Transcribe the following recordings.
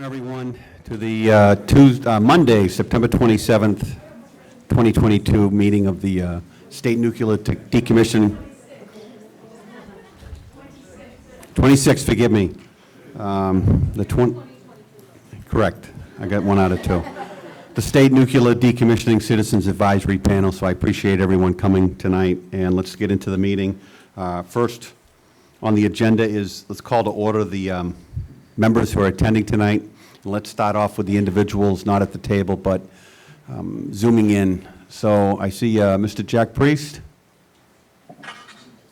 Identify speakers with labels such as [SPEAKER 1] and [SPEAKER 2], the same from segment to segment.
[SPEAKER 1] Everyone, to the Monday, September 27th, 2022 meeting of the State Nuclear Decommissioning. 26, forgive me. Correct. I got one out of two. The State Nuclear Decommissioning Citizens Advisory Panel, so I appreciate everyone coming tonight, and let's get into the meeting. First on the agenda is, let's call to order the members who are attending tonight. And let's start off with the individuals not at the table, but zooming in. So I see Mr. Jack Priest.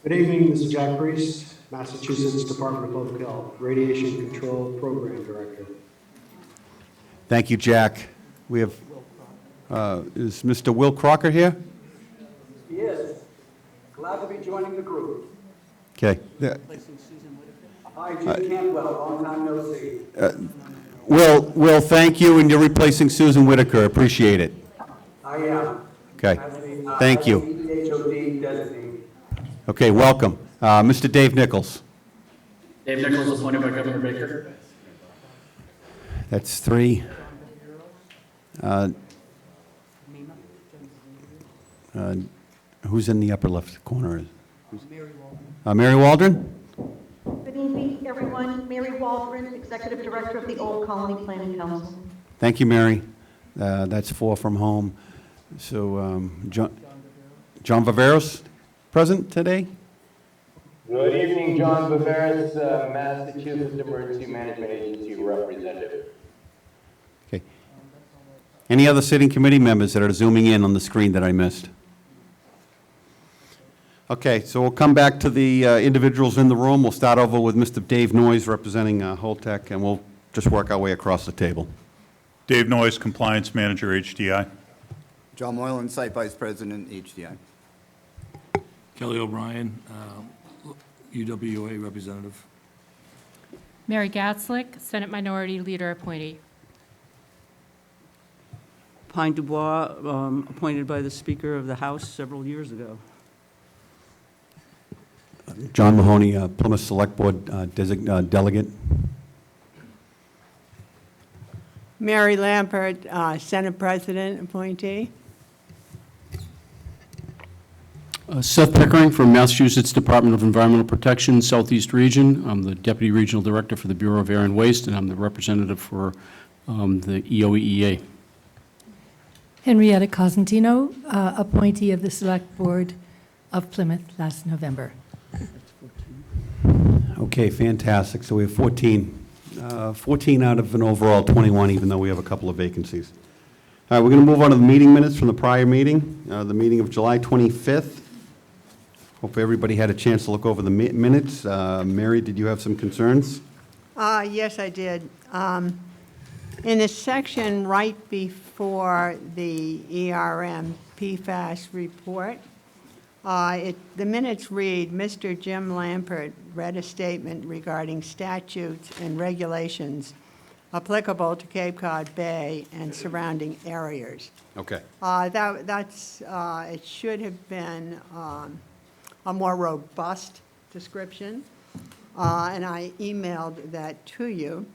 [SPEAKER 2] Good evening, Mr. Jack Priest, Massachusetts Department of Public Health, Radiation Control Program Director.
[SPEAKER 1] Thank you, Jack. We have, is Mr. Will Crocker here?
[SPEAKER 3] He is. Glad to be joining the group.
[SPEAKER 1] Okay.
[SPEAKER 3] Hi, Jim Campbell, long time no see.
[SPEAKER 1] Will, thank you, and you're replacing Susan Whitaker. Appreciate it.
[SPEAKER 3] I am.
[SPEAKER 1] Okay. Thank you.
[SPEAKER 3] HOD designee.
[SPEAKER 1] Okay, welcome. Mr. Dave Nichols.
[SPEAKER 4] Dave Nichols, appointed by Governor Baker.
[SPEAKER 1] That's three. Who's in the upper left corner? Mary Waldron?
[SPEAKER 5] Good evening, everyone. Mary Waldron, Executive Director of the Old Colony Planning Council.
[SPEAKER 1] Thank you, Mary. That's four from home. So, John Viveros, present today?
[SPEAKER 6] Good evening, John Viveros, Massachusetts Emergency Management Agency representative.
[SPEAKER 1] Okay. Any other sitting committee members that are zooming in on the screen that I missed? Okay, so we'll come back to the individuals in the room. We'll start over with Mr. Dave Noyes representing Holtec, and we'll just work our way across the table.
[SPEAKER 7] Dave Noyes, Compliance Manager, HDI.
[SPEAKER 8] John Moylan, Site Vice President, HDI.
[SPEAKER 4] Kelly O'Brien, UWA Representative.
[SPEAKER 9] Mary Gatzlick, Senate Minority Leader Appointee.
[SPEAKER 10] Pine Dubois, appointed by the Speaker of the House several years ago.
[SPEAKER 1] John Mahoney, Plymouth Select Board Delegate.
[SPEAKER 11] Mary Lampert, Senate President Appointee.
[SPEAKER 12] Seth Pickering from Massachusetts Department of Environmental Protection, Southeast Region. I'm the Deputy Regional Director for the Bureau of Air and Waste, and I'm the representative for the EOEEA.
[SPEAKER 13] Henrietta Cosentino, appointee of the Select Board of Plymouth last November.
[SPEAKER 1] Okay, fantastic. So we have 14 out of an overall 21, even though we have a couple of vacancies. All right, we're going to move on to the meeting minutes from the prior meeting, the meeting of July 25th. Hope everybody had a chance to look over the minutes. Mary, did you have some concerns?
[SPEAKER 11] Yes, I did. In a section right before the ERM PFAS report, the minutes read, Mr. Jim Lampert read a statement regarding statutes and regulations applicable to Cape Cod Bay and surrounding areas.
[SPEAKER 1] Okay.
[SPEAKER 11] It should have been a more robust description, and I emailed that to you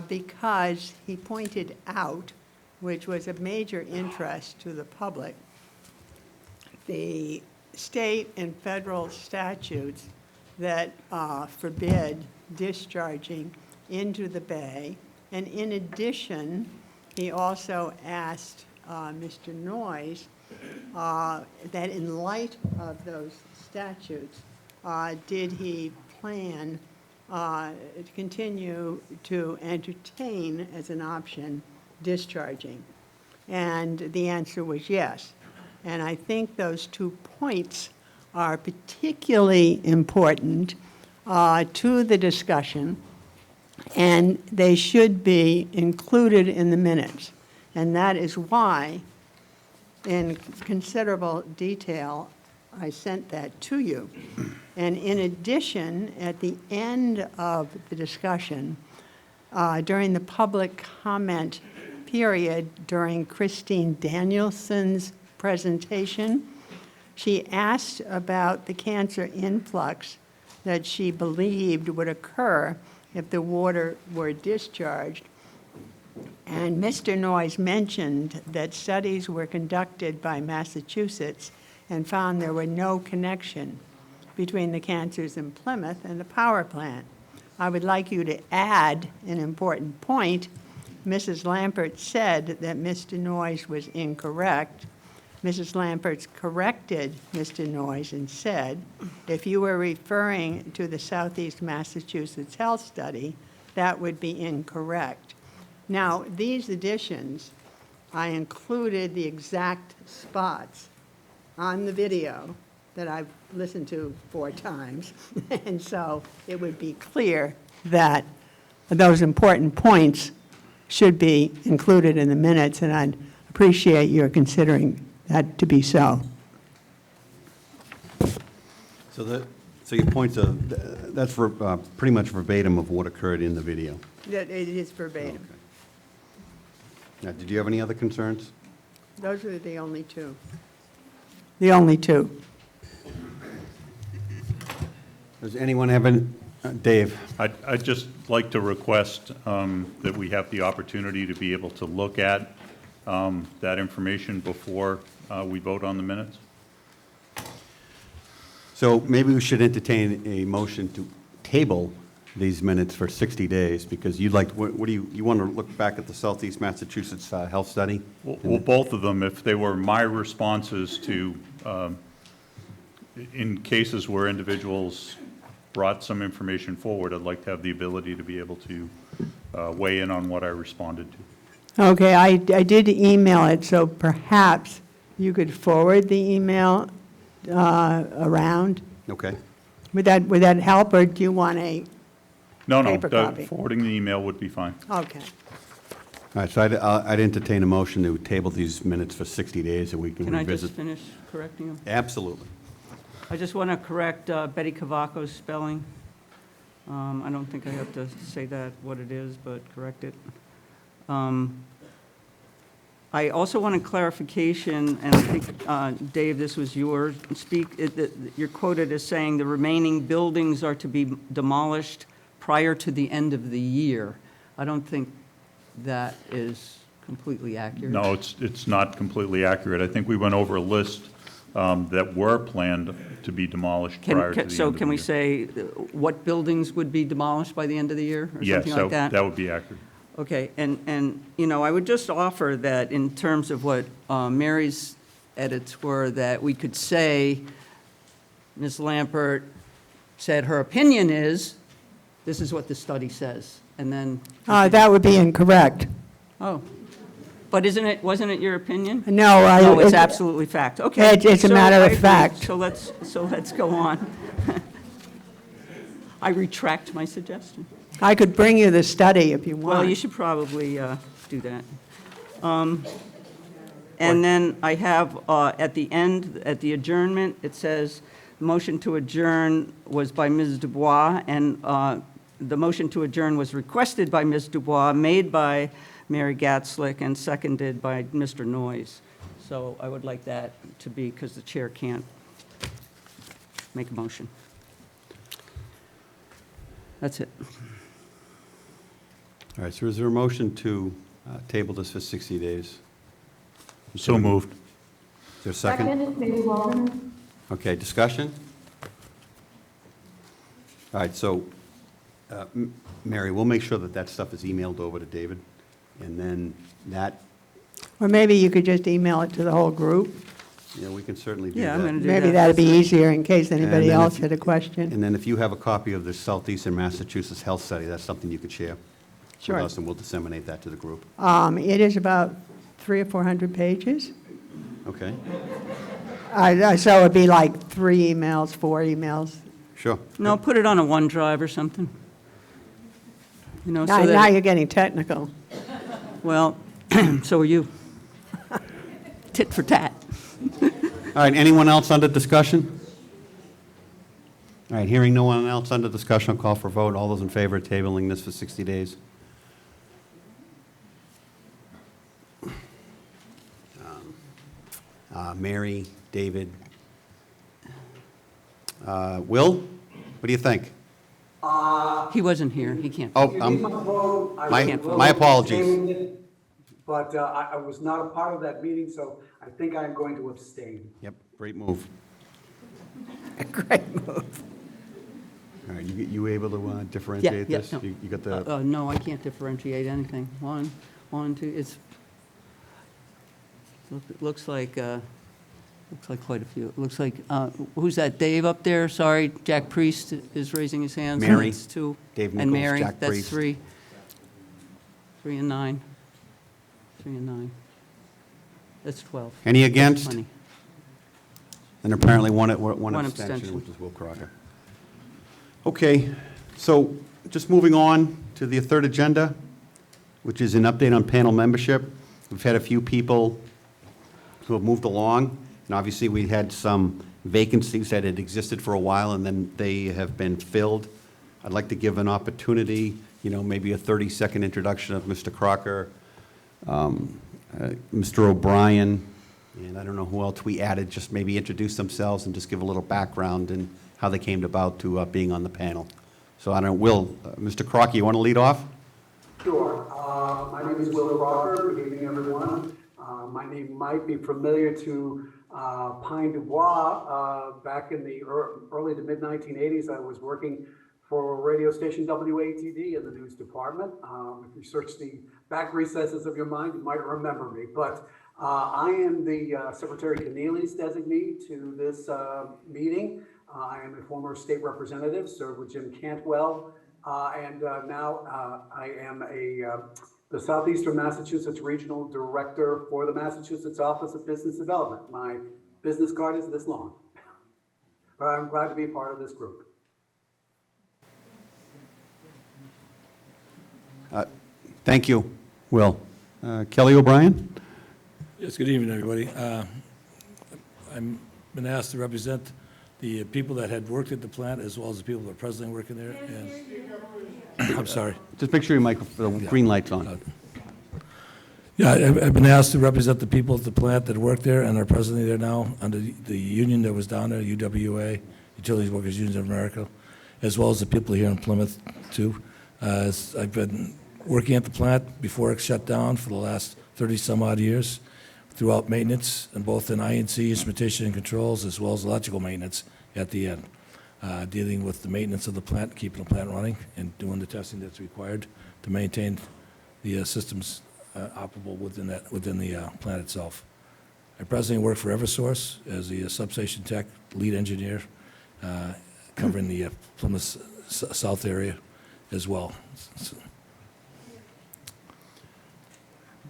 [SPEAKER 11] because he pointed out, which was of major interest to the public, the state and federal statutes that forbid discharging into the bay. And in addition, he also asked Mr. Noyes that in light of those statutes, did he plan to continue to entertain as an option discharging? And the answer was yes. And I think those 2 points are particularly important to the discussion, and they should be included in the minutes. And that is why, in considerable detail, I sent that to you. And in addition, at the end of the discussion, during the public comment period during Christine Danielson's presentation, she asked about the cancer influx that she believed would occur if the water were discharged. And Mr. Noyes mentioned that studies were conducted by Massachusetts and found there were no connection between the cancers in Plymouth and the power plant. I would like you to add an important point. Mrs. Lampert said that Mr. Noyes was incorrect. Mrs. Lampert corrected Mr. Noyes and said, if you were referring to the Southeast Massachusetts Health Study, that would be incorrect. Now, these additions, I included the exact spots on the video that I've listened to 4 times. And so it would be clear that those important points should be included in the minutes, and I'd appreciate your considering that to be so.
[SPEAKER 1] So your points are, that's pretty much verbatim of what occurred in the video.
[SPEAKER 11] That it is verbatim.
[SPEAKER 1] Okay. Now, did you have any other concerns?
[SPEAKER 11] Those are the only two. The only two.
[SPEAKER 1] Does anyone have any, Dave?
[SPEAKER 7] I'd just like to request that we have the opportunity to be able to look at that information before we vote on the minutes.
[SPEAKER 1] So maybe we should entertain a motion to table these minutes for 60 days, because you'd like, what do you want to look back at the Southeast Massachusetts Health Study?
[SPEAKER 7] Well, both of them, if they were my responses to, in cases where individuals brought some information forward, I'd like to have the ability to be able to weigh in on what I responded to.
[SPEAKER 11] Okay, I did email it, so perhaps you could forward the email around.
[SPEAKER 1] Okay.
[SPEAKER 11] Would that help, or do you want a
[SPEAKER 7] No,
[SPEAKER 11] paper copy?
[SPEAKER 7] forwarding the email would be fine.
[SPEAKER 11] Okay.
[SPEAKER 1] All right, so I'd entertain a motion to table these minutes for 60 days, and we can
[SPEAKER 10] Can I
[SPEAKER 1] revisit.
[SPEAKER 10] just finish correcting them?
[SPEAKER 1] Absolutely.
[SPEAKER 10] I just want to correct Betty Cavacco's spelling. I don't think I have to say that, what it is, but correct it. I also want a clarification, and I think, Dave, this was your you're quoted as saying the remaining buildings are to be demolished prior to the end of the year. I don't think that is completely accurate.
[SPEAKER 7] No, it's not completely accurate. I think we went over a list that were planned to be demolished prior to the end of the year.
[SPEAKER 10] So can we say what buildings would be demolished by the end of the year, or
[SPEAKER 7] Yes,
[SPEAKER 10] something like that?
[SPEAKER 7] that would be accurate.
[SPEAKER 10] Okay, and, you know, I would just offer that in terms of what Mary's edits were, that we could say, Ms. Lampert said her opinion is, this is what the study says, and then.
[SPEAKER 11] That would be incorrect.
[SPEAKER 10] Oh, but wasn't it your opinion?
[SPEAKER 11] No,
[SPEAKER 10] No, it's absolutely fact, okay.
[SPEAKER 11] It's a
[SPEAKER 10] so
[SPEAKER 11] matter
[SPEAKER 10] I
[SPEAKER 11] of
[SPEAKER 10] agree.
[SPEAKER 11] fact.
[SPEAKER 10] So let's go on. I retract my suggestion.
[SPEAKER 11] I could bring you the study if you want.
[SPEAKER 10] Well, you should probably do that. And then I have, at the end, at the adjournment, it says, motion to adjourn was by Ms. Dubois, and the motion to adjourn was requested by Ms. Dubois, made by Mary Gatzlick, and seconded by Mr. Noyes. So I would like that to be, because the chair can't make a motion. That's it.
[SPEAKER 1] All right, so is there a motion to table this for 60 days?
[SPEAKER 7] So moved.
[SPEAKER 1] Is there a second?
[SPEAKER 5] Maybe Woburn.
[SPEAKER 1] Okay, discussion? All right, so, Mary, we'll make sure that that stuff is emailed over to David, and then that,
[SPEAKER 11] Or maybe you could just email it to the whole group.
[SPEAKER 1] yeah, we can certainly do that.
[SPEAKER 10] Yeah, I'm going to do that.
[SPEAKER 11] Maybe that'd be easier in case anybody
[SPEAKER 1] then
[SPEAKER 11] else
[SPEAKER 1] if-
[SPEAKER 11] had a question.
[SPEAKER 1] And then if you have a copy of the Southeastern Massachusetts Health Study, that's something you could share
[SPEAKER 11] Sure.
[SPEAKER 1] with us, and we'll disseminate that to the group.
[SPEAKER 11] It is about 300 or 400 pages.
[SPEAKER 1] Okay,
[SPEAKER 11] So it'd be like 3 emails, 4 emails.
[SPEAKER 1] sure.
[SPEAKER 10] No, put it on a OneDrive or something. You know, so
[SPEAKER 11] Now
[SPEAKER 10] that,
[SPEAKER 11] you're getting technical.
[SPEAKER 10] well, so are you. Tit for tat.
[SPEAKER 1] All right, anyone else under discussion? All right, hearing no one else under discussion, I'll call for a vote. All those in favor of tabling this for 60 days? Mary, David, Will, what do you think?
[SPEAKER 10] He wasn't here, he can't.
[SPEAKER 1] Oh,
[SPEAKER 10] Can't vote.
[SPEAKER 1] my apologies.
[SPEAKER 3] but I was not a part of that meeting, so I think I'm going to abstain.
[SPEAKER 1] Yep, great move.
[SPEAKER 10] Great move.
[SPEAKER 1] All right, you able to differentiate
[SPEAKER 10] yeah,
[SPEAKER 1] this?
[SPEAKER 10] no.
[SPEAKER 1] You got the,
[SPEAKER 10] No, I can't differentiate anything. One, two, looks like quite a few. It looks like, who's that, Dave up there? Sorry, Jack Priest is raising his hand. So
[SPEAKER 1] Mary.
[SPEAKER 10] that's 2.
[SPEAKER 1] Dave
[SPEAKER 10] And
[SPEAKER 1] Nichols,
[SPEAKER 10] Mary,
[SPEAKER 1] Jack
[SPEAKER 10] that's
[SPEAKER 1] Priest.
[SPEAKER 10] 3. 3 and 9. 3 and 9. That's 12.
[SPEAKER 1] Any
[SPEAKER 10] That's
[SPEAKER 1] against?
[SPEAKER 10] plenty.
[SPEAKER 1] And apparently one
[SPEAKER 10] One
[SPEAKER 1] abstention,
[SPEAKER 10] abstention.
[SPEAKER 1] which is Will Crocker. Okay, so just moving on to the third agenda, which is an update on panel membership. We've had a few people who have moved along, and obviously we had some vacancies that had existed for a while, and then they have been filled. I'd like to give an opportunity, maybe a 30-second introduction of Mr. Crocker, Mr. O'Brien, and I don't know who else we added, just maybe introduce themselves and just give a little background and how they came about to being on the panel. So I don't know, Will, Mr. Crocker, you want to lead off?
[SPEAKER 3] Sure. My name is Will Crocker. Good evening, everyone. My name might be familiar to Pine Du Bois. Back in the early to mid-1980s, I was working for radio station WATD in the news department. If you search the back recesses of your mind, you might remember me. But I am the Secretary Keneally's designee to this meeting. I am a former state representative, served with Jim Cantwell, and now I am the Southeastern Massachusetts Regional Director for the Massachusetts Office of Business Development. My business card is this long, but I'm glad to be part of this group.
[SPEAKER 1] Thank you, Will. Kelly O'Brien?
[SPEAKER 4] Yes, good evening, everybody. I've been asked to represent the people that had worked at the plant as well as the people that are presently working there. And I'm sorry.
[SPEAKER 1] Just make sure the green light's on.
[SPEAKER 4] Yeah, I've been asked to represent the people at the plant that work there and are presently there now under the union that was down there, UWA, Utilities Workers Union of America, as well as the people here in Plymouth, too. I've been working at the plant before it shut down for the last 30-some-odd years throughout maintenance, and both in INC, instrumentation and controls, as well as electrical maintenance at the end, dealing with the maintenance of the plant, keeping the plant running, and doing the testing that's required to maintain the systems operable within the plant itself. I presently work for Eversource as the substation tech lead engineer, covering the Plymouth South area as well.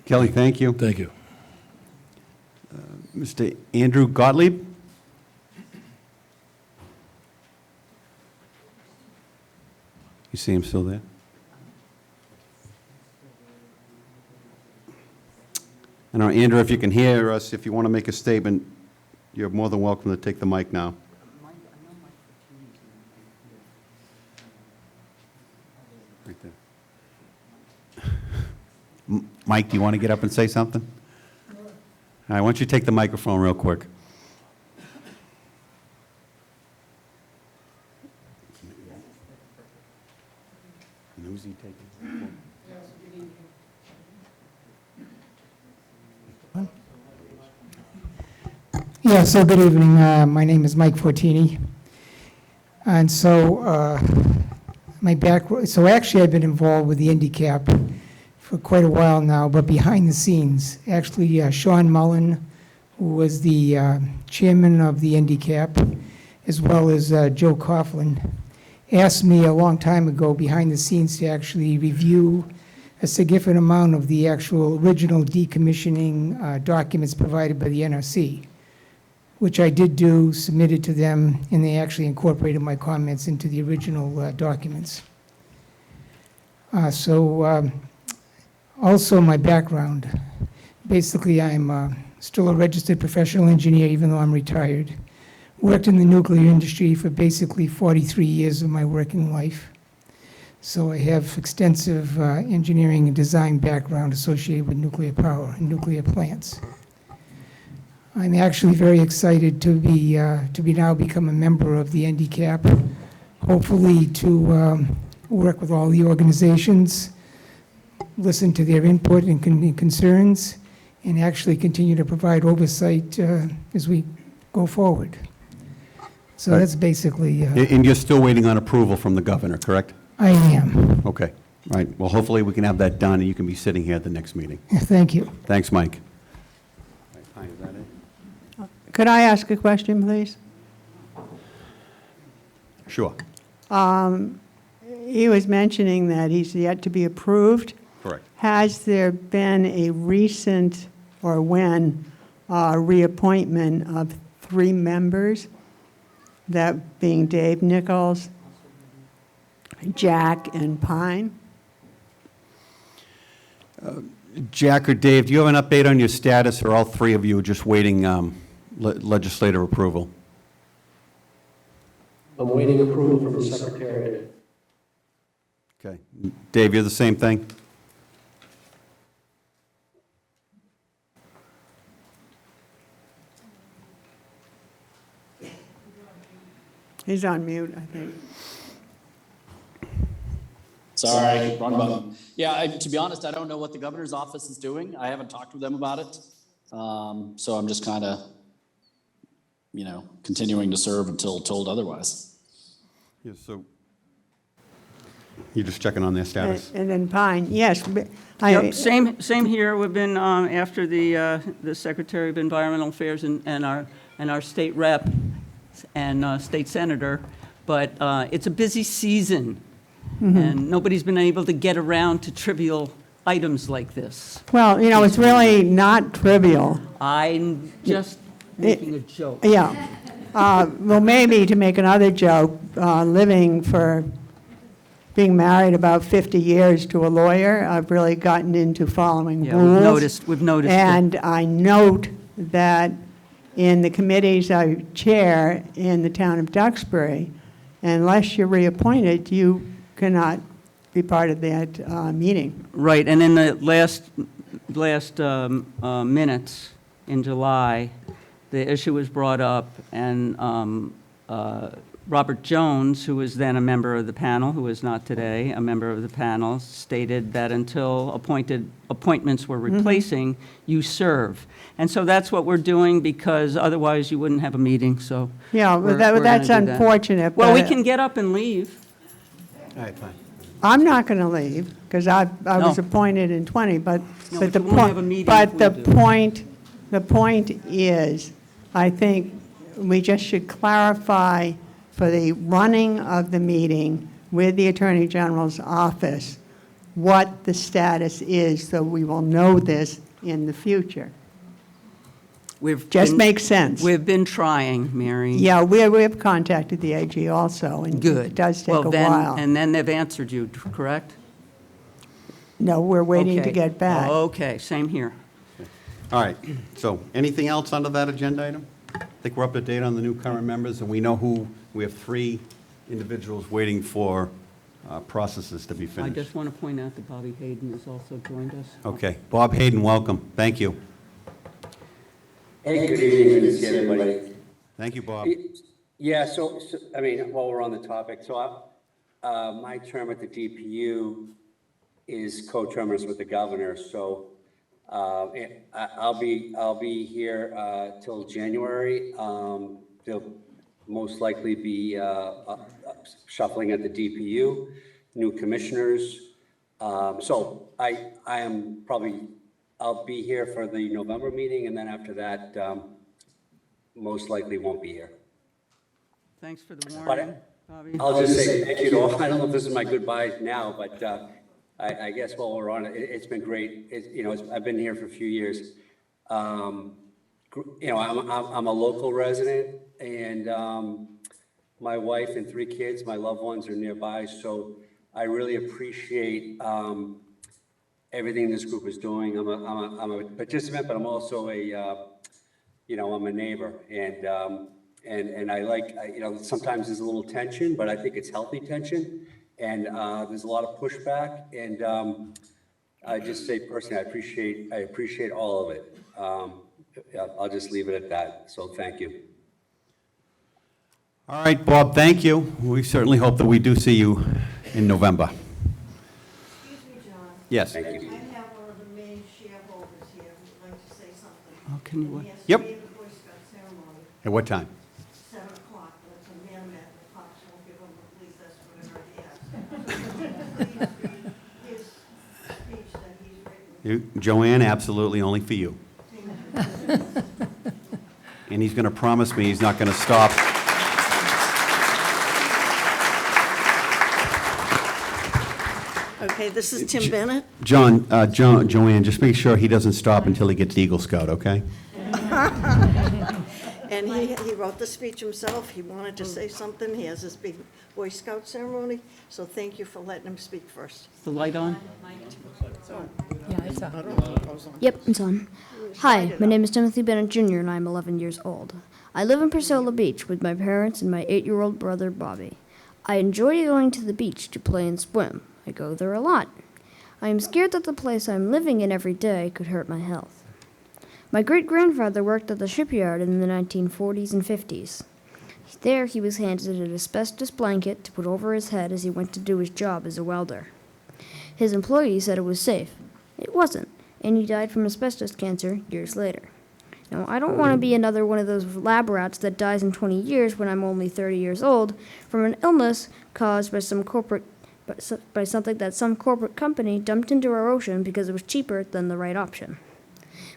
[SPEAKER 1] Kelly, thank you.
[SPEAKER 4] Thank you.
[SPEAKER 1] Mr. Andrew Gottlieb? You see him still there? And Andrew, if you can hear us, if you want to make a statement, you're more than welcome to take the mic now. Right there. Mike, do you want to get up and say something? All right, why don't you take the microphone real quick?
[SPEAKER 14] Yeah, so good evening. My name is Mike Fortini. And so so actually I've been involved with the NDCAP for quite a while now, but behind the scenes. Actually, Sean Mullen, who was the chairman of the NDCAP, as well as Joe Coughlin, asked me a long time ago behind the scenes to actually review a significant amount of the actual original decommissioning documents provided by the NRC, which I did do, submitted to them, and they actually incorporated my comments into the original documents. Also my background. Basically, I'm still a registered professional engineer, even though I'm retired. Worked in the nuclear industry for basically 43 years of my working life. So I have extensive engineering and design background associated with nuclear power and nuclear plants. I'm actually very excited to be now become a member of the NDCAP, hopefully to work with all the organizations listen to their input and concerns, and actually continue to provide oversight as we go forward. So
[SPEAKER 1] Right.
[SPEAKER 14] that's basically,
[SPEAKER 1] And you're still waiting on approval from the governor, correct?
[SPEAKER 14] I am.
[SPEAKER 1] Okay, all right. Well, hopefully we can have that done, and you can be sitting here at the next meeting.
[SPEAKER 14] Thank you.
[SPEAKER 1] Thanks, Mike. Is that it?
[SPEAKER 11] Could I ask a question, please?
[SPEAKER 1] Sure,
[SPEAKER 11] He was mentioning that he's yet to be approved.
[SPEAKER 1] correct.
[SPEAKER 11] Has there been a recent, or when, reappointment of 3 members? That being Dave Nichols, Jack, and Pine?
[SPEAKER 1] Jack or Dave, do you have an update on your status, or all 3 of you are just waiting legislative approval?
[SPEAKER 2] I'm waiting approval from the Secretariat.
[SPEAKER 1] Okay. Dave, you're the same thing?
[SPEAKER 11] He's on mute, I think.
[SPEAKER 15] Sorry, wrong button. Yeah, to be honest, I don't know what the governor's office is doing. I haven't talked with them about it. So I'm just kind of, continuing to serve until told otherwise.
[SPEAKER 1] Yeah, so you're just checking on their status?
[SPEAKER 11] And then Pine, yes. But
[SPEAKER 10] Yep, same here. We've been, after the Secretary of Environmental Affairs and our state rep and state senator, but it's a busy season, and nobody's been able to get around to trivial items like this.
[SPEAKER 11] Well, it's really not trivial.
[SPEAKER 10] I'm just making a joke.
[SPEAKER 11] Yeah. Well, maybe to make another joke, being married about 50 years to a lawyer, I've really gotten into following
[SPEAKER 10] Yeah,
[SPEAKER 11] rules.
[SPEAKER 10] we've noticed.
[SPEAKER 11] And I note that in the committees I chair in the town of Duxbury, unless you're reappointed, you cannot be part of that meeting.
[SPEAKER 10] Right, and in the last minutes in July, the issue was brought up, and Robert Jones, who was then a member of the panel, who is not today a member of the panel, stated that until appointments were replacing, you serve. And so that's what we're doing, because otherwise you wouldn't have a meeting, so.
[SPEAKER 11] Yeah,
[SPEAKER 10] we're
[SPEAKER 11] but that's
[SPEAKER 10] gonna do that.
[SPEAKER 11] unfortunate.
[SPEAKER 10] Well, we
[SPEAKER 11] but
[SPEAKER 10] can get up and leave.
[SPEAKER 1] All right, fine.
[SPEAKER 11] I'm not going to leave, because I was
[SPEAKER 10] No.
[SPEAKER 11] appointed in 20, but
[SPEAKER 10] No,
[SPEAKER 11] but
[SPEAKER 10] but
[SPEAKER 11] the
[SPEAKER 10] you won't have a
[SPEAKER 11] point,
[SPEAKER 10] meeting
[SPEAKER 11] but
[SPEAKER 10] if we
[SPEAKER 11] the
[SPEAKER 10] do.
[SPEAKER 11] point is, I think we just should clarify for the running of the meeting with the Attorney General's office what the status is, so we will know this in the future. Just makes sense.
[SPEAKER 10] We've been trying, Mary.
[SPEAKER 11] Yeah, we have contacted the AG also, and
[SPEAKER 10] Good.
[SPEAKER 11] it does take
[SPEAKER 10] Well,
[SPEAKER 11] a
[SPEAKER 10] then-
[SPEAKER 11] while.
[SPEAKER 10] And then they've answered you, correct?
[SPEAKER 11] No, we're waiting to
[SPEAKER 10] Okay.
[SPEAKER 11] get back.
[SPEAKER 10] Okay, same here.
[SPEAKER 1] All right, so anything else under that agenda item? I think we're up to date on the new current members, and we know we have 3 individuals waiting for processes to be
[SPEAKER 10] I
[SPEAKER 1] finished.
[SPEAKER 10] just want to point out that Bobby Hayden has also joined us.
[SPEAKER 1] Okay, Bob Hayden, welcome. Thank you.
[SPEAKER 16] Hey, good evening, good to see everybody.
[SPEAKER 1] Thank you, Bob.
[SPEAKER 16] Yeah, so I mean, while we're on the topic, so my term at the DPU is co-terminus with the governor, so I'll be here till January. There'll most likely be shuffling at the DPU, new commissioners. So I'll be here for the November meeting, and then after that, most likely won't be here.
[SPEAKER 10] Thanks for the
[SPEAKER 16] But
[SPEAKER 10] warning, Bobby.
[SPEAKER 16] I'll just say thank you to all. I don't know if this is my goodbye now, but I guess while we're on it, it's been great. I've been here for a few years. I'm a local resident, and my wife and 3 kids, my loved ones are nearby, so I really appreciate everything this group is doing. I'm a participant, but I'm also I'm a neighbor, and I like, sometimes there's a little tension, but I think it's healthy tension, and there's a lot of pushback, and I just say personally, I appreciate all of it. I'll just leave it at that, so thank you.
[SPEAKER 1] All right, Bob, thank you. We certainly hope that we do see you in November.
[SPEAKER 5] Excuse me, John.
[SPEAKER 1] Yes.
[SPEAKER 16] Thank you.
[SPEAKER 11] I have one of the main shareholders here who'd like to say something.
[SPEAKER 10] Oh, can you,
[SPEAKER 11] He has to
[SPEAKER 1] Yep.
[SPEAKER 11] be at the Boy Scout ceremony,
[SPEAKER 1] At what time?
[SPEAKER 11] 7 o'clock, but it's a man-met, the cops won't give him the police escort or he has. Please read his speech that he's written.
[SPEAKER 1] Joanne, absolutely only for you. And he's going to promise me he's not going to stop.
[SPEAKER 11] Okay, this is Tim Bennett.
[SPEAKER 1] Joanne, just make sure he doesn't stop until he gets Eagle Scout, okay?
[SPEAKER 11] And he wrote the speech himself. He wanted to say something. He has this big Boy Scout ceremony, so thank you for letting him speak first.
[SPEAKER 10] is the light on?
[SPEAKER 13] Yeah, it's on.
[SPEAKER 17] Yep, it's on. Hi, my name is Timothy Bennett Jr., and I'm 11 years old. I live in Priscilla Beach with my parents and my 8-year-old brother, Bobby. I enjoy going to the beach to play and swim. I go there a lot. I am scared that the place I'm living in every day could hurt my health. My great-grandfather worked at the shipyard in the 1940s and 50s. There he was handed an asbestos blanket to put over his head as he went to do his job as a welder. His employees said it was safe. It wasn't, and he died from asbestos cancer years later. Now, I don't want to be another one of those lab rats that dies in 20 years when I'm only 30 years old from an illness caused by something that some corporate company dumped into our ocean because it was cheaper than the right option.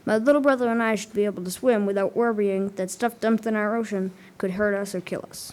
[SPEAKER 17] My little brother and I should be able to swim without worrying that stuff dumped in our ocean could hurt us or kill us.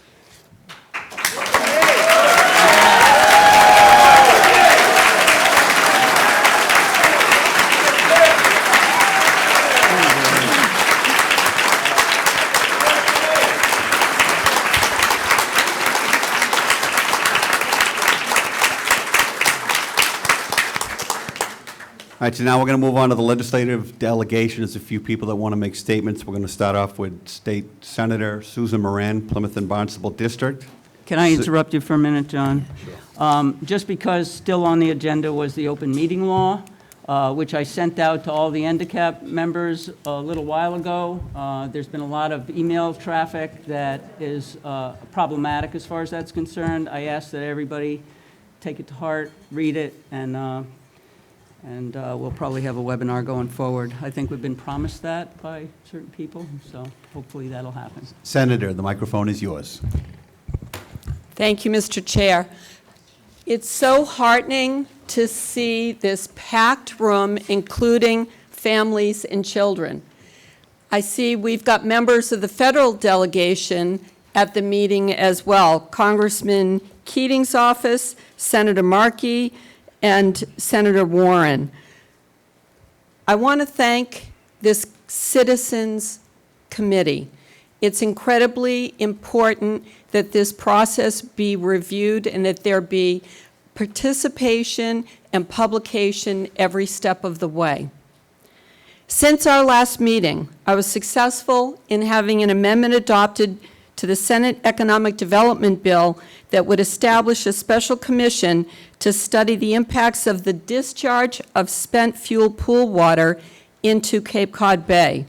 [SPEAKER 1] All right, so now we're going to move on to the legislative delegation. There's a few people that want to make statements. We're going to start off with State Senator Susan Moran, Plymouth and Barnstable District.
[SPEAKER 10] Can I interrupt you for a minute, John? Just because still on the agenda was the open meeting law, which I sent out to all the NDCAP members a little while ago. There's been a lot of email traffic that is problematic as far as that's concerned. I ask that everybody take it to heart, read it, and we'll probably have a webinar going forward. I think we've been promised that by certain people, so hopefully that'll happen.
[SPEAKER 1] Senator, the microphone is yours.
[SPEAKER 18] Thank you, Mr. Chair. It's so heartening to see this packed room, including families and children. I see we've got members of the federal delegation at the meeting as well. Congressman Keating's office, Senator Markey, and Senator Warren. I want to thank this Citizens Committee. It's incredibly important that this process be reviewed and that there be participation and publication every step of the way. Since our last meeting, I was successful in having an amendment adopted to the Senate Economic Development Bill that would establish a special commission to study the impacts of the discharge of spent fuel pool water into Cape Cod Bay.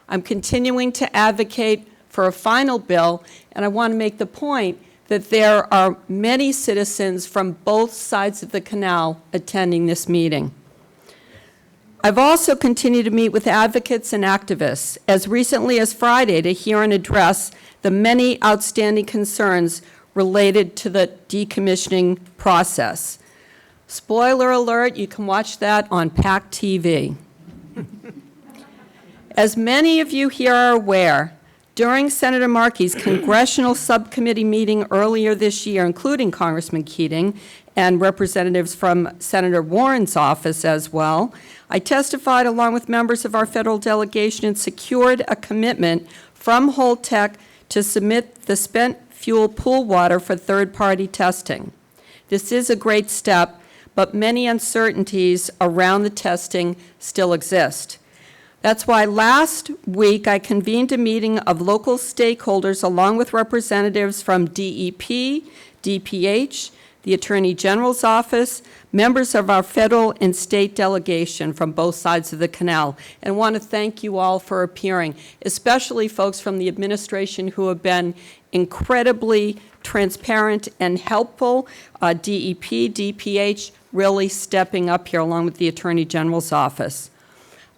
[SPEAKER 18] I'm continuing to advocate for a final bill, and I want to make the point that there are many citizens from both sides of the canal attending this meeting. I've also continued to meet with advocates and activists, as recently as Friday, to hear and address the many outstanding concerns related to the decommissioning process. Spoiler alert, you can watch that on PAC TV. As many of you here are aware, during Senator Markey's congressional subcommittee meeting earlier this year, including Congressman Keating and representatives from Senator Warren's office as well, I testified along with members of our federal delegation and secured a commitment from Holtec to submit the spent fuel pool water for third-party testing. This is a great step, but many uncertainties around the testing still exist. That's why last week I convened a meeting of local stakeholders along with representatives from DEP, DPH, the Attorney General's office, members of our federal and state delegation from both sides of the canal. And I want to thank you all for appearing, especially folks from the administration who have been incredibly transparent and helpful, DEP, DPH, really stepping up here along with the Attorney General's office.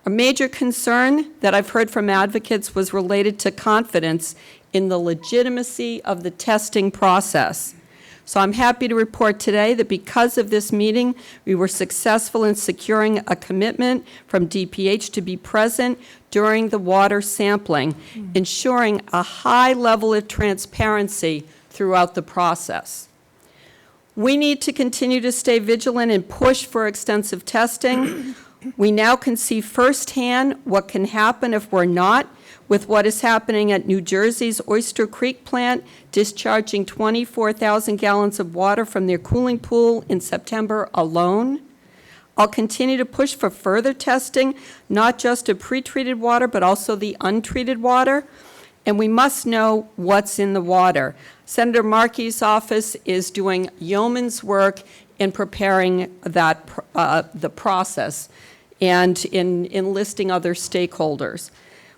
[SPEAKER 18] A major concern that I've heard from advocates was related to confidence in the legitimacy of the testing process. So I'm happy to report today that because of this meeting, we were successful in securing a commitment from DPH to be present during the water sampling, ensuring a high level of transparency throughout the process. We need to continue to stay vigilant and push for extensive testing. We now can see firsthand what can happen if we're not, with what is happening at New Jersey's Oyster Creek plant, discharging 24,000 gallons of water from their cooling pool in September alone. I'll continue to push for further testing, not just of pretreated water, but also the untreated water. And we must know what's in the water. Senator Markey's office is doing yeoman's work in preparing that, the process and in enlisting other stakeholders.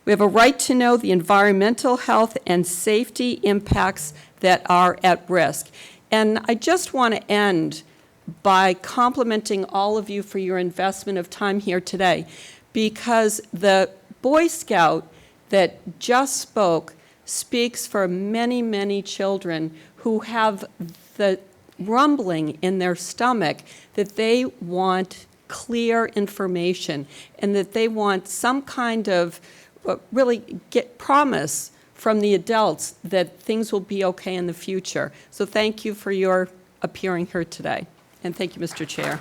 [SPEAKER 18] We have a right to know the environmental, health, and safety impacts that are at risk. And I just want to end by complimenting all of you for your investment of time here today, because the Boy Scout that just spoke speaks for many, many children who have the rumbling in their stomach that they want clear information and that they want some kind of really get promise from the adults that things will be okay in the future. So thank you for your appearing here today. And thank you, Mr. Chair.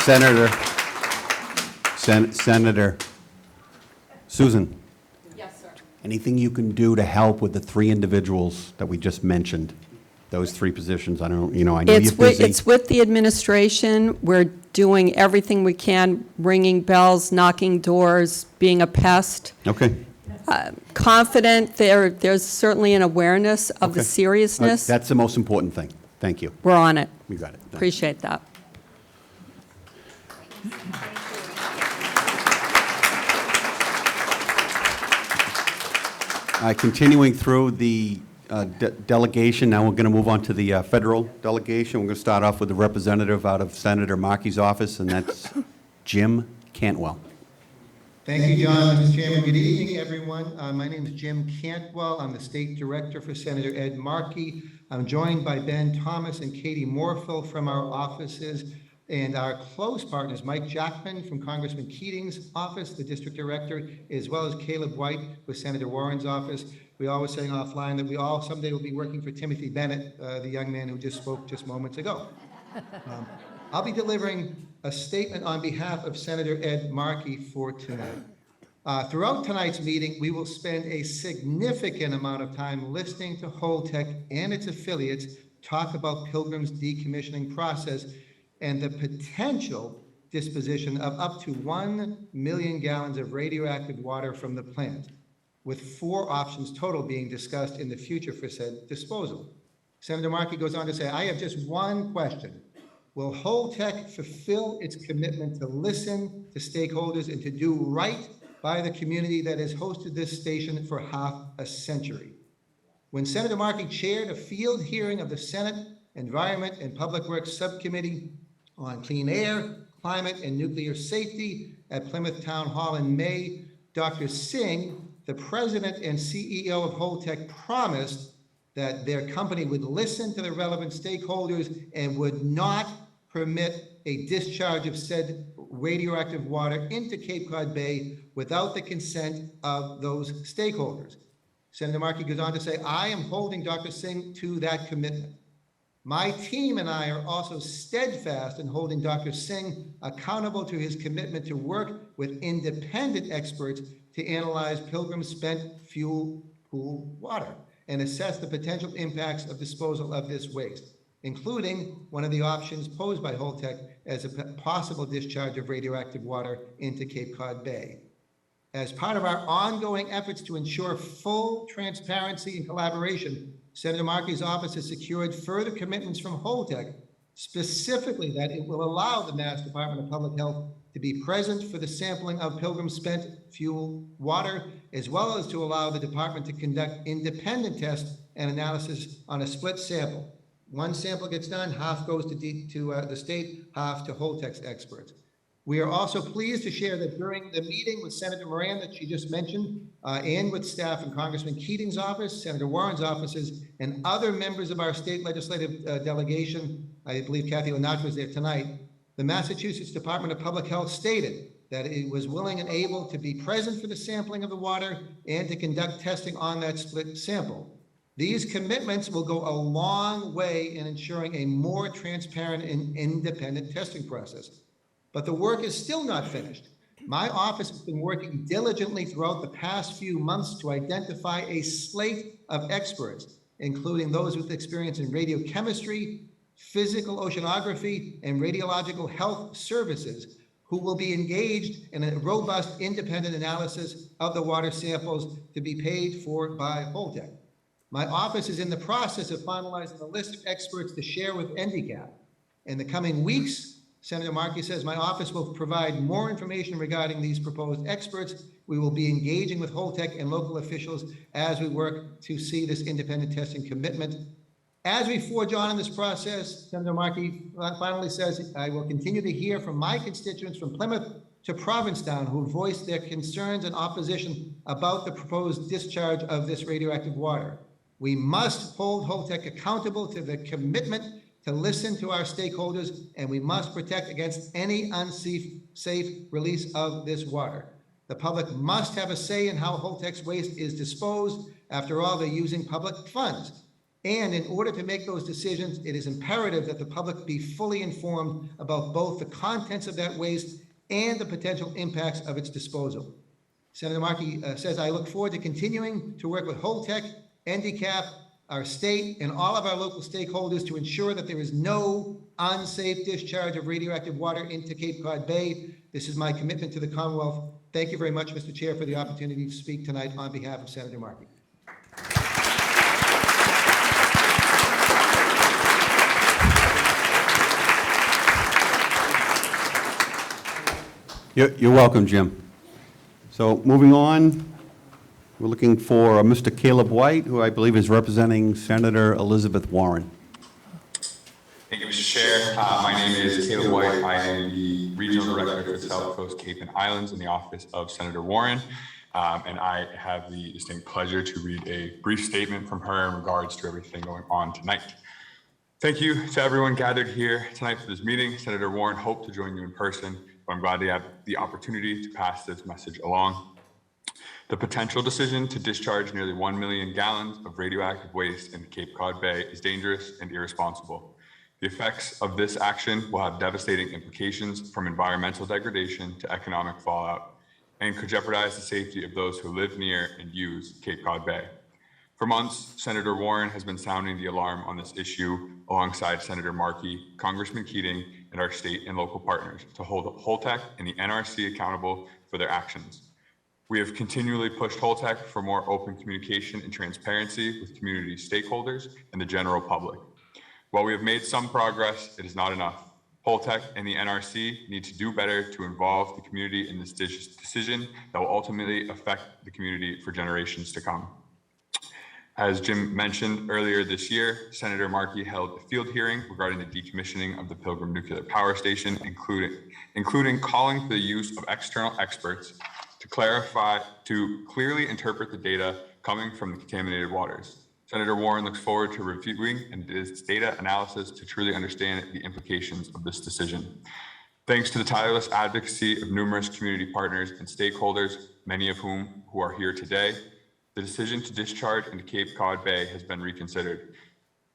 [SPEAKER 1] Senator Susan.
[SPEAKER 18] Yes, sir.
[SPEAKER 1] Anything you can do to help with the three individuals that we just mentioned? Those three positions, I know you're busy.
[SPEAKER 18] It's with the administration. We're doing everything we can, ringing bells, knocking doors, being a pest.
[SPEAKER 1] Okay.
[SPEAKER 18] Confident there's certainly an awareness of the seriousness.
[SPEAKER 1] That's the most important thing. Thank you.
[SPEAKER 18] We're on it.
[SPEAKER 1] We got it. Thanks.
[SPEAKER 18] Appreciate that.
[SPEAKER 1] Continuing through the delegation, now we're going to move on to the federal delegation. We're going to start off with the representative out of Senator Markey's office, and that's Jim Cantwell.
[SPEAKER 19] Thank you, John. Mr. Chairman, good evening, everyone. My name is Jim Cantwell. I'm the State Director for Senator Ed Markey. I'm joined by Ben Thomas and Katie Morfill from our offices, and our close partners, Mike Jackman from Congressman Keating's office, the District Director, as well as Caleb White with Senator Warren's office. We all were saying offline that we all someday will be working for Timothy Bennett, the young man who just spoke just moments ago. I'll be delivering a statement on behalf of Senator Ed Markey for tonight. Throughout tonight's meeting, we will spend a significant amount of time listening to Holtec and its affiliates talk about Pilgrim's decommissioning process and the potential disposition of up to 1 million gallons of radioactive water from the plant, with 4 options total being discussed in the future for said disposal. Senator Markey goes on to say, I have just one question. Will Holtec fulfill its commitment to listen to stakeholders and to do right by the community that has hosted this station for half a century? When Senator Markey chaired a field hearing of the Senate Environment and Public Works Subcommittee on Clean Air, Climate, and Nuclear Safety at Plymouth Town Hall in May, Dr. Singh, the president and CEO of Holtec, promised that their company would listen to the relevant stakeholders and would not permit a discharge of said radioactive water into Cape Cod Bay without the consent of those stakeholders. Senator Markey goes on to say, I am holding Dr. Singh to that commitment. My team and I are also steadfast in holding Dr. Singh accountable to his commitment to work with independent experts to analyze Pilgrim's spent fuel pool water and assess the potential impacts of disposal of this waste, including one of the options posed by Holtec as a possible discharge of radioactive water into Cape Cod Bay. As part of our ongoing efforts to ensure full transparency and collaboration, Senator Markey's office has secured further commitments from Holtec specifically that it will allow the Mass Department of Public Health to be present for the sampling of Pilgrim spent fuel water, as well as to allow the department to conduct independent tests and analysis on a split sample. One sample gets done, half goes to the state, half to Holtec's experts. We are also pleased to share that during the meeting with Senator Moran that she just mentioned, and with staff in Congressman Keating's office, Senator Warren's offices, and other members of our state legislative delegation, I believe Kathy Lenatra was there tonight, the Massachusetts Department of Public Health stated that it was willing and able to be present for the sampling of the water and to conduct testing on that split sample. These commitments will go a long way in ensuring a more transparent and independent testing process. But the work is still not finished. My office has been working diligently throughout the past few months to identify a slate of experts, including those with experience in radiochemistry, physical oceanography, and radiological health services, who will be engaged in a robust independent analysis of the water samples to be paid for by Holtec. My office is in the process of finalizing a list of experts to share with NDCAP. In the coming weeks, Senator Markey says my office will provide more information regarding these proposed experts. We will be engaging with Holtec and local officials as we work to see this independent testing commitment. As we forge on in this process, Senator Markey finally says, I will continue to hear from my constituents from Plymouth to Provincetown who voiced their concerns and opposition about the proposed discharge of this radioactive water. We must hold Holtec accountable to the commitment to listen to our stakeholders, and we must protect against any unsafe release of this water. The public must have a say in how Holtec's waste is disposed. After all, they're using public funds. And in order to make those decisions, it is imperative that the public be fully informed about both the contents of that waste and the potential impacts of its disposal. Senator Markey says, I look forward to continuing to work with Holtec, NDCAP, our state, and all of our local stakeholders to ensure that there is no unsafe discharge of radioactive water into Cape Cod Bay. This is my commitment to the Commonwealth. Thank you very much, Mr. Chair, for the opportunity to speak tonight on behalf of Senator Markey.
[SPEAKER 1] You're welcome, Jim. So moving on, we're looking for Mr. Caleb White, who I believe is representing Senator Elizabeth Warren.
[SPEAKER 20] Thank you, Mr. Chair. My name is Caleb White. I am the Regional Director for the South Coast, Cape and Islands in the office of Senator Warren. And I have the distinct pleasure to read a brief statement from her in regards to everything going on tonight. Thank you to everyone gathered here tonight for this meeting. Senator Warren hoped to join you in person, but I'm glad to have the opportunity to pass this message along. The potential decision to discharge nearly 1 million gallons of radioactive waste into Cape Cod Bay is dangerous and irresponsible. The effects of this action will have devastating implications from environmental degradation to economic fallout and could jeopardize the safety of those who live near and use Cape Cod Bay. For months, Senator Warren has been sounding the alarm on this issue alongside Senator Markey, Congressman Keating, and our state and local partners to hold Holtec and the NRC accountable for their actions. We have continually pushed Holtec for more open communication and transparency with community stakeholders and the general public. While we have made some progress, it is not enough. Holtec and the NRC need to do better to involve the community in this decision that will ultimately affect the community for generations to come. As Jim mentioned earlier this year, Senator Markey held a field hearing regarding the decommissioning of the Pilgrim Nuclear Power Station, including calling for the use of external experts to clearly interpret the data coming from the contaminated waters. Senator Warren looks forward to reviewing and this data analysis to truly understand the implications of this decision. Thanks to the tireless advocacy of numerous community partners and stakeholders, many of whom are here today, the decision to discharge into Cape Cod Bay has been reconsidered.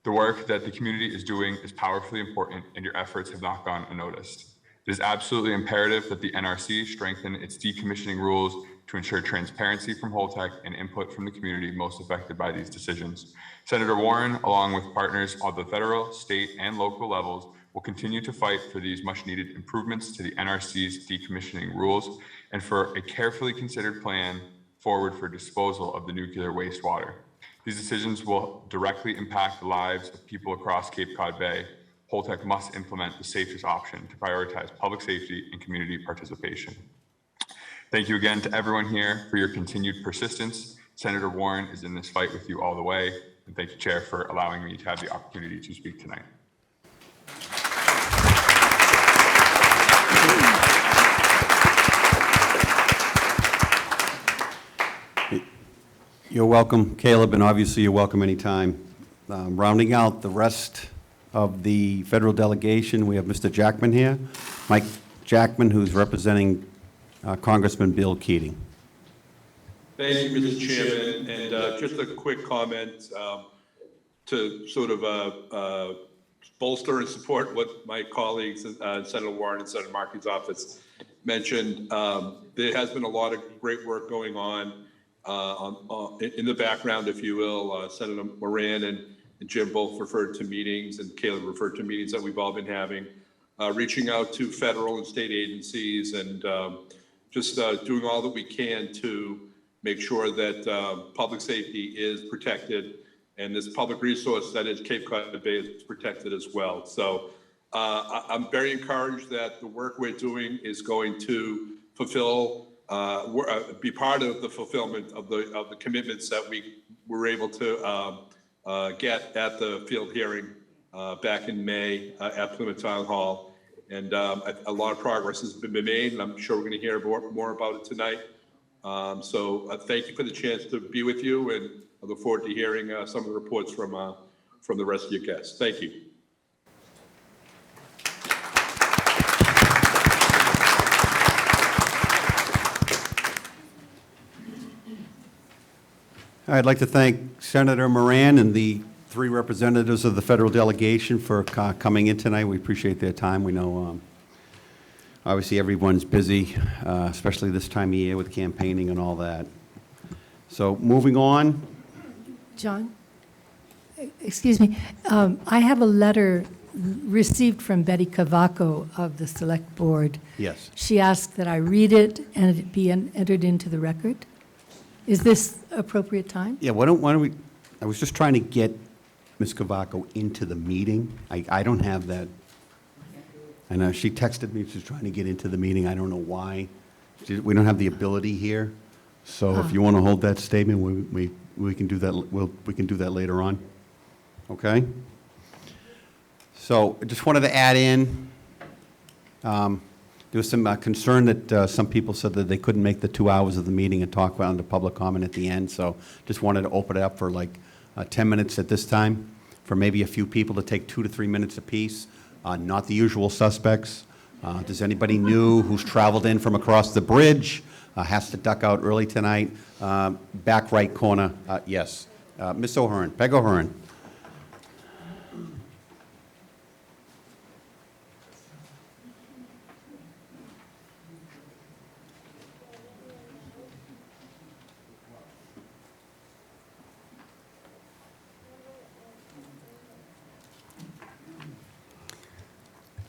[SPEAKER 20] The work that the community is doing is powerfully important, and your efforts have not gone unnoticed. It is absolutely imperative that the NRC strengthen its decommissioning rules to ensure transparency from Holtec and input from the community most affected by these decisions. Senator Warren, along with partners on the federal, state, and local levels, will continue to fight for these much-needed improvements to the NRC's decommissioning rules and for a carefully considered plan forward for disposal of the nuclear wastewater. These decisions will directly impact the lives of people across Cape Cod Bay. Holtec must implement the safest option to prioritize public safety and community participation. Thank you again to everyone here for your continued persistence. Senator Warren is in this fight with you all the way. And thank you, Chair, for allowing me to have the opportunity to speak tonight.
[SPEAKER 1] You're welcome, Caleb, and obviously you're welcome anytime. Rounding out the rest of the federal delegation, we have Mr. Jackman here. Mike Jackman, who's representing Congressman Bill Keating.
[SPEAKER 21] Thank you, Mr. Chairman, and just a quick comment to sort of bolster and support what my colleagues, Senator Warren and Senator Markey's office mentioned. There has been a lot of great work going on in the background, if you will. Senator Moran and Jim both referred to meetings, and Caleb referred to meetings that we've all been having, reaching out to federal and state agencies, and just doing all that we can to make sure that public safety is protected, and this public resource that is Cape Cod Bay is protected as well. So I'm very encouraged that the work we're doing is going to fulfill, be part of the fulfillment of the commitments that we were able to get at the field hearing back in May at Plymouth Town Hall. And a lot of progress has been made, and I'm sure we're going to hear more about it tonight. So thank you for the chance to be with you, and I look forward to hearing some of the reports from the rest of your guests. Thank you.
[SPEAKER 1] I'd like to thank Senator Moran and the 3 representatives of the federal delegation for coming in tonight. We appreciate their time. We know obviously everyone's busy, especially this time of year with campaigning and all that. So moving on.
[SPEAKER 13] John, excuse me. I have a letter received from Betty Cavaco of the Select Board.
[SPEAKER 1] Yes.
[SPEAKER 13] She asked that I read it and it be entered into the record. Is this appropriate time?
[SPEAKER 1] Yeah, why don't we, I was just trying to get Ms. Cavaco into the meeting. I don't have that. I know she texted me, she's trying to get into the meeting. I don't know why. We don't have the ability here. So if you want to hold that statement, we can do that. We can do that later on. Okay? So I just wanted to add in, there was some concern that some people said that they couldn't make the 2 hours of the meeting and talk about the public comment at the end. So just wanted to open it up for like 10 minutes at this time for maybe a few people to take 2 to 3 minutes apiece. Not the usual suspects. Does anybody new who's traveled in from across the bridge, has to duck out early tonight? Back right corner, yes. Miss O'Hearn, Peg O'Hearn.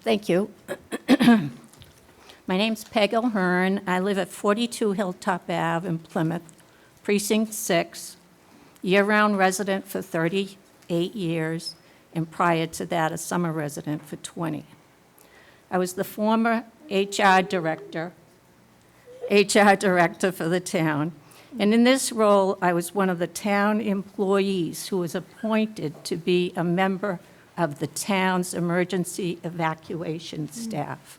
[SPEAKER 22] Thank you. My name's Peg O'Hearn. I live at 42 Hilltop Ave in Plymouth, Precinct 6, year-round resident for 38 years, and prior to that, a summer resident for 20. I was the former HR director for the town, and in this role, I was one of the town employees who was appointed to be a member of the town's emergency evacuation staff,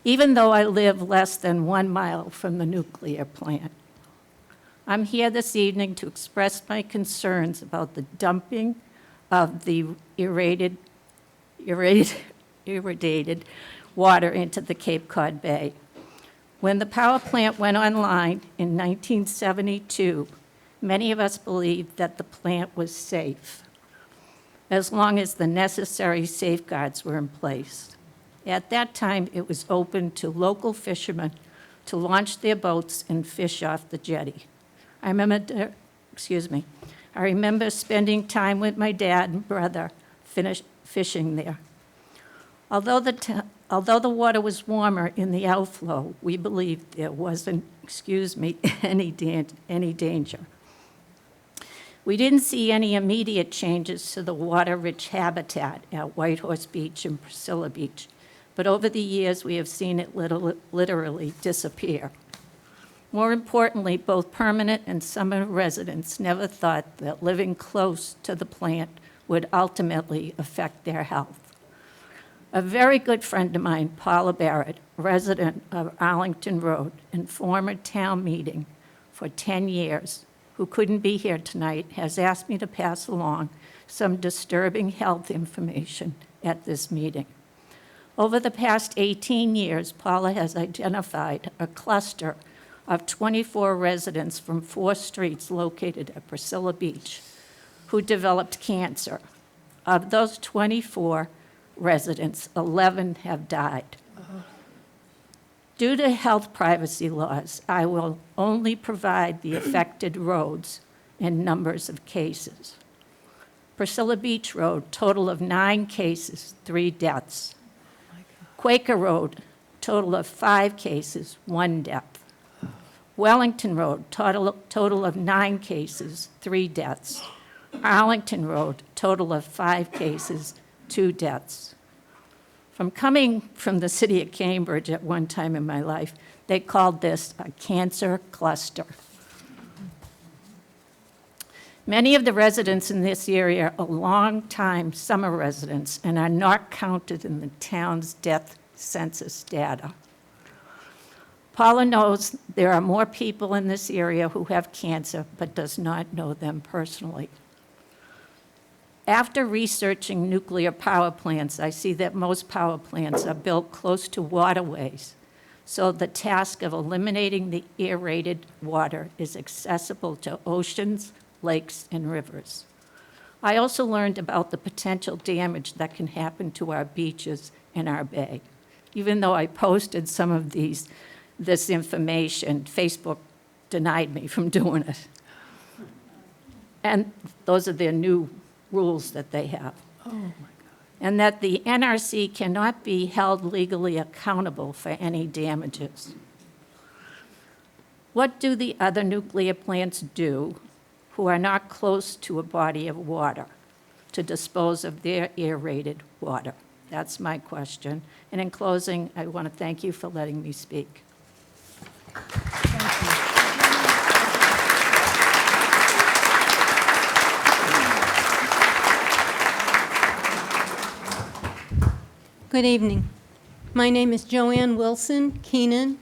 [SPEAKER 22] even though I live less than 1 mile from the nuclear plant. I'm here this evening to express my concerns about the dumping of the irradiated water into the Cape Cod Bay. When the power plant went online in 1972, many of us believed that the plant was safe, as long as the necessary safeguards were in place. At that time, it was open to local fishermen to launch their boats and fish off the jetty. I remember spending time with my dad and brother fishing there. Although the water was warmer in the outflow, we believed there wasn't, any danger. We didn't see any immediate changes to the water-rich habitat at Whitehorse Beach and Priscilla Beach, but over the years, we have seen it literally disappear. More importantly, both permanent and summer residents never thought that living close to the plant would ultimately affect their health. A very good friend of mine, Paula Barrett, resident of Arlington Road and former town meeting for 10 years, who couldn't be here tonight, has asked me to pass along some disturbing health information at this meeting. Over the past 18 years, Paula has identified a cluster of 24 residents from 4 streets located at Priscilla Beach who developed cancer. Of those 24 residents, 11 have died. Due to health privacy laws, I will only provide the affected roads and numbers of cases. Priscilla Beach Road, total of 9 cases, 3 deaths. Quaker Road, total of 5 cases, 1 death. Wellington Road, total of 9 cases, 3 deaths. Arlington Road, total of 5 cases, 2 deaths. From coming from the city of Cambridge at one time in my life, they called this a cancer cluster. Many of the residents in this area are long-time summer residents and are not counted in the town's death census data. Paula knows there are more people in this area who have cancer, but does not know them personally. After researching nuclear power plants, I see that most power plants are built close to waterways, so the task of eliminating the aerated water is accessible to oceans, lakes, and rivers. I also learned about the potential damage that can happen to our beaches and our bay. Even though I posted some of this information, Facebook denied me from doing it. And those are their new rules that they have.
[SPEAKER 13] Oh, my God.
[SPEAKER 22] And that the NRC cannot be held legally accountable for any damages. What do the other nuclear plants do who are not close to a body of water to dispose of their aerated water? That's my question. And in closing, I want to thank you for letting me speak.
[SPEAKER 6] Good evening. My name is Joanne Wilson Keenan,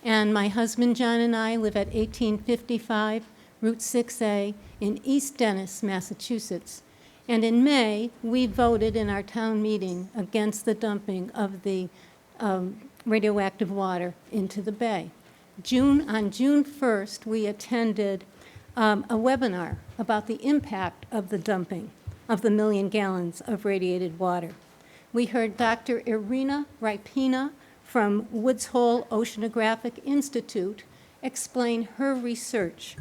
[SPEAKER 6] and my husband John and I live at 1855 Route 6A in East Dennis, Massachusetts. And in May, we voted in our town meeting against the dumping of the radioactive water into the bay. On June 1st, we attended a webinar about the impact of the dumping of the 1 million gallons of radiated water. We heard Dr. Irina Ripina from Woods Hole Oceanographic Institute explain her research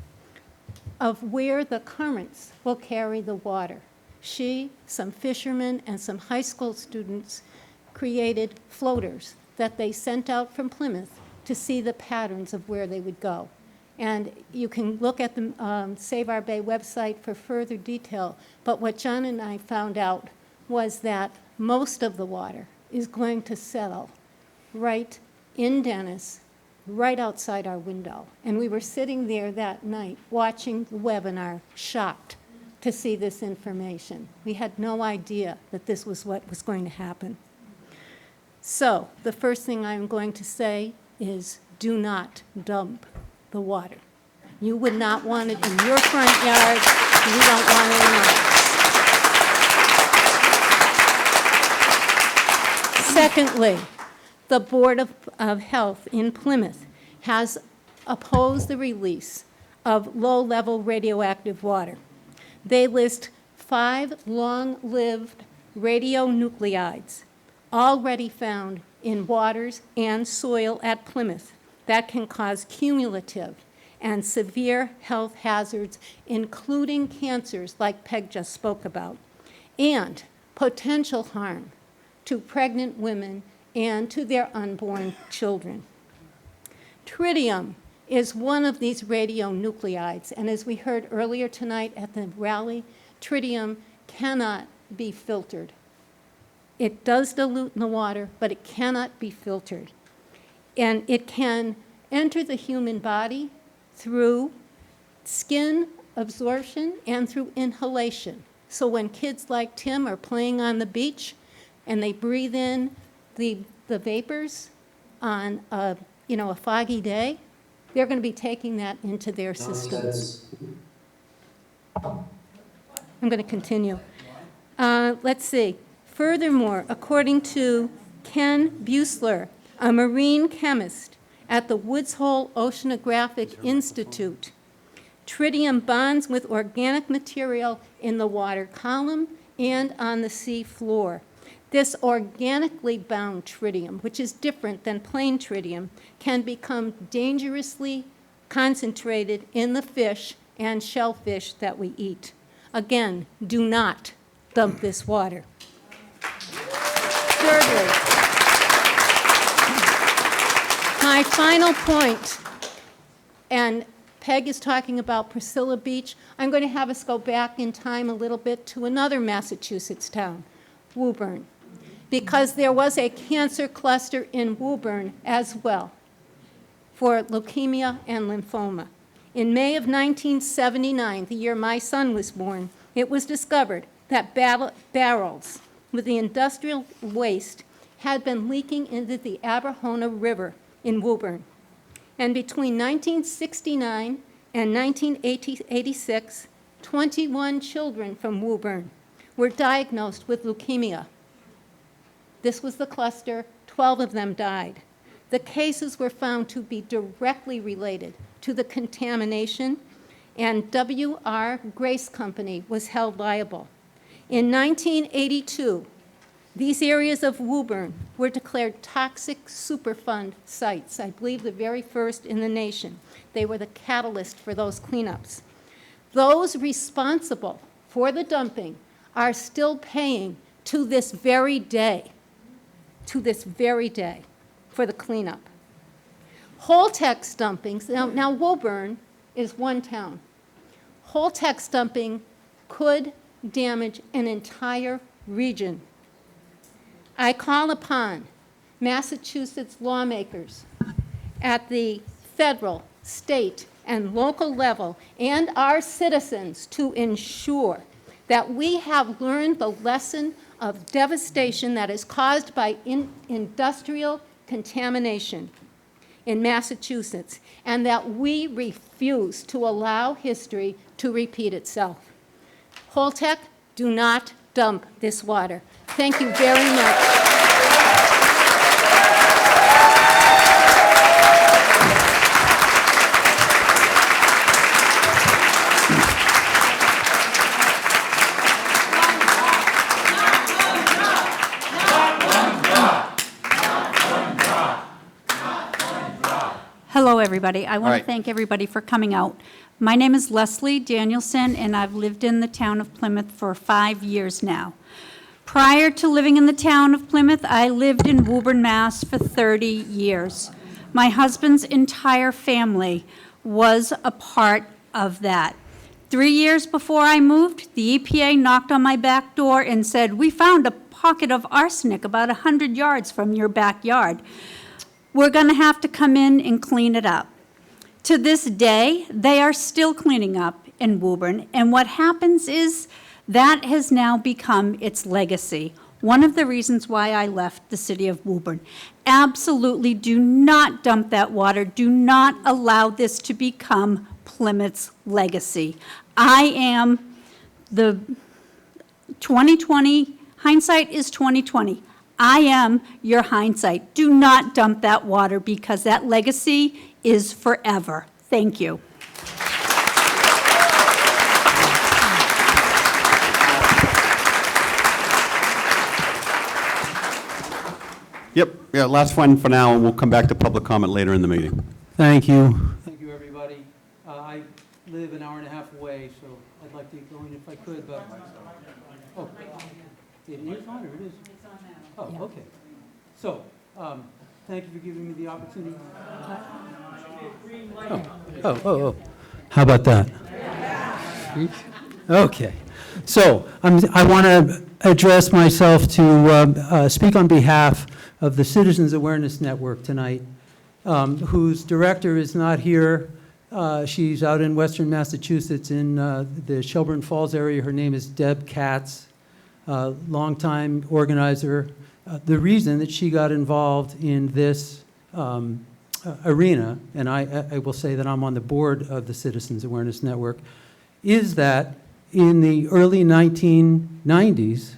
[SPEAKER 6] of where the currents will carry the water. She, some fishermen, and some high school students created floaters that they sent out from Plymouth to see the patterns of where they would go. And you can look at the Save Our Bay website for further detail. But what John and I found out was that most of the water is going to settle right in Dennis, right outside our window. And we were sitting there that night watching the webinar, shocked to see this information. We had no idea that this was what was going to happen. So the first thing I'm going to say is do not dump the water. You would not want it in your front yard. You don't want it in ours. Secondly, the Board of Health in Plymouth has opposed the release of low-level radioactive water. They list 5 long-lived radionuclides already found in waters and soil at Plymouth that can cause cumulative and severe health hazards, including cancers like Peg just spoke about, and potential harm to pregnant women and to their unborn children. Tritium is one of these radionuclides. And as we heard earlier tonight at the rally, tritium cannot be filtered. It does dilute in the water, but it cannot be filtered. And it can enter the human body through skin absorption and through inhalation. So when kids like Tim are playing on the beach and they breathe in the vapors on a foggy day, they're going to be taking that into their systems. I'm going to continue. Let's see. Furthermore, according to Ken Buesler, a marine chemist at the Woods Hole Oceanographic Institute, tritium bonds with organic material in the water column and on the sea floor. This organically bound tritium, which is different than plain tritium, can become dangerously concentrated in the fish and shellfish that we eat. Again, do not dump this water. Thirdly, my final point, and Peg is talking about Priscilla Beach. I'm going to have us go back in time a little bit to another Massachusetts town, Woburn, because there was a cancer cluster in Woburn as well for leukemia and lymphoma. In May of 1979, the year my son was born, it was discovered that barrels with the industrial waste had been leaking into the Aberhona River in Woburn. And between 1969 and 1986, 21 children from Woburn were diagnosed with leukemia. This was the cluster. 12 of them died. The cases were found to be directly related to the contamination, and W.R. Grace Company was held liable. In 1982, these areas of Woburn were declared toxic Superfund sites, I believe the very first in the nation. They were the catalyst for those cleanups. Those responsible for the dumping are still paying to this very day, for the cleanup. Holtex dumpings, now Woburn is one town. Holtex dumping could damage an entire region. I call upon Massachusetts lawmakers at the federal, state, and local level and our citizens to ensure that we have learned the lesson of devastation that is caused by industrial contamination in Massachusetts, and that we refuse to allow history to repeat itself. Holtec, do not dump this water. Thank you very much.
[SPEAKER 8] Hello, everybody. I
[SPEAKER 1] All
[SPEAKER 8] want
[SPEAKER 1] right.
[SPEAKER 8] to thank everybody for coming out. My name is Leslie Danielson, and I've lived in the town of Plymouth for 5 years now. Prior to living in the town of Plymouth, I lived in Woburn, Mass. For 30 years. My husband's entire family was a part of that. 3 years before I moved, the EPA knocked on my back door and said, "We found a pocket of arsenic about 100 yards from your backyard. We're going to have to come in and clean it up." To this day, they are still cleaning up in Woburn, and what happens is that has now become its legacy. One of the reasons why I left the city of Woburn. Absolutely do not dump that water. Do not allow this to become Plymouth's legacy. I am the 2020, hindsight is 2020. I am your hindsight. Do not dump that water because that legacy is forever. Thank you.
[SPEAKER 1] Yep, yeah, last one for now, and we'll come back to public comment later in the meeting.
[SPEAKER 9] Thank you. Thank you, everybody. I live an hour and a half away, so I'd like to go in if I could, but... Oh, it is on, or it is? It's on now. Oh, okay. So, thank you for giving me the opportunity.
[SPEAKER 7] Oh. How about that? Okay. So I want to address myself to speak on behalf of the Citizens Awareness Network tonight, whose director is not here. She's out in Western Massachusetts in the Shelburne Falls area. Her name is Deb Katz, longtime organizer. The reason that she got involved in this arena, and I will say that I'm on the board of the Citizens Awareness Network, is that in the early 1990s,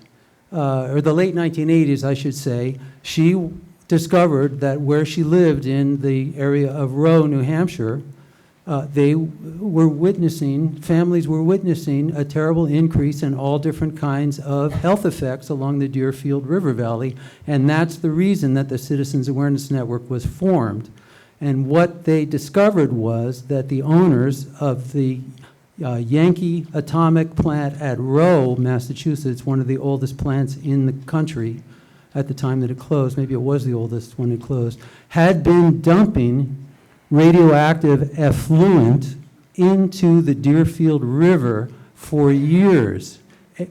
[SPEAKER 7] or the late 1980s, I should say, she discovered that where she lived in the area of Rowe, New Hampshire, families were witnessing a terrible increase in all different kinds of health effects along the Deerfield River Valley, and that's the reason that the Citizens Awareness Network was formed. And what they discovered was that the owners of the Yankee atomic plant at Rowe, Massachusetts, one of the oldest plants in the country at the time that it closed, maybe it was the oldest when it closed, had been dumping radioactive effluent into the Deerfield River for years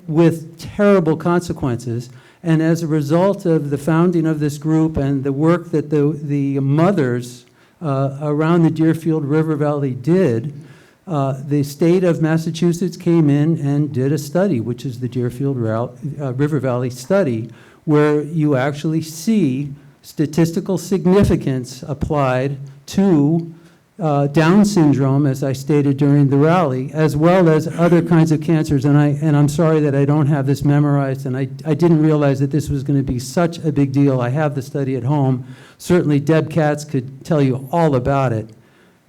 [SPEAKER 7] with terrible consequences. And as a result of the founding of this group and the work that the mothers around the Deerfield River Valley did, the state of Massachusetts came in and did a study, which is the Deerfield River Valley study, where you actually see statistical significance applied to Down syndrome, as I stated during the rally, as well as other kinds of cancers. And I'm sorry that I don't have this memorized, and I didn't realize that this was going to be such a big deal. I have the study at home. Certainly Deb Katz could tell you all about it,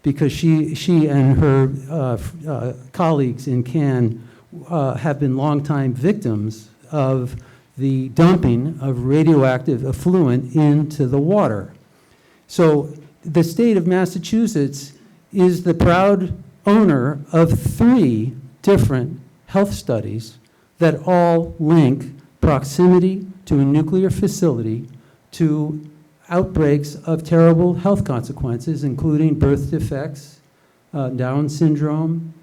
[SPEAKER 7] because she and her colleagues in Cannes have been longtime victims of the dumping of radioactive effluent into the water. So the state of Massachusetts is the proud owner of 3 different health studies that all link proximity to a nuclear facility to outbreaks of terrible health consequences, including birth defects, Down syndrome,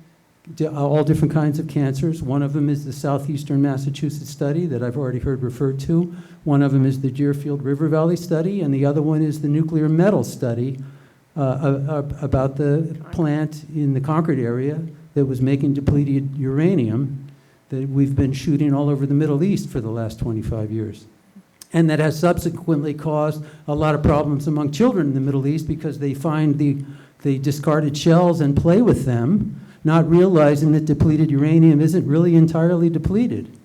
[SPEAKER 7] all different kinds of cancers. One of them is the Southeastern Massachusetts study that I've already heard referred to. One of them is the Deerfield River Valley study, and the other one is the nuclear metal study about the plant in the Concord area that was making depleted uranium that we've been shooting all over the Middle East for the last 25 years. And that has subsequently caused a lot of problems among children in the Middle East, because they find the discarded shells and play with them, not realizing that depleted uranium isn't really entirely depleted.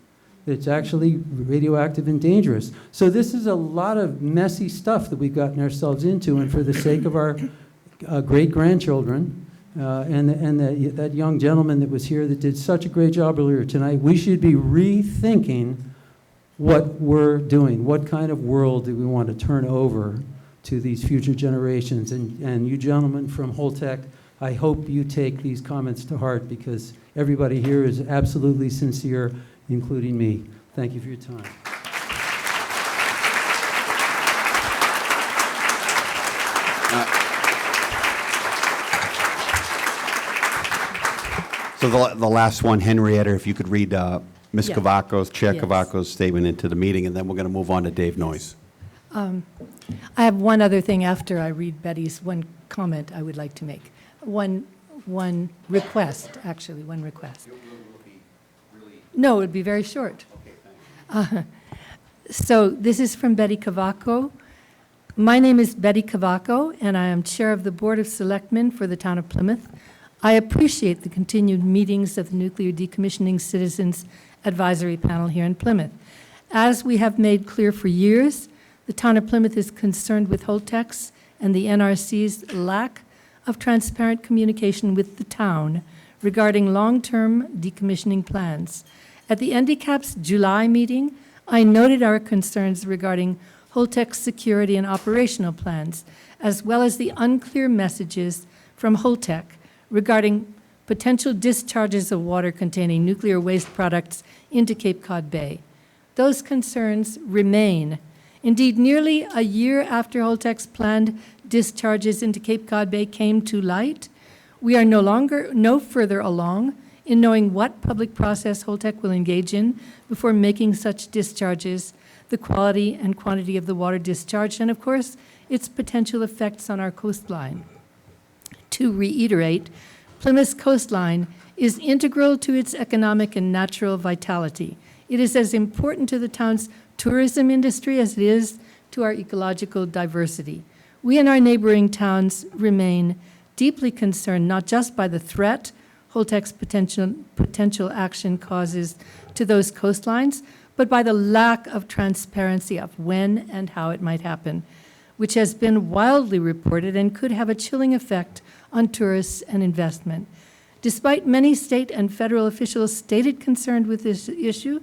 [SPEAKER 7] It's actually radioactive and dangerous. So this is a lot of messy stuff that we've gotten ourselves into, and for the sake of our great-grandchildren and that young gentleman that was here that did such a great job earlier tonight, we should be rethinking what we're doing. What kind of world do we want to turn over to these future generations? And you gentlemen from Holtec, I hope you take these comments to heart, because everybody here is absolutely sincere, including me. Thank you for your time.
[SPEAKER 1] So the last one, Henrietta, if you could read Ms.
[SPEAKER 13] Yes.
[SPEAKER 1] Cavacos, Chair
[SPEAKER 13] Yes.
[SPEAKER 1] Cavacos' statement into the meeting, and then we're going to move on to Dave Noyes.
[SPEAKER 13] I have one other thing after I read Betty's one comment I would like to make. One request, actually, one request. No, it would be very short. So this is from Betty Cavaco. My name is Betty Cavaco, and I am Chair of the Board of Selectmen for the Town of Plymouth. I appreciate the continued meetings of the Nuclear Decommissioning Citizens Advisory Panel here in Plymouth. As we have made clear for years, the Town of Plymouth is concerned with Holtec's and the NRC's lack of transparent communication with the town regarding long-term decommissioning plans. At the NDCAP's July meeting, I noted our concerns regarding Holtec's security and operational plans, as well as the unclear messages from Holtec regarding potential discharges of water containing nuclear waste products into Cape Cod Bay. Those concerns remain. Indeed, nearly a year after Holtec's planned discharges into Cape Cod Bay came to light, we are no further along in knowing what public process Holtec will engage in before making such discharges, the quality and quantity of the water discharged, and of course, its potential effects on our coastline. To reiterate, Plymouth's coastline is integral to its economic and natural vitality. It is as important to the town's tourism industry as it is to our ecological diversity. We and our neighboring towns remain deeply concerned not just by the threat Holtec's potential action causes to those coastlines, but by the lack of transparency of when and how it might happen, which has been wildly reported and could have a chilling effect on tourists and investment. Despite many state and federal officials stated concern with this issue,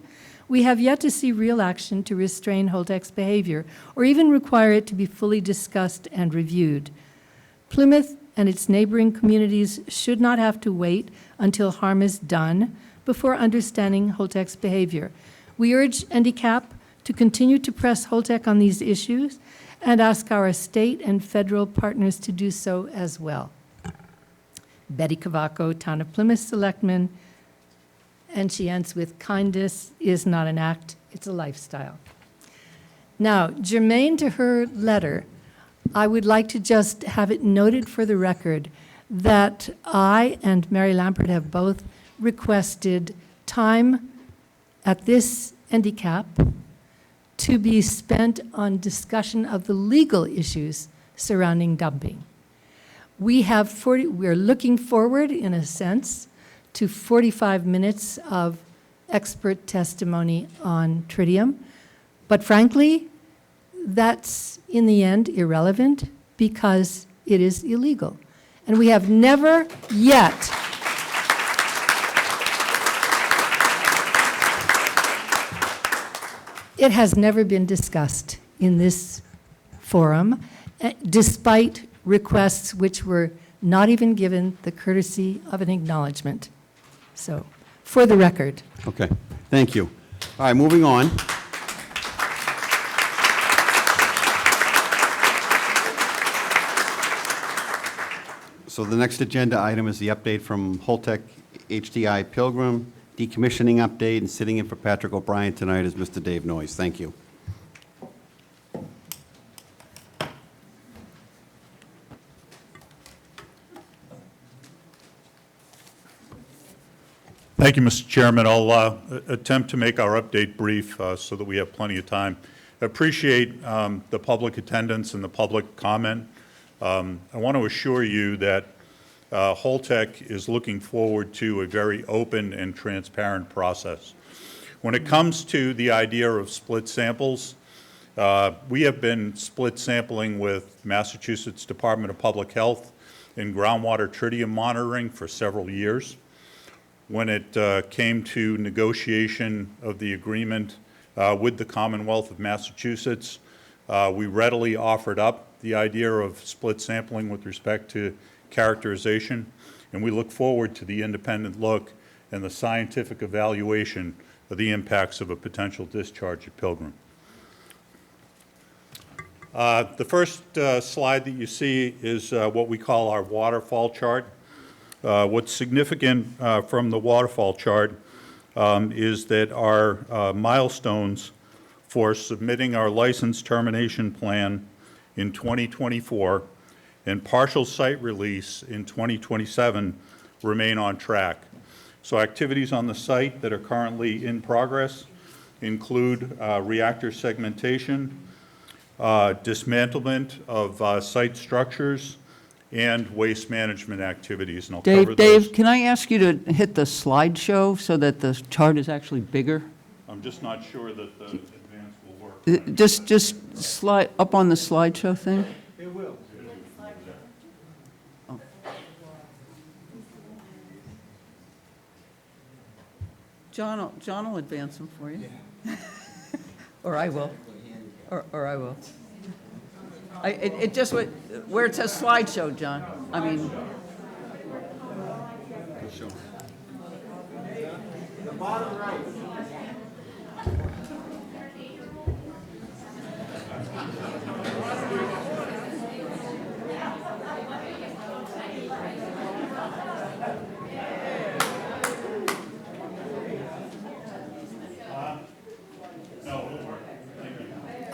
[SPEAKER 13] we have yet to see real action to restrain Holtec's behavior or even require it to be fully discussed and reviewed. Plymouth and its neighboring communities should not have to wait until harm is done before understanding Holtec's behavior. We urge NDCAP to continue to press Holtec on these issues and ask our state and federal partners to do so as well. Betty Cavaco, Town of Plymouth Selectman, and she ends with, kindness is not an act, it's a lifestyle. Now, germane to her letter, I would like to just have it noted for the record that I and Mary Lampert have both requested time at this NDCAP to be spent on discussion of the legal issues surrounding dumping. We're looking forward, in a sense, to 45 minutes of expert testimony on tritium, but frankly, that's in the end irrelevant because it is illegal. And we have never yet it has never been discussed in this forum, despite requests which were not even given the courtesy of an acknowledgement. So, for the record.
[SPEAKER 1] Okay, thank you. All right, moving on. So the next agenda item is the update from Holtec HDI Pilgrim, decommissioning update, and sitting in for Patrick O'Brien tonight is Mr. Dave Noyes. Thank you.
[SPEAKER 3] Thank you, Mr. Chairman. I'll attempt to make our update brief so that we have plenty of time. I appreciate the public attendance and the public comment. I want to assure you that Holtec is looking forward to a very open and transparent process. When it comes to the idea of split samples, we have been split sampling with Massachusetts Department of Public Health in groundwater tritium monitoring for several years. When it came to negotiation of the agreement with the Commonwealth of Massachusetts, we readily offered up the idea of split sampling with respect to characterization, and we look forward to the independent look and the scientific evaluation of the impacts of a potential discharge at Pilgrim. The first slide that you see is what we call our waterfall chart. What's significant from the waterfall chart is that our milestones for submitting our license termination plan in 2024 and partial site release in 2027 remain on track. So activities on the site that are currently in progress include reactor segmentation, dismantlement of site structures, and waste management activities. And I'll cover those.
[SPEAKER 10] Dave, can I ask you to hit the slideshow so that the chart is actually bigger?
[SPEAKER 3] I'm just not sure that the advance will work.
[SPEAKER 10] Just slide up on the slideshow thing.
[SPEAKER 3] It will.
[SPEAKER 10] Oh. John will advance them for you. Or I will. Or I will. It just, where it says slideshow, John, I mean.
[SPEAKER 12] The bottom right.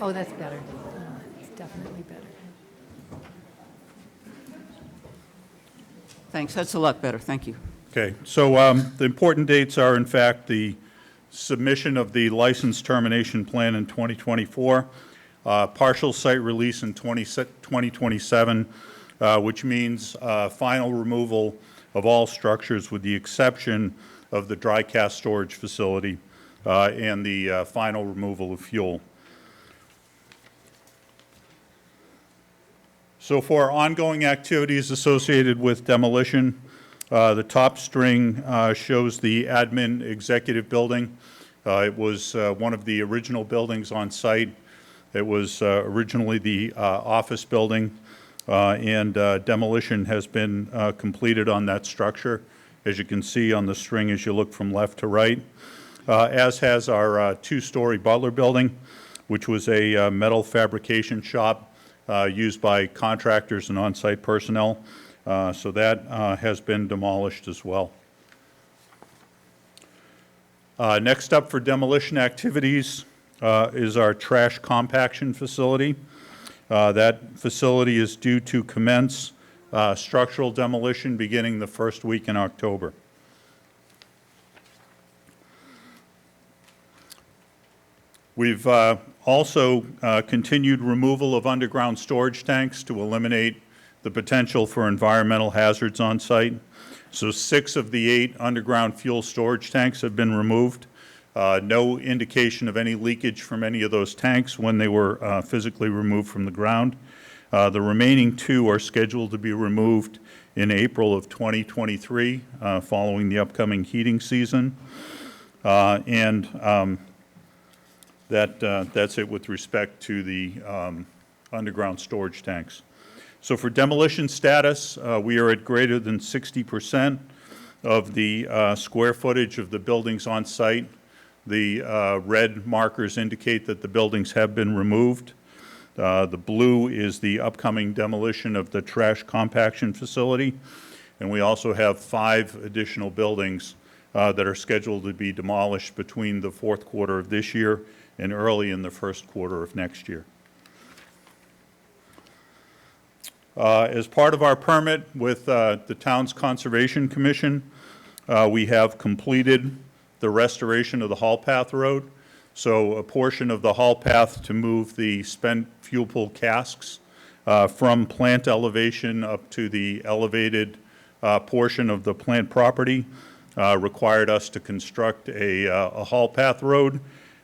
[SPEAKER 13] Oh, that's better. It's definitely better.
[SPEAKER 10] Thanks, that's a lot better, thank you.
[SPEAKER 3] Okay, so the important dates are, in fact, the submission of the license termination plan in 2024, partial site release in 2027, which means final removal of all structures with the exception of the dry cast storage facility and the final removal of fuel. So for ongoing activities associated with demolition, the top string shows the admin executive building. It was one of the original buildings on site. It was originally the office building, and demolition has been completed on that structure, as you can see on the string as you look from left to right, as has our two-story Butler building, which was a metal fabrication shop used by contractors and on-site personnel. So that has been demolished as well. Next up for demolition activities is our trash compaction facility. That facility is due to commence structural demolition beginning the first week in October. We've also continued removal of underground storage tanks to eliminate the potential for environmental hazards on site. So 6 of the 8 underground fuel storage tanks have been removed. No indication of any leakage from any of those tanks when they were physically removed from the ground. The remaining 2 are scheduled to be removed in April of 2023, following the upcoming heating season. That's it with respect to the underground storage tanks. So for demolition status, we are at greater than 60% of the square footage of the buildings on site. The red markers indicate that the buildings have been removed. The blue is the upcoming demolition of the trash compaction facility. And we also have 5 additional buildings that are scheduled to be demolished between the 4th quarter of this year and early in the 1st quarter of next year. As part of our permit with the town's Conservation Commission, we have completed the restoration of the haul path road. So a portion of the haul path to move the spent fuel pool casks from plant elevation up to the elevated portion of the plant property required us to construct a haul path road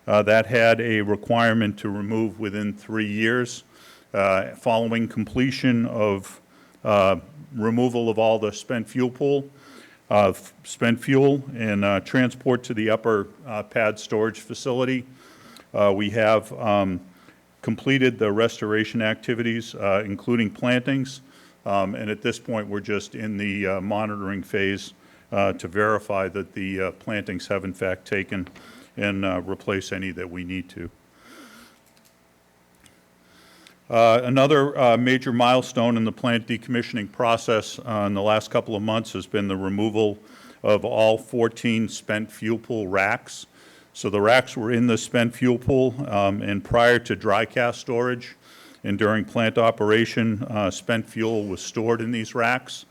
[SPEAKER 3] that had a requirement to remove within 3 years. Following completion of removal of all the spent fuel pool, spent fuel, and transport to the upper pad storage facility, we have completed the restoration activities, including plantings, and at this point we're just in the monitoring phase to verify that the plantings have in fact taken and replace any that we need to. Another major milestone in the plant decommissioning process in the last couple of months has been the removal of all 14 spent fuel pool racks. So the racks were in the spent fuel pool, and prior to dry cast storage and during plant operation, spent fuel was stored in these racks.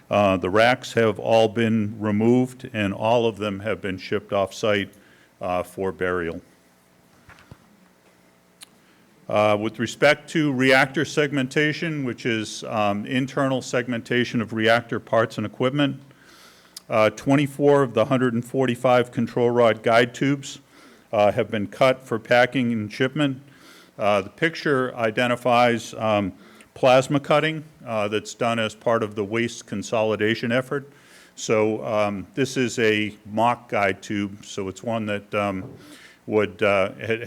[SPEAKER 3] The racks have all been removed, and all of them have been shipped off-site for burial. With respect to reactor segmentation, which is internal segmentation of reactor parts and equipment, 24 of the 145 control rod guide tubes have been cut for packing and shipment. The picture identifies plasma cutting that's done as part of the waste consolidation effort. So this is a mock guide tube, so it's one that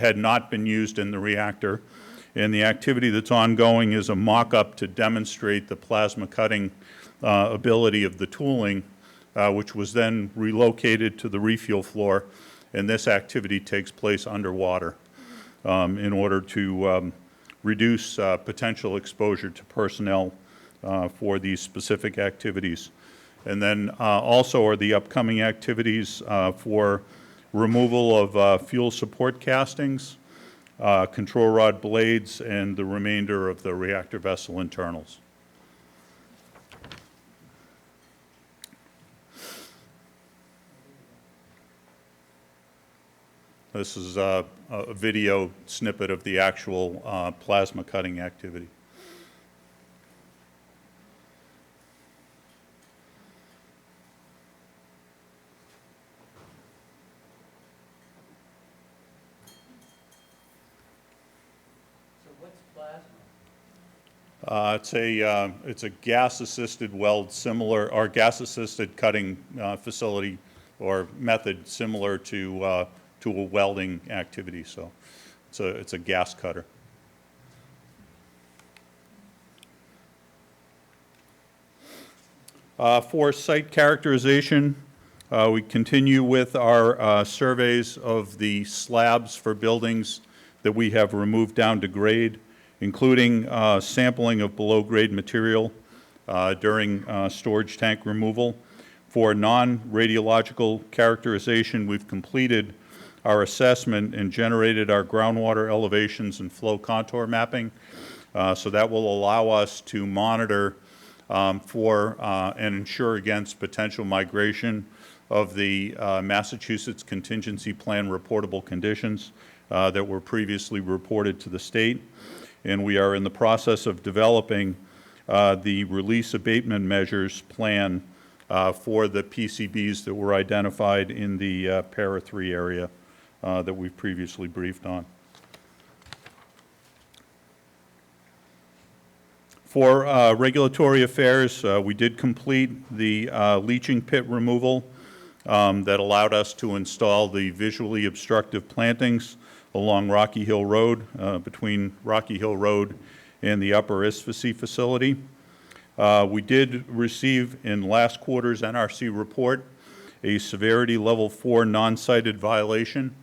[SPEAKER 3] had not been used in the reactor. And the activity that's ongoing is a mock-up to demonstrate the plasma cutting ability of the tooling, which was then relocated to the refuel floor. And this activity takes place underwater in order to reduce potential exposure to personnel for these specific activities. And then also are the upcoming activities for removal of fuel support castings, control rod blades, and the remainder of the reactor vessel internals. This is a video snippet of the actual plasma cutting activity. It's a gas-assisted weld similar, or gas-assisted cutting facility or method similar to a welding activity. So it's a gas cutter. For site characterization, we continue with our surveys of the slabs for buildings that we have removed down to grade, including sampling of below-grade material during storage tank removal. For non-radiological characterization, we've completed our assessment and generated our groundwater elevations and flow contour mapping. So that will allow us to monitor for and ensure against potential migration of the Massachusetts Contingency Plan reportable conditions that were previously reported to the state. And we are in the process of developing the release abatement measures plan for the PCBs that were identified in the Para 3 area that we've previously briefed on. For regulatory affairs, we did complete the leaching pit removal that allowed us to install the visually obstructive plantings along Rocky Hill Road, between Rocky Hill Road and the Upper Isfasy facility. We did receive in last quarter's NRC report a severity level 4 non-cited violation.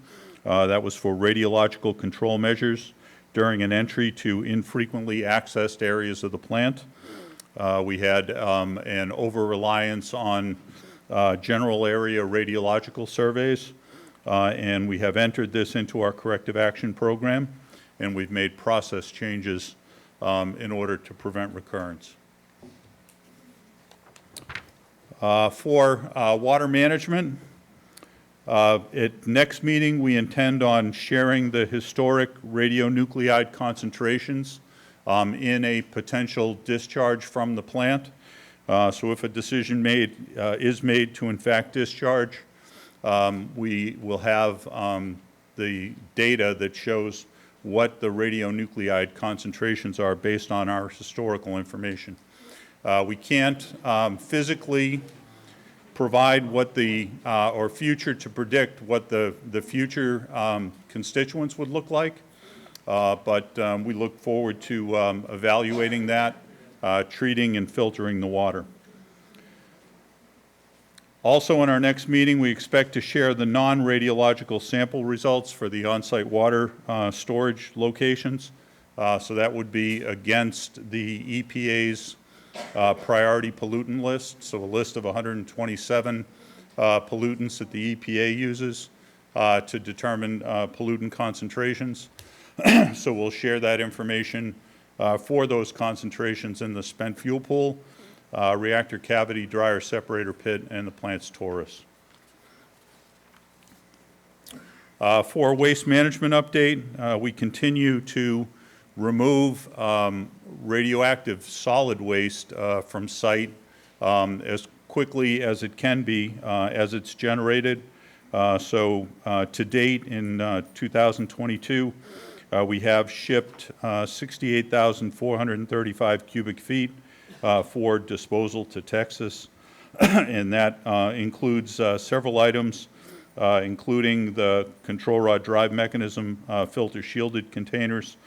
[SPEAKER 3] That was for radiological control measures during an entry to infrequently accessed areas of the plant. We had an over-reliance on general area radiological surveys, and we have entered this into our corrective action program, and we've made process changes in order to prevent recurrence. For water management, at next meeting, we intend on sharing the historic radionuclide concentrations in a potential discharge from the plant. So if a decision is made to in fact discharge, we will have the data that shows what the radionuclide concentrations are based on our historical information. We can't physically provide what the, or future to predict what the future constituents would look like, but we look forward to evaluating that, treating and filtering the water. Also in our next meeting, we expect to share the non-radiological sample results for the on-site water storage locations. So that would be against the EPA's priority pollutant list, so a list of 127 pollutants that the EPA uses to determine pollutant concentrations. So we'll share that information for those concentrations in the spent fuel pool, reactor cavity, dryer separator pit, and the plant's torus. For waste management update, we continue to remove radioactive solid waste from site as quickly as it can be as it's generated. So to date in 2022, we have shipped 68,435 cubic feet for disposal to Texas, and that includes several items, including the control rod drive mechanism filter shielded containers.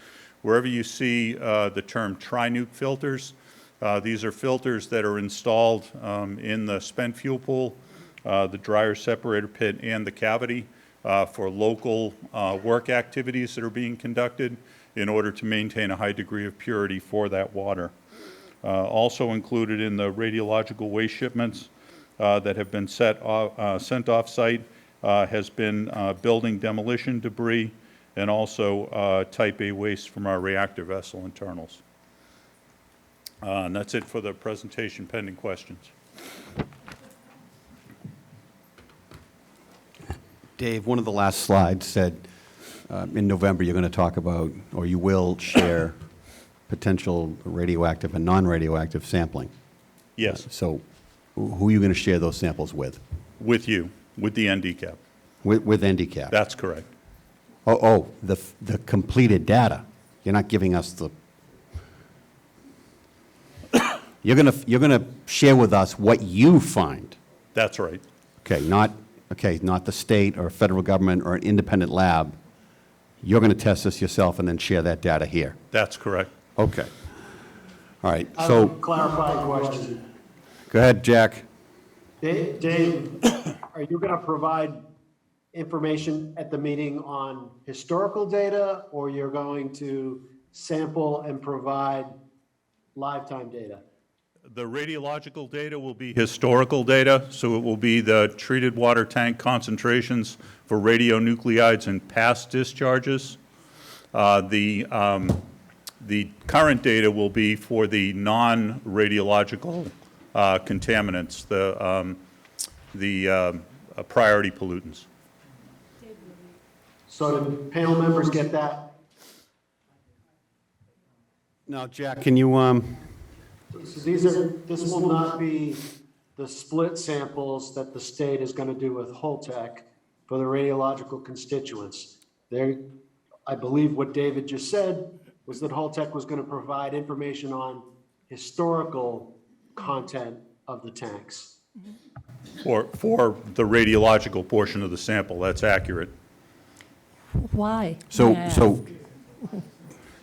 [SPEAKER 3] Wherever you see the term tri-nuke filters, these are filters that are installed in the spent fuel pool, the dryer separator pit, and the cavity for local work activities that are being conducted in order to maintain a high degree of purity for that water. Also included in the radiological waste shipments that have been sent off-site has been building demolition debris and also Type A waste from our reactor vessel internals. And that's it for the presentation, pending questions.
[SPEAKER 1] Dave, one of the last slides said in November you're going to talk about, or you will share, potential radioactive and non-radioactive sampling.
[SPEAKER 3] Yes.
[SPEAKER 1] So who are you going to share those samples with?
[SPEAKER 3] With you, with the NDCAP.
[SPEAKER 1] With NDCAP?
[SPEAKER 3] That's correct.
[SPEAKER 1] Oh, the completed data. You're not giving us the... You're going to share with us what you find.
[SPEAKER 3] That's right.
[SPEAKER 1] Okay, not the state or federal government or an independent lab. You're going to test this yourself and then share that data here.
[SPEAKER 3] That's correct.
[SPEAKER 1] Okay. All right,
[SPEAKER 2] I have
[SPEAKER 1] so...
[SPEAKER 2] a clarifying question.
[SPEAKER 1] Go ahead, Jack.
[SPEAKER 2] Dave, are you going to provide information at the meeting on historical data, or you're going to sample and provide lifetime data?
[SPEAKER 3] The radiological data will be historical data, so it will be the treated water tank concentrations for radionuclides in past discharges. The current data will be for the non-radiological contaminants, the priority pollutants.
[SPEAKER 2] So do panel members get that?
[SPEAKER 1] Now, Jack, can you...
[SPEAKER 2] So this will not be the split samples that the state is going to do with Holtec for the radiological constituents. I believe what David just said was that Holtec was going to provide information on historical content of the tanks.
[SPEAKER 3] For the radiological portion of the sample, that's accurate.
[SPEAKER 13] Why?
[SPEAKER 1] So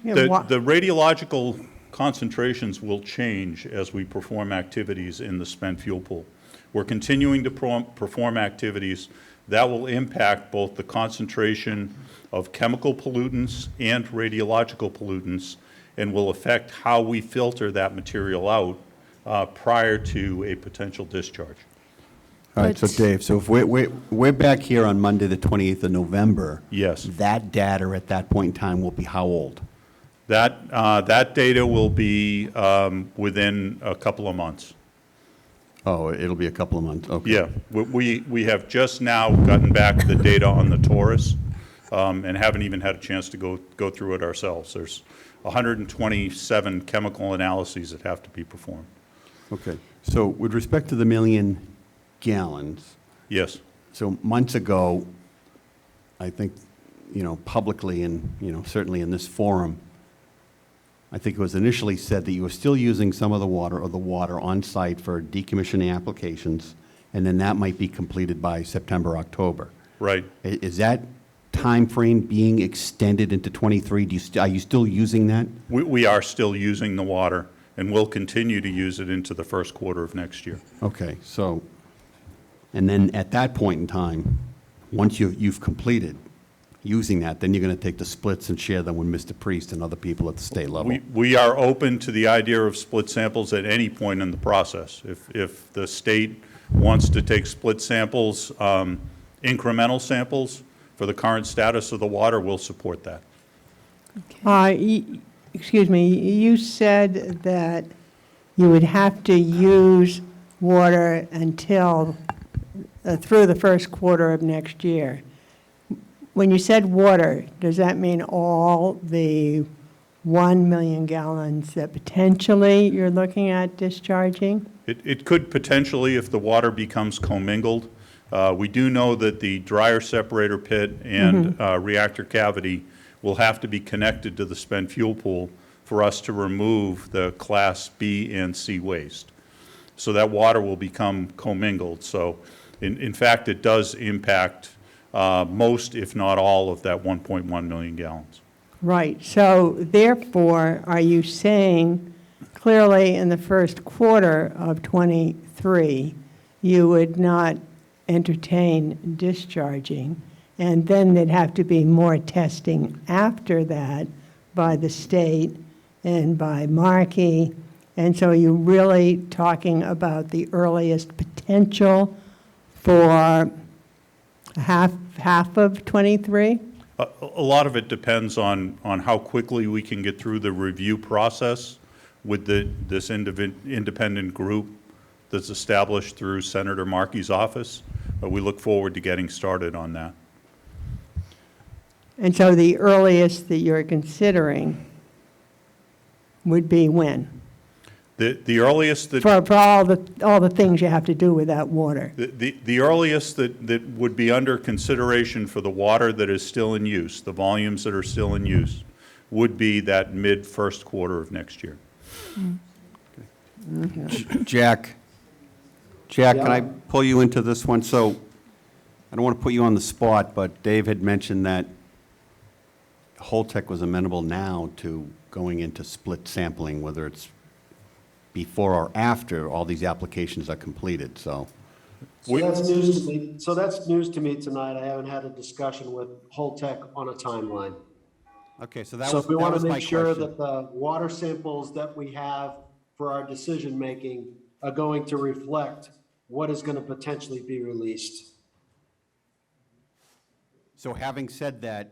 [SPEAKER 3] The radiological concentrations will change as we perform activities in the spent fuel pool. We're continuing to perform activities that will impact both the concentration of chemical pollutants and radiological pollutants, and will affect how we filter that material out prior to a potential discharge.
[SPEAKER 1] All right, so Dave, so if we're back here on Monday, the 28th of November.
[SPEAKER 3] Yes.
[SPEAKER 1] That data at that point in time will be how old?
[SPEAKER 3] That data will be within a couple of months.
[SPEAKER 1] Oh, it'll be a couple of months, okay.
[SPEAKER 3] Yeah, we have just now gotten back the data on the Taurus, and haven't even had a chance to go through it ourselves. There's 127 chemical analyses that have to be performed.
[SPEAKER 1] Okay, so with respect to the 1 million gallons.
[SPEAKER 3] Yes.
[SPEAKER 1] So months ago, I think, publicly and, certainly in this forum, I think it was initially said that you were still using some of the water on site for decommissioning applications, and then that might be completed by September, October.
[SPEAKER 3] Right.
[SPEAKER 1] Is that time frame being extended into 23? Are you still using that?
[SPEAKER 3] We are still using the water, and we'll continue to use it into the first quarter of next year.
[SPEAKER 1] Okay, so, and then at that point in time, once you've completed using that, then you're going to take the splits and share them with Mr. Priest and other people at the state level.
[SPEAKER 3] We are open to the idea of split samples at any point in the process. If the state wants to take split samples, incremental samples for the current status of the water, we'll support that.
[SPEAKER 11] Excuse me, you said that you would have to use water until through the first quarter of next year. When you said water, does that mean all the 1 million gallons that potentially you're looking at discharging?
[SPEAKER 3] It could potentially, if the water becomes commingled. We do know that the dryer separator pit and reactor cavity will have to be connected to the spent fuel pool for us to remove the Class B and C waste. So that water will become commingled. So in fact, it does impact most, if not all, of that 1.1 million gallons.
[SPEAKER 11] Right. So therefore, are you saying clearly in the first quarter of 23, you would not entertain discharging, and then there'd have to be more testing after that by the state and by Markey, and so you're really talking about the earliest potential for half of 23?
[SPEAKER 3] A lot of it depends on how quickly we can get through the review process with this independent group that's established through Senator Markey's office. We look forward to getting started on that.
[SPEAKER 11] And so the earliest that you're considering would be when?
[SPEAKER 3] The earliest that...
[SPEAKER 11] For all the things you have to do with that water.
[SPEAKER 3] The earliest that would be under consideration for the water that is still in use, the volumes that are still in use, would be that mid-first quarter of next year.
[SPEAKER 1] Jack, can I pull you into this one? So I don't want to put you on the spot, but Dave had mentioned that Holtec was amenable now to going into split sampling, whether it's before or after all these applications are completed, so.
[SPEAKER 2] So that's news to me. So that's news to me tonight. I haven't had a discussion with Holtec on a timeline.
[SPEAKER 1] Okay, so that
[SPEAKER 2] So
[SPEAKER 1] was,
[SPEAKER 2] we
[SPEAKER 1] that
[SPEAKER 2] want
[SPEAKER 1] was
[SPEAKER 2] to
[SPEAKER 1] my
[SPEAKER 2] make sure
[SPEAKER 1] question.
[SPEAKER 2] that the water samples that we have for our decision-making are going to reflect what is going to potentially be released.
[SPEAKER 1] So having said that,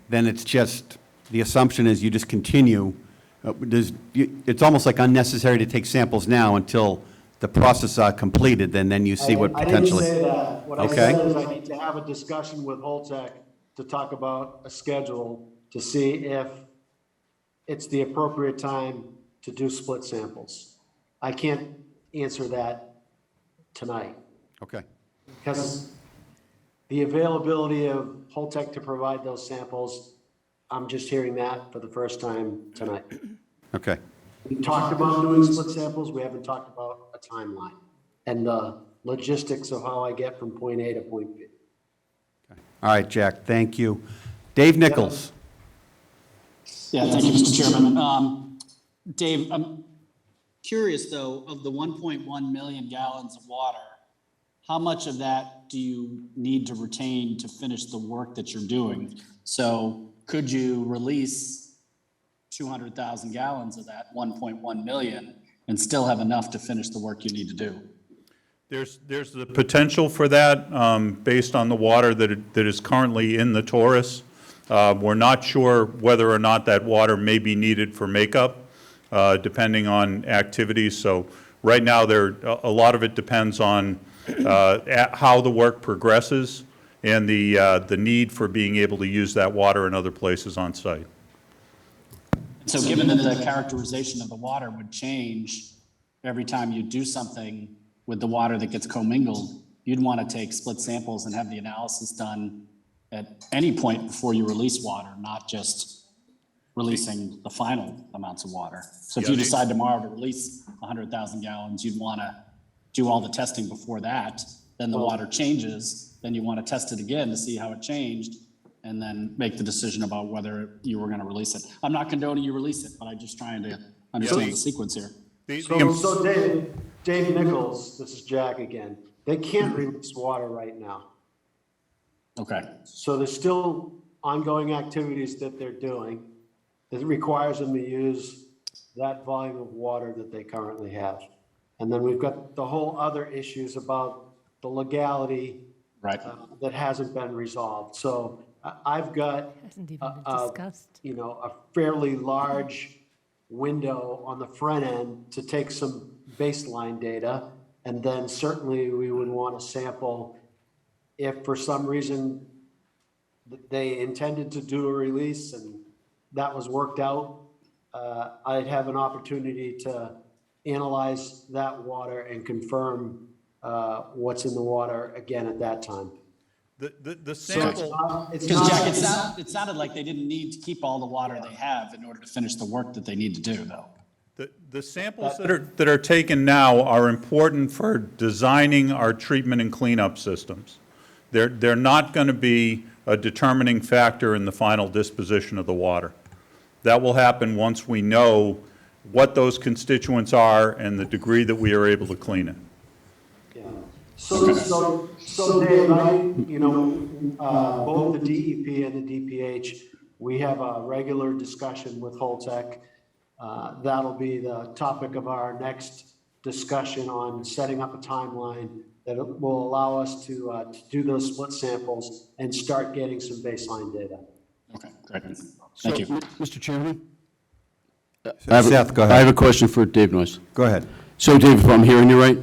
[SPEAKER 1] then it's just, the assumption is you just continue. It's almost like unnecessary to take samples now until the process are completed, and then you see what potentially.
[SPEAKER 2] I didn't say that. What I
[SPEAKER 1] Okay.
[SPEAKER 2] said is I need to have a discussion with Holtec to talk about a schedule to see if it's the appropriate time to do split samples. I can't answer that tonight
[SPEAKER 1] Okay.
[SPEAKER 2] because the availability of Holtec to provide those samples, I'm just hearing that for the first time tonight.
[SPEAKER 1] Okay.
[SPEAKER 2] We talked about doing split samples. We haven't talked about a timeline and the logistics of how I get from point A to point B.
[SPEAKER 1] All right, Jack, thank you. Dave Nichols.
[SPEAKER 15] Yeah, thank you, Mr. Chairman. Dave, I'm curious, though, of the 1.1 million gallons of water, how much of that do you need to retain to finish the work that you're doing? So could you release 200,000 gallons of that 1.1 million and still have enough to finish the work you need to do?
[SPEAKER 3] There's the potential for that based on the water that is currently in the Taurus. We're not sure whether or not that water may be needed for makeup, depending on activities. So right now, a lot of it depends on how the work progresses and the need for being able to use that water in other places on site.
[SPEAKER 15] So given that the characterization of the water would change every time you do something with the water that gets commingled, you'd want to take split samples and have the analysis done at any point before you release water, not just releasing the final amounts of water. So if you decide tomorrow to release 100,000 gallons, you'd want to do all the testing before that. Then the water changes, then you want to test it again to see how it changed, and then make the decision about whether you were going to release it. I'm not condoning you release it, but I'm just trying to understand the sequence here.
[SPEAKER 2] So Dave Nichols, this is Jack again. They can't release water right now.
[SPEAKER 15] Okay.
[SPEAKER 2] So there's still ongoing activities that they're doing that requires them to use that volume of water that they currently have. And then we've got the whole other issues about the legality that hasn't been resolved. So I've got
[SPEAKER 13] Hasn't even been discussed.
[SPEAKER 2] a fairly large window on the front end to take some baseline data. And then certainly we would want to sample if for some reason they intended to do a release and that was worked out, I'd have an opportunity to analyze that water and confirm what's in the water again at that time.
[SPEAKER 3] The sample,
[SPEAKER 15] Because Jack, it sounded like they didn't need to keep all the water they have in order to finish the work that they need to do, though.
[SPEAKER 3] the samples that are taken now are important for designing our treatment and cleanup systems. They're not going to be a determining factor in the final disposition of the water. That will happen once we know what those constituents are and the degree that we are able to clean it.
[SPEAKER 2] So Dave, both the DEP and the DPH, we have a regular discussion with Holtec. That'll be the topic of our next discussion on setting up a timeline that will allow us to do those split samples and start getting some baseline data.
[SPEAKER 15] Okay, great. Thank you.
[SPEAKER 4] Mr. Chairman?
[SPEAKER 1] Seth, go
[SPEAKER 4] I have
[SPEAKER 1] ahead.
[SPEAKER 4] a question for Dave Noyes.
[SPEAKER 1] Go ahead.
[SPEAKER 4] So Dave, if I'm hearing you right,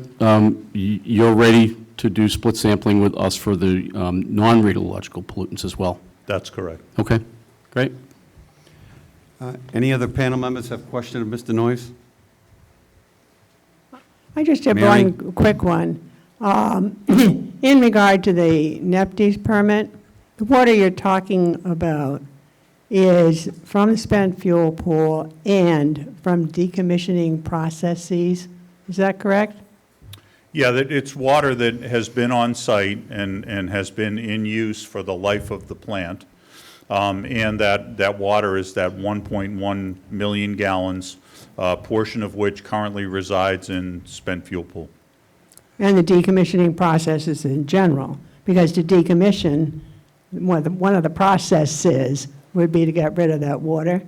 [SPEAKER 4] you're ready to do split sampling with us for the non-radiological pollutants as well?
[SPEAKER 3] That's correct.
[SPEAKER 4] Okay, great.
[SPEAKER 1] Any other panel members have a question of Mr. Noyes?
[SPEAKER 11] I just have
[SPEAKER 1] Mary?
[SPEAKER 11] one quick one. In regard to the NEPDES permit, the water you're talking about is from the spent fuel pool and from decommissioning processes. Is that correct?
[SPEAKER 3] Yeah, it's water that has been on site and has been in use for the life of the plant. And that water is that 1.1 million gallons, portion of which currently resides in spent fuel pool.
[SPEAKER 11] And the decommissioning processes in general, because to decommission, one of the processes would be to get rid of that water.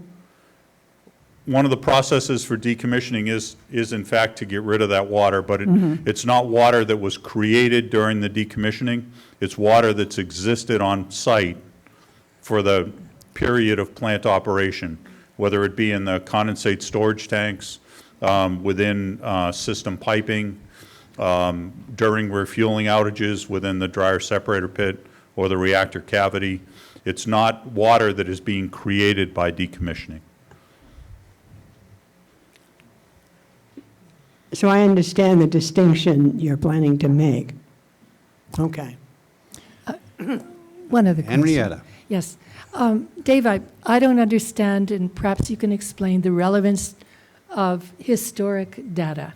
[SPEAKER 3] One of the processes for decommissioning is in fact to get rid of that water, but it's not water that was created during the decommissioning. It's water that's existed on site for the period of plant operation, whether it be in the condensate storage tanks, within system piping, during refueling outages within the dryer separator pit or the reactor cavity. It's not water that is being created by decommissioning.
[SPEAKER 11] So I understand the distinction you're planning to make. Okay.
[SPEAKER 13] One other question.
[SPEAKER 1] Henrietta.
[SPEAKER 13] Yes. Dave, I don't understand, and perhaps you can explain the relevance of historic data.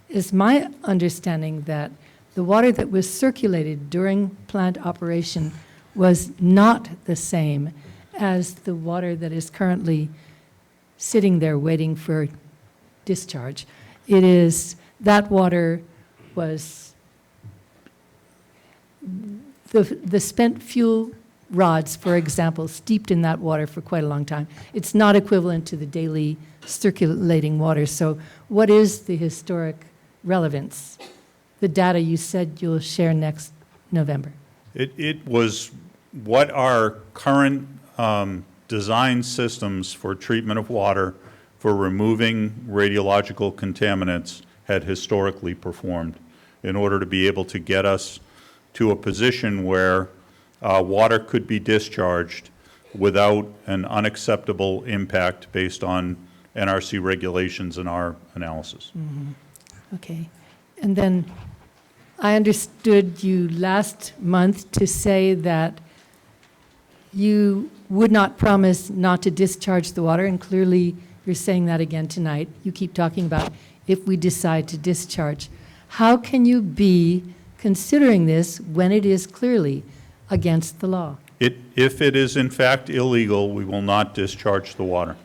[SPEAKER 13] It's my understanding that the water that was circulated during plant operation was not the same as the water that is currently sitting there waiting for discharge. It is, that water was, the spent fuel rods, for example, steeped in that water for quite a long time. It's not equivalent to the daily circulating water. So what is the historic relevance? The data you said you'll share next November.
[SPEAKER 3] It was what our current design systems for treatment of water for removing radiological contaminants had historically performed in order to be able to get us to a position where water could be discharged without an unacceptable impact based on NRC regulations and our analysis.
[SPEAKER 13] Okay. And then I understood you last month to say that you would not promise not to discharge the water, and clearly you're saying that again tonight. You keep talking about if we decide to discharge. How can you be considering this when it is clearly against the law?
[SPEAKER 3] If it is in fact illegal, we will not discharge the water.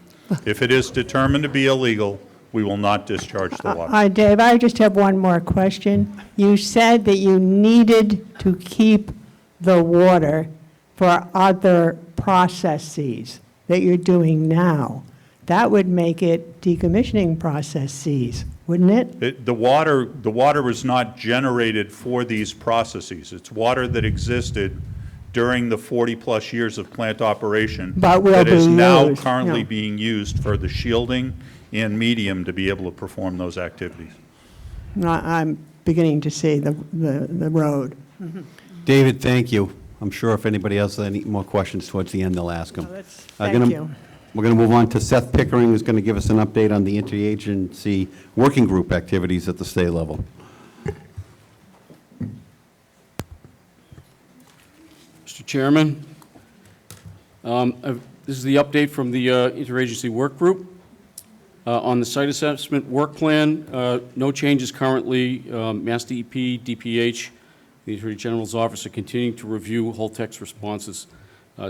[SPEAKER 3] If it is determined to be illegal, we will not discharge the water.
[SPEAKER 11] Dave, I just have one more question. You said that you needed to keep the water for other processes that you're doing now. That would make it decommissioning processes, wouldn't it?
[SPEAKER 3] The water is not generated for these processes. It's water that existed during the 40-plus years of plant operation
[SPEAKER 11] But will
[SPEAKER 3] that is
[SPEAKER 11] be
[SPEAKER 3] now
[SPEAKER 11] used,
[SPEAKER 3] currently
[SPEAKER 11] yeah.
[SPEAKER 3] being used for the shielding and medium to be able to perform those activities.
[SPEAKER 11] I'm beginning to see the road.
[SPEAKER 1] David, thank you. I'm sure if anybody else has any more questions towards the end, they'll ask them.
[SPEAKER 11] Thank you.
[SPEAKER 1] We're going to move on to Seth Pickering, who's going to give us an update on the interagency working group activities at the state level.
[SPEAKER 4] Mr. Chairman, this is the update from the Interagency Work Group. On the site assessment work plan, no changes currently. Mass DEP, DPH, the Attorney General's office are continuing to review whole text responses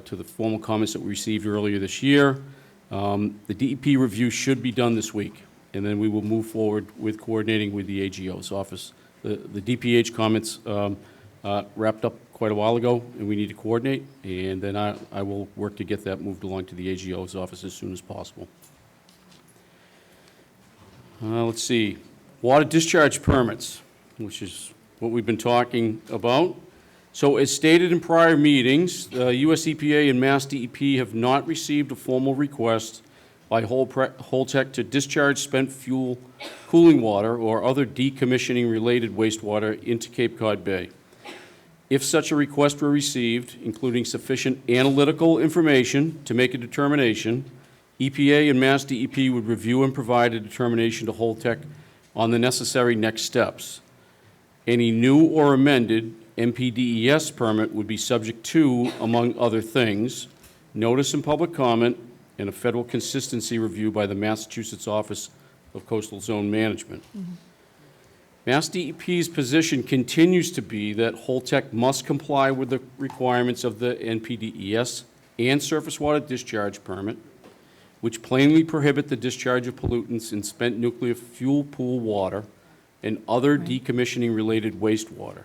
[SPEAKER 4] to the formal comments that we received earlier this year. The DEP review should be done this week, and then we will move forward with coordinating with the AGO's office. The DPH comments wrapped up quite a while ago, and we need to coordinate, and then I will work to get that moved along to the AGO's office as soon as possible. Let's see, water discharge permits, which is what we've been talking about. So as stated in prior meetings, US EPA and Mass DEP have not received a formal request by Holtec to discharge spent fuel cooling water or other decommissioning-related wastewater into Cape Cod Bay. If such a request were received, including sufficient analytical information to make a determination, EPA and Mass DEP would review and provide a determination to Holtec on the necessary next steps. Any new or amended MPDES permit would be subject to, among other things, notice and public comment and a federal consistency review by the Massachusetts Office of Coastal Zone Management. Mass DEP's position continues to be that Holtec must comply with the requirements of the NPDES and surface water discharge permit, which plainly prohibit the discharge of pollutants in spent nuclear fuel pool water and other decommissioning-related wastewater.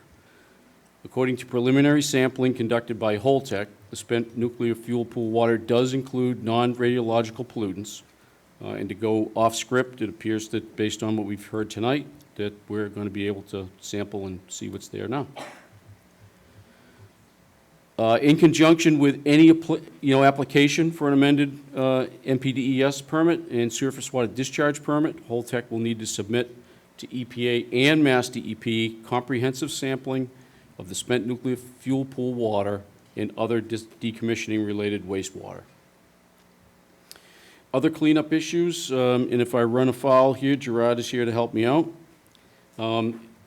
[SPEAKER 4] According to preliminary sampling conducted by Holtec, the spent nuclear fuel pool water does include non-radiological pollutants. And to go off script, it appears that based on what we've heard tonight, that we're going to be able to sample and see what's there now. In conjunction with any application for an amended MPDES permit and surface water discharge permit, Holtec will need to submit to EPA and Mass DEP comprehensive sampling of the spent nuclear fuel pool water and other decommissioning-related wastewater. Other cleanup issues, and if I run afoul here, Gerard is here to help me out.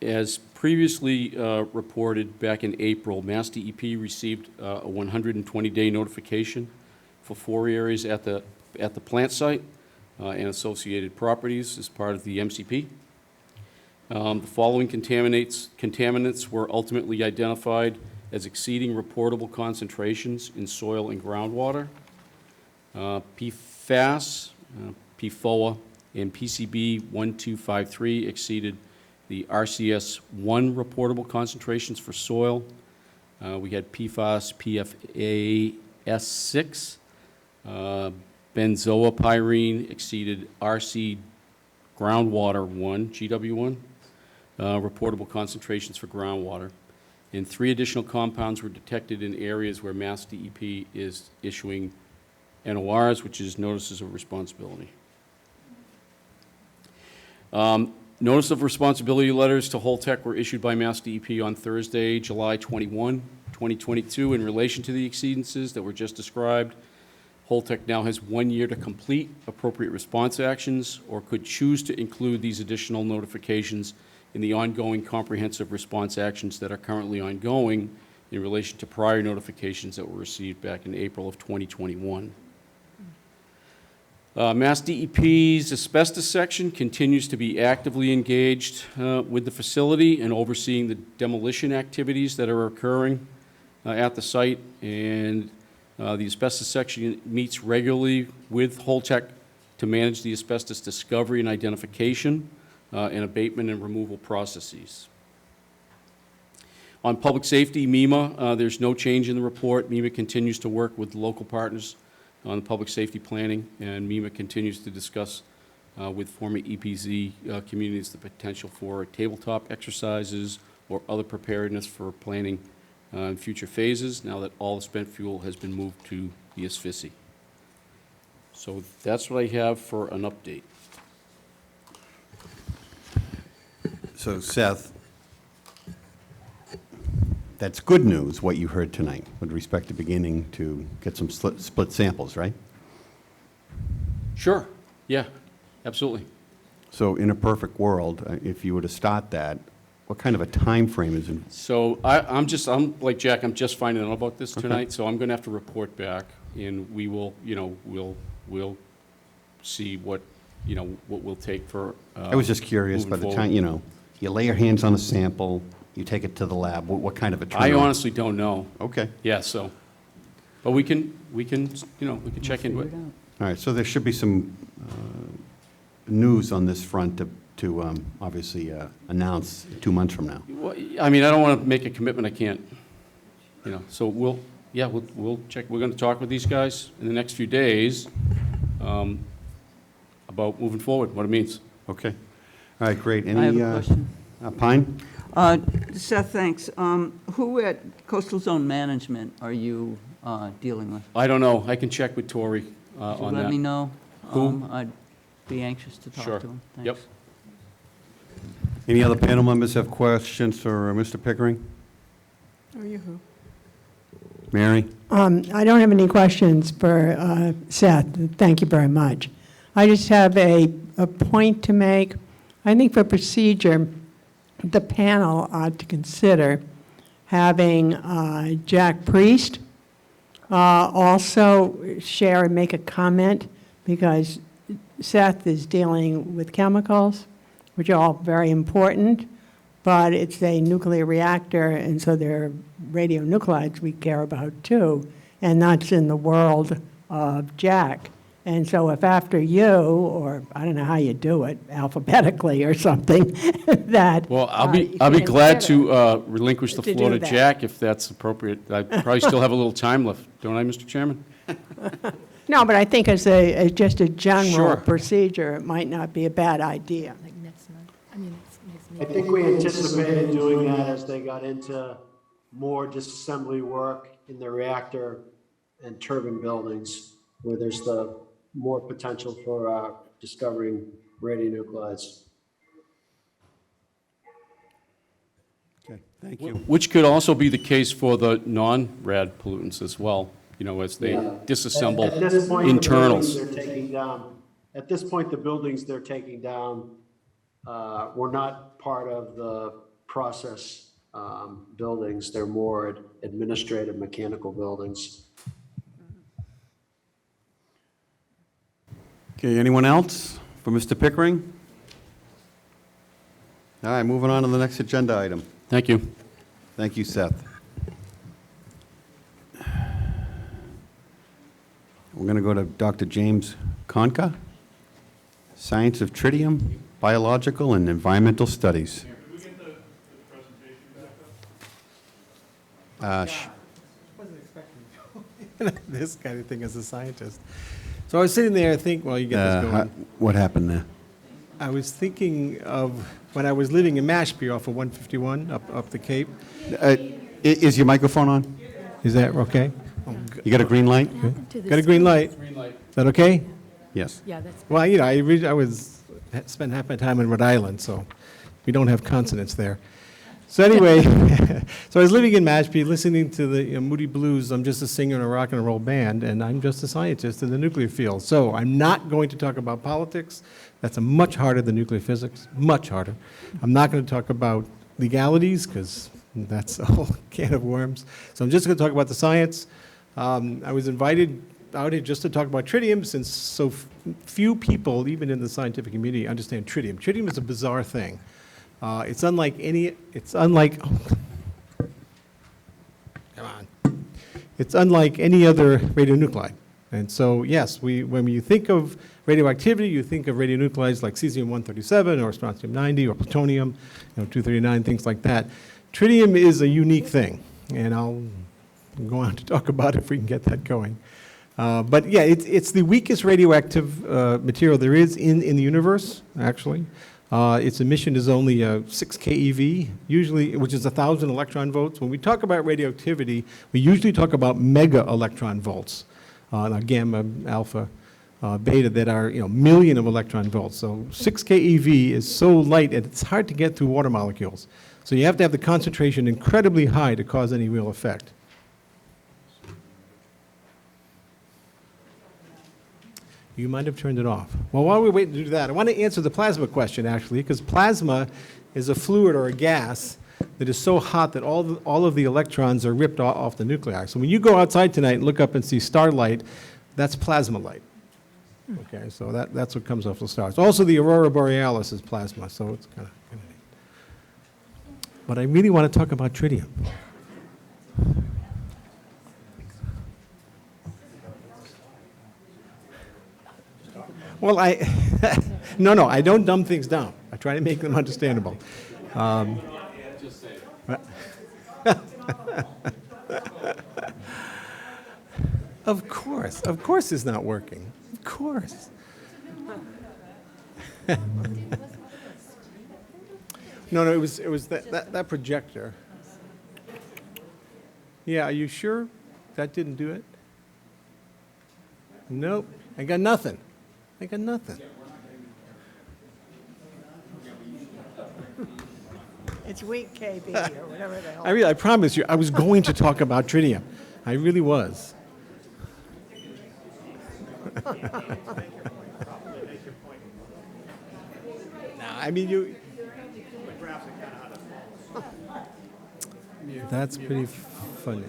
[SPEAKER 4] As previously reported back in April, Mass DEP received a 120-day notification for 4 areas at the plant site and associated properties as part of the MCP. The following contaminants were ultimately identified as exceeding reportable concentrations in soil and groundwater. PFAS, PFOA, and PCB 1253 exceeded the RCS-1 reportable concentrations for soil. We had PFAS, PFAS6. Benzoapyrene exceeded RC groundwater 1, GW1, reportable concentrations for groundwater. And 3 additional compounds were detected in areas where Mass DEP is issuing NORs, which is Notices of Responsibility. Notice of responsibility letters to Holtec were issued by Mass DEP on Thursday, July 21, 2022, in relation to the exceedances that were just described. Holtec now has 1 year to complete appropriate response actions or could choose to include these additional notifications in the ongoing comprehensive response actions that are currently ongoing in relation to prior notifications that were received back in April of 2021. Mass DEP's asbestos section continues to be actively engaged with the facility and overseeing the demolition activities that are occurring at the site. And the asbestos section meets regularly with Holtec to manage the asbestos discovery and identification and abatement and removal processes. On public safety, MEMA, there's no change in the report. MEMA continues to work with local partners on the public safety planning, and MEMA continues to discuss with former EPZ communities the potential for tabletop exercises or other preparedness for planning in future phases now that all the spent fuel has been moved to the SFICI. So that's what I have for an update.
[SPEAKER 1] So Seth, that's good news, what you heard tonight, with respect to beginning to get some split samples, right?
[SPEAKER 4] Sure, yeah, absolutely.
[SPEAKER 1] So in a perfect world, if you were to start that, what kind of a time frame is it?
[SPEAKER 4] So I'm like Jack, I'm just finding out about this tonight, so I'm gonna have to report back, and we will, we'll see what we'll take for,
[SPEAKER 1] I was just curious, by
[SPEAKER 4] moving
[SPEAKER 1] the time,
[SPEAKER 4] forward.
[SPEAKER 1] you lay your hands on a sample, you take it to the lab, what kind of a turnaround?
[SPEAKER 4] I honestly don't know.
[SPEAKER 1] Okay.
[SPEAKER 4] Yeah, so, but we can check into it.
[SPEAKER 1] All right, so there should be some news on this front to obviously announce 2 months from now.
[SPEAKER 4] Well, I mean, I don't want to make a commitment I can't, so we'll check. We're going to talk with these guys in the next few days about moving forward, what it means.
[SPEAKER 1] Okay. All right, great.
[SPEAKER 10] I have a question.
[SPEAKER 1] Pine?
[SPEAKER 10] Seth, thanks. Who at Coastal Zone Management are you dealing with?
[SPEAKER 4] I don't know. I can check with Tori
[SPEAKER 10] Could you
[SPEAKER 4] on that.
[SPEAKER 10] let me know?
[SPEAKER 4] Who?
[SPEAKER 10] I'd be anxious to talk
[SPEAKER 4] Sure.
[SPEAKER 10] to him.
[SPEAKER 4] Yep.
[SPEAKER 10] Thanks.
[SPEAKER 1] Any other panel members have questions for Mr. Pickering?
[SPEAKER 11] Are you who?
[SPEAKER 1] Mary?
[SPEAKER 11] I don't have any questions for Seth. Thank you very much. I just have a point to make. I think for procedure, the panel ought to consider having Jack Priest also share and make a comment, because Seth is dealing with chemicals, which are all very important, but it's a nuclear reactor, and so there are radionuclides we care about too, and that's in the world of Jack. And so if after you, or I don't know how you do it, alphabetically or something, that.
[SPEAKER 4] Well, I'll
[SPEAKER 11] you
[SPEAKER 4] be
[SPEAKER 11] can
[SPEAKER 4] glad
[SPEAKER 11] consider
[SPEAKER 4] to relinquish the
[SPEAKER 11] to
[SPEAKER 4] floor
[SPEAKER 11] do
[SPEAKER 4] to
[SPEAKER 11] that.
[SPEAKER 4] Jack if that's appropriate. I probably still have a little time left, don't I, Mr. Chairman?
[SPEAKER 11] No, but I think as just a general
[SPEAKER 4] Sure.
[SPEAKER 11] procedure, it might not be a bad idea.
[SPEAKER 13] Like next month, I mean, next
[SPEAKER 2] I
[SPEAKER 13] meeting.
[SPEAKER 2] think we anticipated doing that as they got into more disassembly work in the reactor and turbine buildings, where there's the more potential for discovering radionuclides.
[SPEAKER 1] Okay, thank you.
[SPEAKER 4] Which could also be the case for the non-rad pollutants as well, you know, as they disassemble
[SPEAKER 2] At this point,
[SPEAKER 4] internals.
[SPEAKER 2] the buildings they're taking down, at this point, the buildings they're taking down were not part of the process buildings. They're more administrative mechanical buildings.
[SPEAKER 1] Okay, anyone else for Mr. Pickering? All right, moving on to the next agenda item.
[SPEAKER 4] Thank you.
[SPEAKER 1] Thank you, Seth. We're going to go to Dr. James Conca, Science of Tritium, Biological and Environmental Studies.
[SPEAKER 12] Wasn't expecting this kind of thing as a scientist. So I was sitting there thinking, well, you get this going.
[SPEAKER 1] What happened there?
[SPEAKER 12] I was thinking of when I was living in Mashpee off of 151 up the Cape.
[SPEAKER 1] Is your microphone on?
[SPEAKER 12] Is that okay?
[SPEAKER 1] You got a green light?
[SPEAKER 12] Got a green light? Is that okay?
[SPEAKER 1] Yes.
[SPEAKER 13] Yeah, that's.
[SPEAKER 12] Well, you know, I spent half my time in Rhode Island, so we don't have consonants there. So anyway, so I was living in Mashpee, listening to the Moody Blues. I'm just a singer in a rock and roll band, and I'm just a scientist in the nuclear field. So I'm not going to talk about politics. That's much harder than nuclear physics, much harder. I'm not going to talk about legalities, because that's a whole can of worms. So I'm just going to talk about the science. I was invited out here just to talk about tritium, since so few people, even in the scientific community, understand tritium. Tritium is a bizarre thing. It's unlike, it's unlike any other radionuclide. And so, yes, when you think of radioactivity, you think of radionuclides like cesium-137 or strontium-90 or plutonium, 239, things like that. Tritium is a unique thing, and I'll go on to talk about it if we can get that going. But yeah, it's the weakest radioactive material there is in the universe, actually. Its emission is only 6 keV, usually, which is 1,000 electron volts. When we talk about radioactivity, we usually talk about mega electron volts, gamma, alpha, beta, that are million of electron volts. So 6 keV is so light, and it's hard to get through water molecules. So you have to have the concentration incredibly high to cause any real effect. You might have turned it off. Well, while we're waiting to do that, I want to answer the plasma question, actually, because plasma is a fluid or a gas that is so hot that all of the electrons are ripped off the nuclei. So when you go outside tonight and look up and see starlight, that's plasma light. Okay, so that's what comes off the stars. Also, the aurora borealis is plasma, so it's kind of neat. But I really want to talk about tritium. Well, no, I don't dumb things down. I try to make them understandable. Of course it's not working. Of course. No, it was that projector. Yeah, are you sure that didn't do it? Nope, I got nothing. I got nothing.
[SPEAKER 11] It's weak KB or whatever the hell.
[SPEAKER 12] I promise you, I was going to talk about tritium. I really was. I mean, that's pretty funny.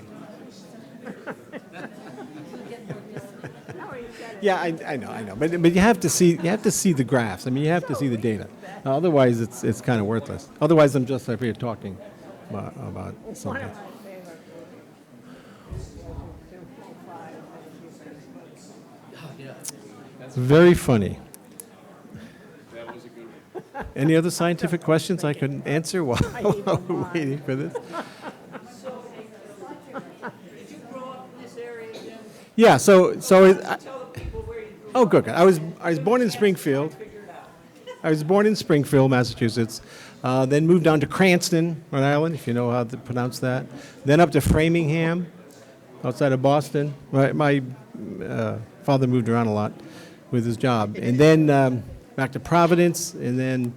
[SPEAKER 12] Yeah, I know, but you have to see the graphs. I mean, you have to see the data. Otherwise, it's kind of worthless. Otherwise, I'm just up here talking about something. Very funny. Any other scientific questions I could answer while we're waiting for this? Yeah, oh, good. I was born in Springfield. I was born in Springfield, Massachusetts. Then moved down to Cranston, Rhode Island, if you know how to pronounce that. Then up to Framingham, outside of Boston. My father moved around a lot with his job, and then back to Providence, and then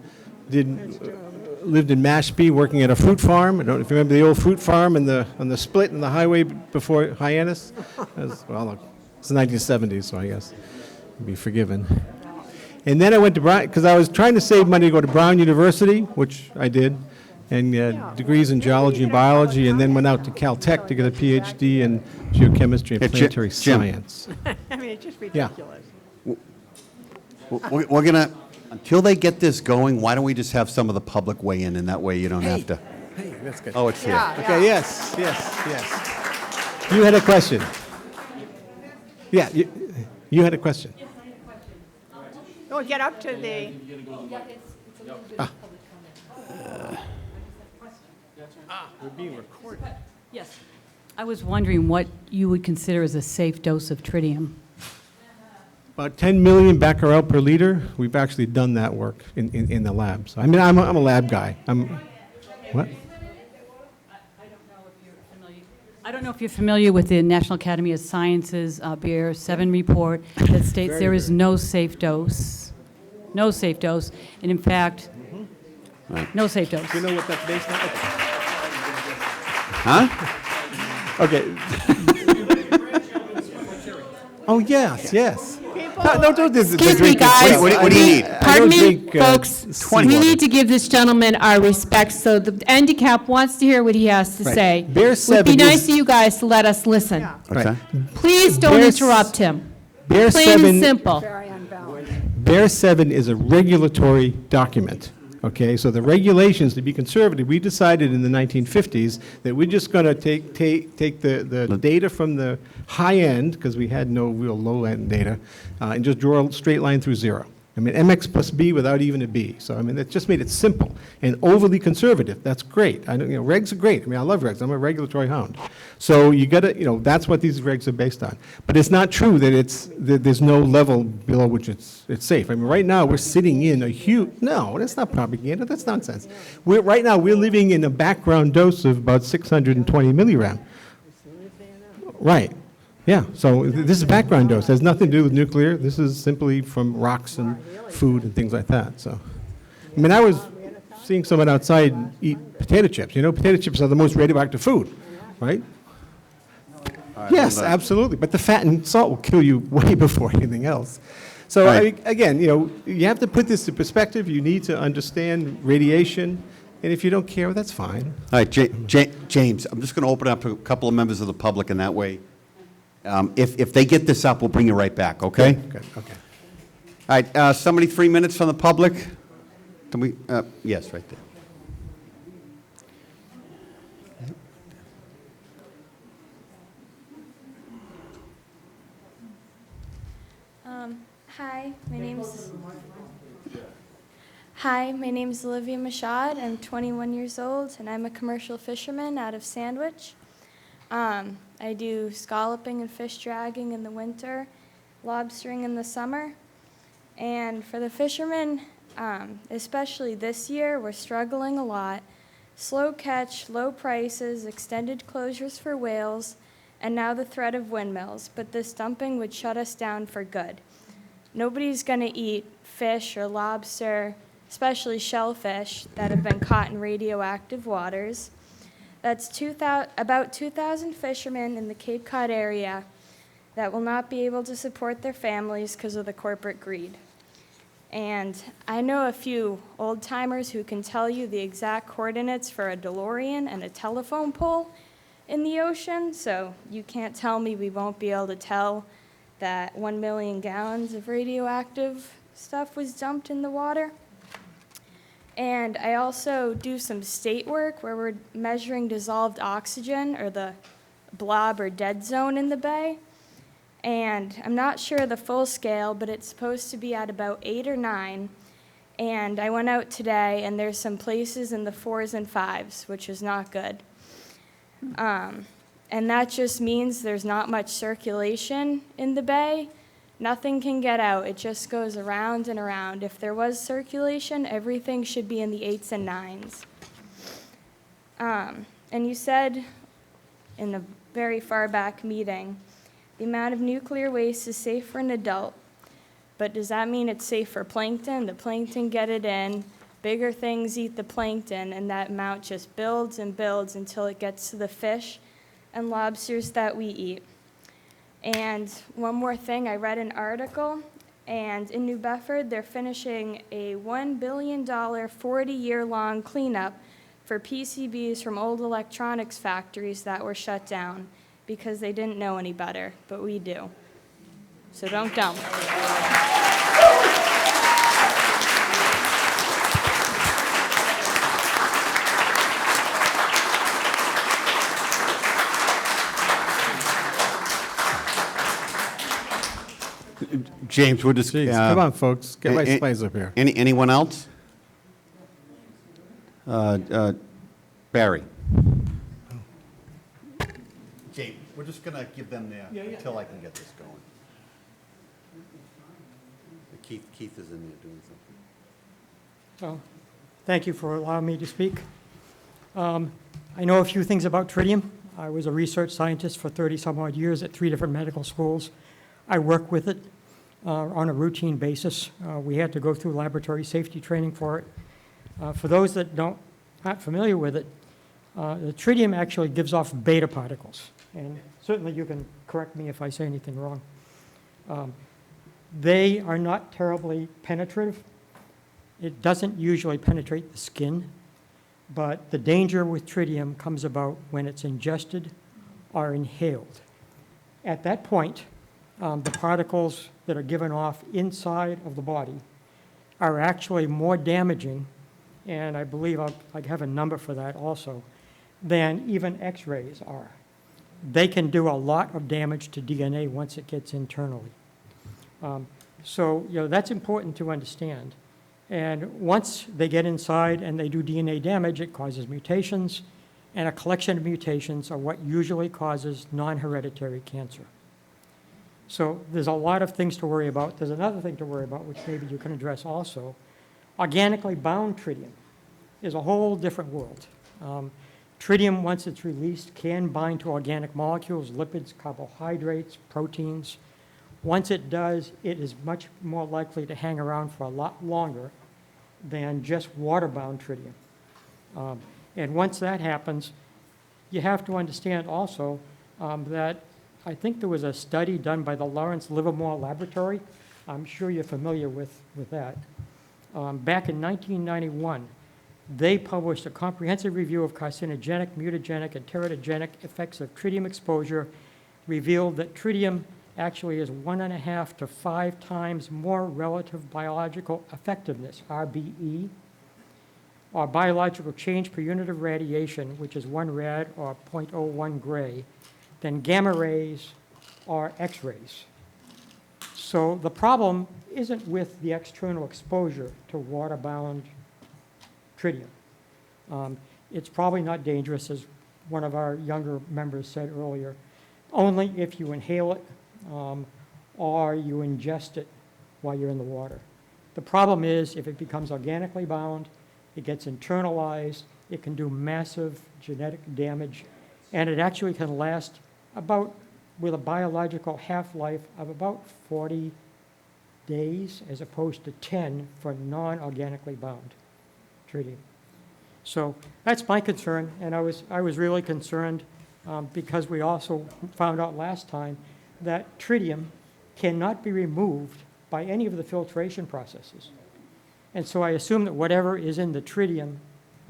[SPEAKER 12] lived in Mashpee, working at a fruit farm. I don't know if you remember the old fruit farm and on the split in the highway before Hyannis. It's the 1970s, so I guess I'd be forgiven. And then I went to Brown, because I was trying to save money to go to Brown University, which I did, and degrees in geology and biology, and then went out to Caltech to get a PhD in geochemistry and planetary science.
[SPEAKER 11] I mean, it's just ridiculous.
[SPEAKER 1] We're going to, until they get this going, why don't we just have some of the public weigh in, and that way you don't have to.
[SPEAKER 12] Hey, that's good.
[SPEAKER 1] Oh, it's here.
[SPEAKER 12] Okay, yes. You had a question. Yeah, you had a question.
[SPEAKER 11] Oh, get up to the,
[SPEAKER 12] We're being recorded.
[SPEAKER 5] Yes. I was wondering what you would consider as a safe dose of tritium.
[SPEAKER 12] About 10 million becquerel per liter. We've actually done that work in the lab. So, I mean, I'm a lab guy. What?
[SPEAKER 5] I don't know if you're familiar with the National Academy of Sciences Beer 7 report that states there is no safe dose. No safe dose. And in fact, no safe dose.
[SPEAKER 12] Do you know what that's based on?
[SPEAKER 1] Huh?
[SPEAKER 12] Okay. Oh, yes.
[SPEAKER 18] Excuse me, guys.
[SPEAKER 1] What do you need?
[SPEAKER 18] Pardon me, folks.
[SPEAKER 1] 20.
[SPEAKER 18] We need to give this gentleman our respect, so the NDCAP wants to hear what he has to
[SPEAKER 12] Right.
[SPEAKER 18] say.
[SPEAKER 12] Bear
[SPEAKER 18] Would
[SPEAKER 12] 7
[SPEAKER 18] be nice
[SPEAKER 12] is-
[SPEAKER 18] of you guys to let us listen.
[SPEAKER 1] What's that?
[SPEAKER 18] Please don't
[SPEAKER 12] Bear
[SPEAKER 18] interrupt him.
[SPEAKER 12] Bear
[SPEAKER 18] Plain
[SPEAKER 12] 7
[SPEAKER 18] and simple.
[SPEAKER 11] very unbalanced.
[SPEAKER 12] Bear 7 is a regulatory document, okay? So the regulations, to be conservative, we decided in the 1950s that we're just going to take the data from the high end, because we had no real low-end data, and just draw a straight line through zero. I mean, MX plus B without even a B. So, I mean, that just made it simple and overly conservative. That's great. Regs are great. I mean, I love regs. I'm a regulatory hound. So you got to, that's what these regs are based on. But it's not true that there's no level below which it's safe. I mean, right now, we're sitting in a huge, no, that's not propaganda. That's nonsense. Right now, we're living in a background dose of about 620 milligram. Right. Yeah, so this is background dose. It has nothing to do with nuclear. This is simply from rocks and food and things like that. So, I mean, I was seeing someone outside eat potato chips. You know, potato chips are the most radioactive food, right? Yes, absolutely. But the fat and salt will kill you way before anything else. So,
[SPEAKER 1] Right.
[SPEAKER 12] I mean, again, you have to put this in perspective. You need to understand radiation. And if you don't care, that's fine.
[SPEAKER 1] All right, James, I'm just going to open up to a couple of members of the public, and that way, if they get this up, we'll bring you right back, okay?
[SPEAKER 12] Good, okay.
[SPEAKER 1] All right, somebody 3 minutes from the public? Can we, yes, right there.
[SPEAKER 14] Hi, my name's Olivia Mashad. I'm 21 years old, and I'm a commercial fisherman out of Sandwich. I do scalloping and fish dragging in the winter, lobstering in the summer. And for the fishermen, Especially this year, we're struggling a lot. Slow catch, low prices, extended closures for whales, and now the threat of windmills, but this dumping would shut us down for good. Nobody's going to eat fish or lobster, especially shellfish, that have been caught in radioactive waters. That's about 2,000 fishermen in the Cape Cod area that will not be able to support their families because of the corporate greed. And I know a few old-timers who can tell you the exact coordinates for a DeLorean and a telephone pole in the ocean, so you can't tell me we won't be able to tell that 1 million gallons of radioactive stuff was dumped in the water. And I also do some state work where we're measuring dissolved oxygen, or the blob or dead zone in the bay. And I'm not sure the full scale, but it's supposed to be at about 8 or 9. And I went out today, and there's some places in the 4s and 5s, which is not good. And that just means there's not much circulation in the bay. Nothing can get out. It just goes around and around. If there was circulation, everything should be in the 8s and 9s. And you said in the very far back meeting, the amount of nuclear waste is safe for an adult. But does that mean it's safe for plankton? The plankton get it in, bigger things eat the plankton, and that amount just builds and builds until it gets to the fish and lobsters that we eat. And one more thing, I read an article, and in New Bedford, they're finishing a $1 billion, 40-year-long cleanup for PCBs from old electronics factories that were shut down because they didn't know any better, but we do. So don't dump.
[SPEAKER 1] James, we're just...
[SPEAKER 12] Jeez, come on, folks, get my slides up here.
[SPEAKER 1] Anyone else? Barry. James, we're just going to give them there until I can get this going. Keith is in there doing something.
[SPEAKER 16] So, thank you for allowing me to speak. I know a few things about tritium. I was a research scientist for 30-some-odd years at 3 different medical schools. I work with it on a routine basis. We had to go through laboratory safety training for it. For those that aren't familiar with it, the tritium actually gives off beta particles. And certainly you can correct me if I say anything wrong. They are not terribly penetrative. It doesn't usually penetrate the skin, but the danger with tritium comes about when it's ingested or inhaled. At that point, the particles that are given off inside of the body are actually more damaging, and I believe I have a number for that also, than even X-rays are. They can do a lot of damage to DNA once it gets internally. So, that's important to understand. And once they get inside and they do DNA damage, it causes mutations, and a collection of mutations are what usually causes non-hereditary cancer. So there's a lot of things to worry about. There's another thing to worry about, which maybe you can address also. Organically bound tritium is a whole different world. Tritium, once it's released, can bind to organic molecules, lipids, carbohydrates, proteins. Once it does, it is much more likely to hang around for a lot longer than just water-bound tritium. And once that happens, you have to understand also that I think there was a study done by the Lawrence Livermore Laboratory. I'm sure you're familiar with that. Back in 1991, they published a comprehensive review of carcinogenic, mutagenic, and teratogenic effects of tritium exposure, revealed that tritium actually is 1.5 to 5 times more relative biological effectiveness, RBE, or biological change per unit of radiation, which is 1 rad or 0.01 gray, than gamma rays or X-rays. So the problem isn't with the external exposure to water-bound tritium. It's probably not dangerous, as one of our younger members said earlier, only if you inhale it or you ingest it while you're in the water. The problem is, if it becomes organically bound, it gets internalized, it can do massive genetic damage, and it actually can last about, with a biological half-life of about 40 days, as opposed to 10 for non-organically bound tritium. So that's my concern, and I was really concerned because we also found out last time that tritium cannot be removed by any of the filtration processes. And so I assume that whatever is in the tritium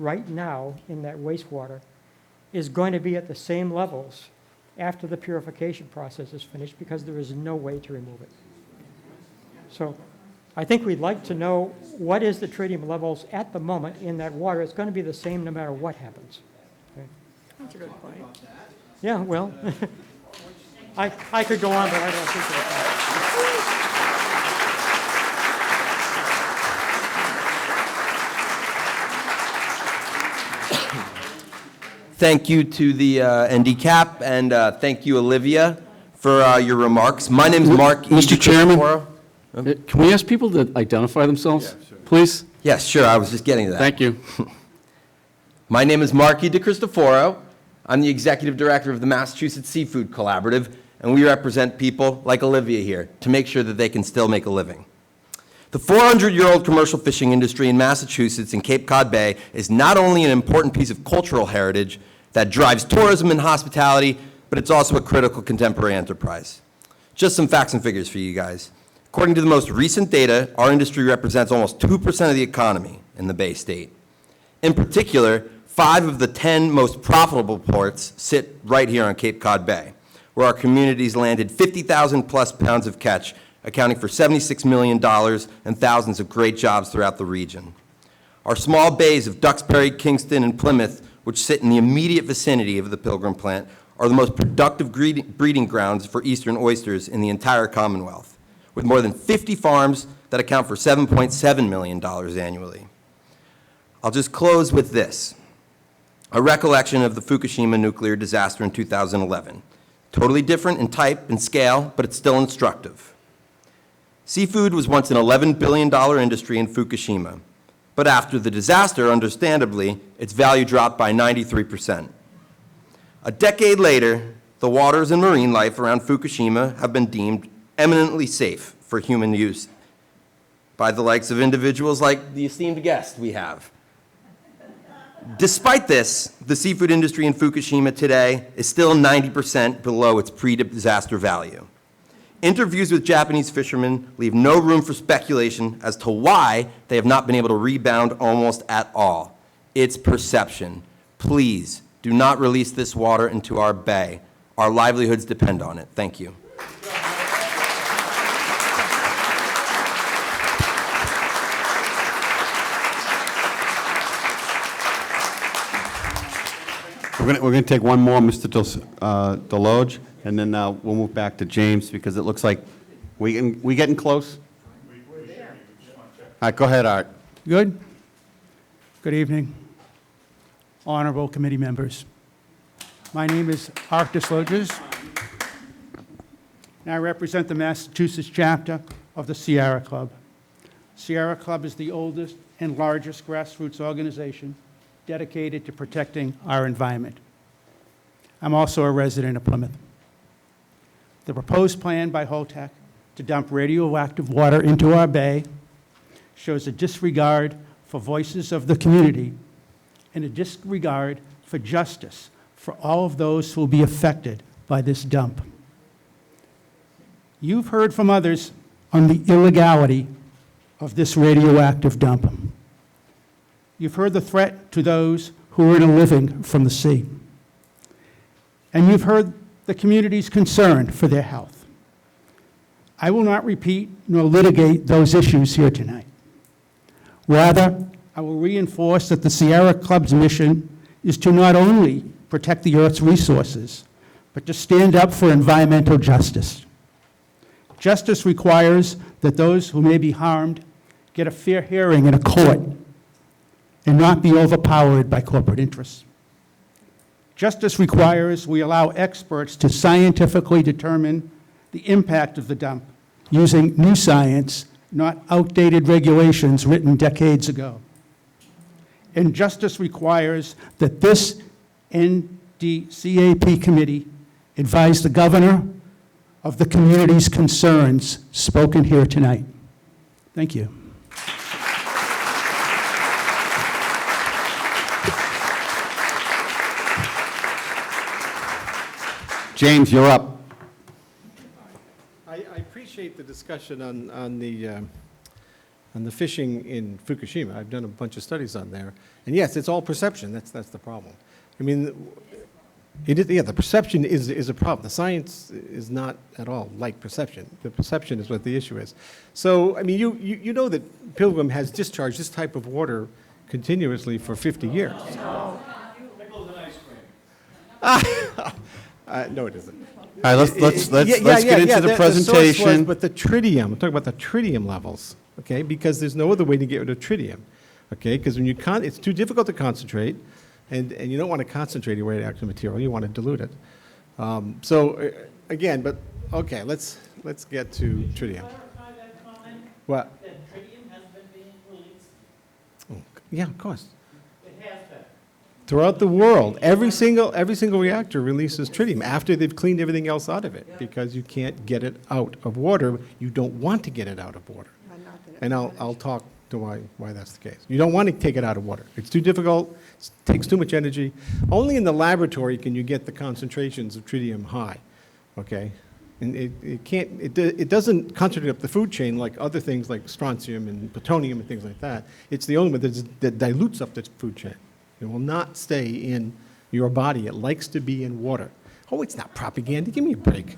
[SPEAKER 16] right now in that wastewater is going to be at the same levels after the purification process is finished, because there is no way to remove it. So I think we'd like to know what is the tritium levels at the moment in that water. It's going to be the same no matter what happens. Okay.
[SPEAKER 11] That's a good point.
[SPEAKER 16] Yeah, well, I could go on, but I don't think so.
[SPEAKER 17] Thank you to the NDCAP, and thank you, Olivia, for your remarks. My name is Mark.
[SPEAKER 4] Mr. Chairman, can we ask people to identify themselves, please?
[SPEAKER 17] Yes, sure. I was just getting to that.
[SPEAKER 4] Thank you.
[SPEAKER 17] My name is Marky DeCristoforo. I'm the Executive Director of the Massachusetts Seafood Collaborative, and we represent people like Olivia here to make sure that they can still make a living. The 400-year-old commercial fishing industry in Massachusetts and Cape Cod Bay is not only an important piece of cultural heritage that drives tourism and hospitality, but it's also a critical contemporary enterprise. Just some facts and figures for you guys. According to the most recent data, our industry represents almost 2% of the economy in the Bay State. In particular, 5 of the 10 most profitable ports sit right here on Cape Cod Bay, where our communities landed 50,000 plus pounds of catch, accounting for $76 million and thousands of great jobs throughout the region. Our small bays of Duxbury, Kingston, and Plymouth, which sit in the immediate vicinity of the Pilgrim plant, are the most productive breeding grounds for eastern oysters in the entire Commonwealth, with more than 50 farms that account for $7.7 million annually. I'll just close with this. A recollection of the Fukushima nuclear disaster in 2011. Totally different in type and scale, but it's still instructive. Seafood was once an $11 billion industry in Fukushima, but after the disaster, understandably, its value dropped by 93%. A decade later, the waters and marine life around Fukushima have been deemed eminently safe for human use by the likes of individuals like the esteemed guest we have. Despite this, the seafood industry in Fukushima today is still 90% below its pre-disaster value. Interviews with Japanese fishermen leave no room for speculation as to why they have not been able to rebound almost at all. It's perception. Please do not release this water into our bay. Our livelihoods depend on it. Thank you.
[SPEAKER 1] We're going to take one more, Mr. Deloge, and then we'll move back to James, because it looks like we getting close? All right, go ahead, Art.
[SPEAKER 19] Good. Good evening, honorable committee members. My name is Art Deloge, and I represent the Massachusetts chapter of the Sierra Club. Sierra Club is the oldest and largest grassroots organization dedicated to protecting our environment. I'm also a resident of Plymouth. The proposed plan by Holtec to dump radioactive water into our bay shows a disregard for voices of the community and a disregard for justice for all of those who will be affected by this dump. You've heard from others on the illegality of this radioactive dump. You've heard the threat to those who earn a living from the sea. And you've heard the community's concern for their health. I will not repeat nor litigate those issues here tonight. Rather, I will reinforce that the Sierra Club's mission is to not only protect the Earth's resources, but to stand up for environmental justice. Justice requires that those who may be harmed get a fair hearing in a court and not be overpowered by corporate interests. Justice requires we allow experts to scientifically determine the impact of the dump using new science not outdated regulations written decades ago. And justice requires that this NDCAP committee advise the governor of the community's concerns spoken here tonight. Thank you.
[SPEAKER 1] James, you're up.
[SPEAKER 12] I appreciate the discussion on the fishing in Fukushima. I've done a bunch of studies on there. And yes, it's all perception. That's the problem. I mean, the perception is a problem. The science is not at all like perception. The perception is what the issue is. So, I mean, you know that Pilgrim has discharged this type of water continuously for 50 years. No, it isn't.
[SPEAKER 1] All right, let's get into the presentation.
[SPEAKER 12] But the tritium, I'm talking about the tritium levels, okay? Because there's no other way to get rid of tritium, okay? Because when it's too difficult to concentrate, and you don't want to concentrate your radioactive material, you want to dilute it. Again, but okay, let's get to tritium. What?
[SPEAKER 20] That tritium has been being released.
[SPEAKER 12] Oh, yeah, of course.
[SPEAKER 20] It has been.
[SPEAKER 12] Throughout the world, every single reactor releases tritium after they've cleaned everything else out of it, because you can't get it out of water. You don't want to get it out of water. And I'll talk to why that's the case. You don't want to take it out of water. It's too difficult, it takes too much energy. Only in the laboratory can you get the concentrations of tritium high, okay? And it doesn't concentrate up the food chain like other things like strontium and plutonium and things like that. It's the only one that dilutes up the food chain. It will not stay in your body. It likes to be in water. Oh, it's not propaganda. Give me a break.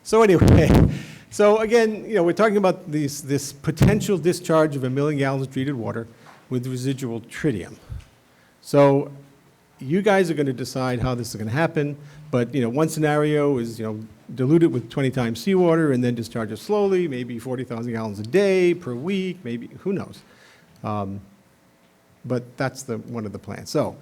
[SPEAKER 12] So anyway, so again, we're talking about this potential discharge of 1 million gallons of treated water with residual tritium. So you guys are going to decide how this is going to happen. But one scenario is dilute it with 20 times seawater and then discharge it slowly, maybe 40,000 gallons a day per week, maybe who knows. But that's one of the plans. So,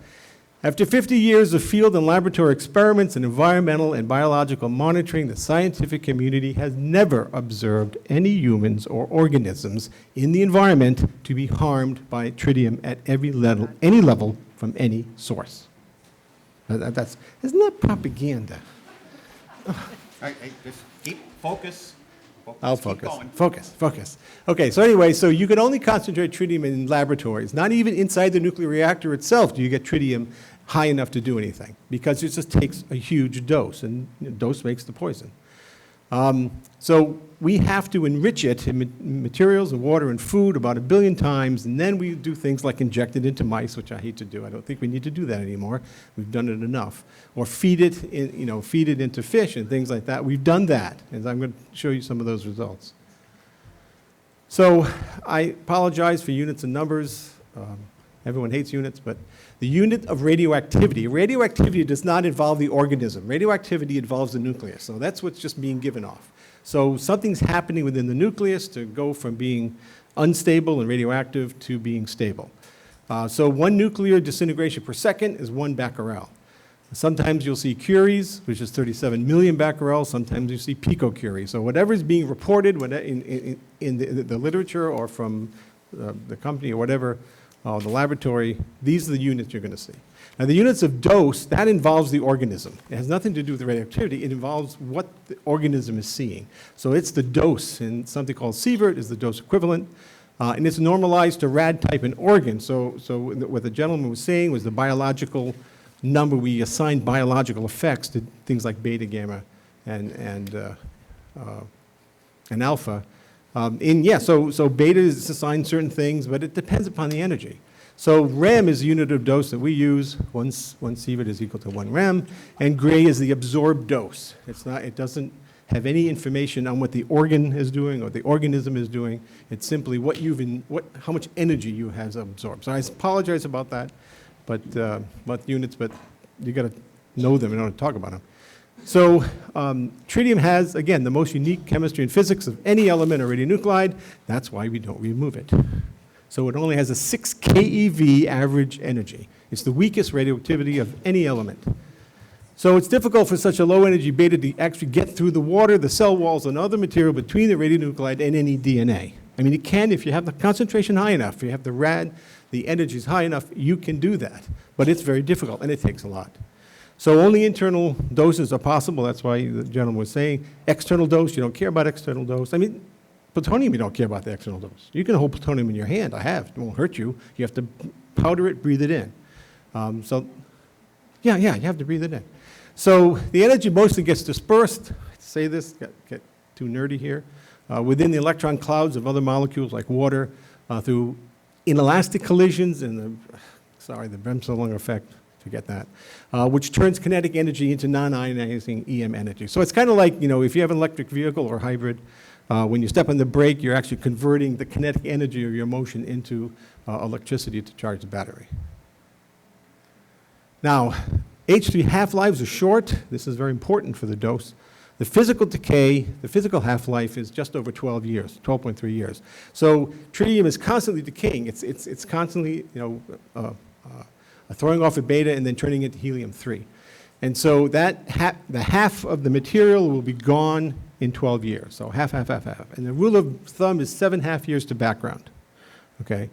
[SPEAKER 12] after 50 years of field and laboratory experiments and environmental and biological monitoring, the scientific community has never observed any humans or organisms in the environment to be harmed by tritium at any level from any source. Isn't that propaganda?
[SPEAKER 1] All right, just keep focus.
[SPEAKER 12] I'll focus. Focus. Okay, so anyway, so you can only concentrate tritium in laboratories. Not even inside the nuclear reactor itself do you get tritium high enough to do anything, because it just takes a huge dose, and dose makes the poison. So we have to enrich it in materials and water and food about 1 billion times, and then we do things like inject it into mice, which I hate to do. I don't think we need to do that anymore. We've done it enough. Or feed it into fish and things like that. We've done that, and I'm going to show you some of those results. So I apologize for units and numbers. Everyone hates units, but the unit of radioactivity does not involve the organism. Radioactivity involves the nucleus, so that's what's just being given off. So something's happening within the nucleus to go from being unstable and radioactive to being stable. So 1 nuclear disintegration per second is 1 becquerel. Sometimes you'll see curies, which is 37 million becquerel. Sometimes you see picocurie. So whatever is being reported in the literature or from the company or whatever, the laboratory, these are the units you're going to see. Now, the units of dose, that involves the organism. It has nothing to do with the radioactivity. It involves what the organism is seeing. So it's the dose, and something called sievert is the dose equivalent, and it's normalized to rad type and organ. So what the gentleman was saying was the biological number. We assign biological effects to things like beta, gamma, and alpha. So beta is assigned certain things, but it depends upon the energy. So rem is the unit of dose that we use. One sievert is equal to 1 rem, and gray is the absorbed dose. It doesn't have any information on what the organ is doing or the organism is doing. It's simply how much energy you have absorbed. So I apologize about that, but units, but you got to know them in order to talk about them. So tritium has, again, the most unique chemistry and physics of any element or radionuclide. That's why we don't remove it. So it only has a 6 keV average energy. It's the weakest radioactivity of any element. So it's difficult for such a low energy beta to actually get through the water, the cell walls, and other material between the radionuclide and any DNA. I mean, it can, if you have the concentration high enough, if you have the energy is high enough, you can do that. But it's very difficult, and it takes a lot. So only internal doses are possible. That's why the gentleman was saying external dose, you don't care about external dose. I mean, plutonium, you don't care about the external dose. You can hold plutonium in your hand. I have. It won't hurt you. You have to powder it, breathe it in. You have to breathe it in. So the energy mostly gets dispersed. I say this, get too nerdy here, within the electron clouds of other molecules like water through inelastic collisions and the Bremsstrahlung effect, forget that, which turns kinetic energy into non-ionizing EM energy. So it's kind of like, if you have an electric vehicle or hybrid, when you step on the brake, you're actually converting the kinetic energy of your motion into electricity to charge the battery. Now, H3 half-lives are short. This is very important for the dose. The physical decay, the physical half-life is just over 12 years, 12.3 years. So tritium is constantly decaying. It's constantly, throwing off a beta and then turning into helium-3. And so the half of the material will be gone in 12 years. So half. And the rule of thumb is 7.5 years to background. Okay.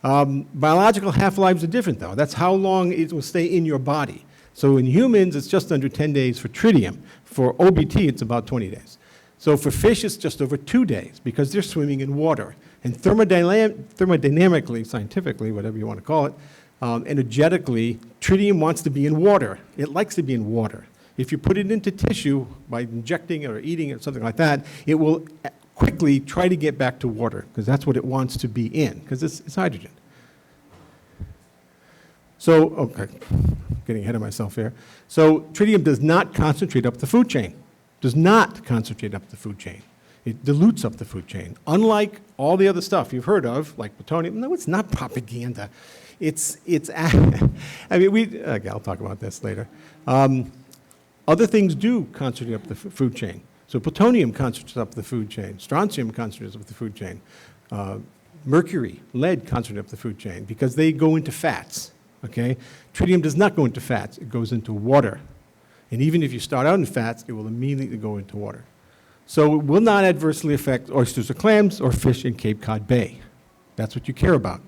[SPEAKER 12] Biological half-lives are different, though. That's how long it will stay in your body. So in humans, it's just under 10 days for tritium. For OBT, it's about 20 days. So for fish, it's just over 2 days because they're swimming in water. And thermodynamically, scientifically, whatever you want to call it, energetically, tritium wants to be in water. It likes to be in water. If you put it into tissue by injecting it or eating it or something like that, it will quickly try to get back to water because that's what it wants to be in because it's hydrogen. So, okay, getting ahead of myself here. So tritium does not concentrate up the food chain. Does not concentrate up the food chain. It dilutes up the food chain. Unlike all the other stuff you've heard of, like plutonium. No, it's not propaganda. I mean, I'll talk about this later. Other things do concentrate up the food chain. So plutonium concentrates up the food chain. Strontium concentrates up the food chain. Mercury, lead concentrate up the food chain because they go into fats. Okay? Tritium does not go into fats. It goes into water. And even if you start out in fats, it will immediately go into water. So it will not adversely affect oysters or clams or fish in Cape Cod Bay. That's what you care about.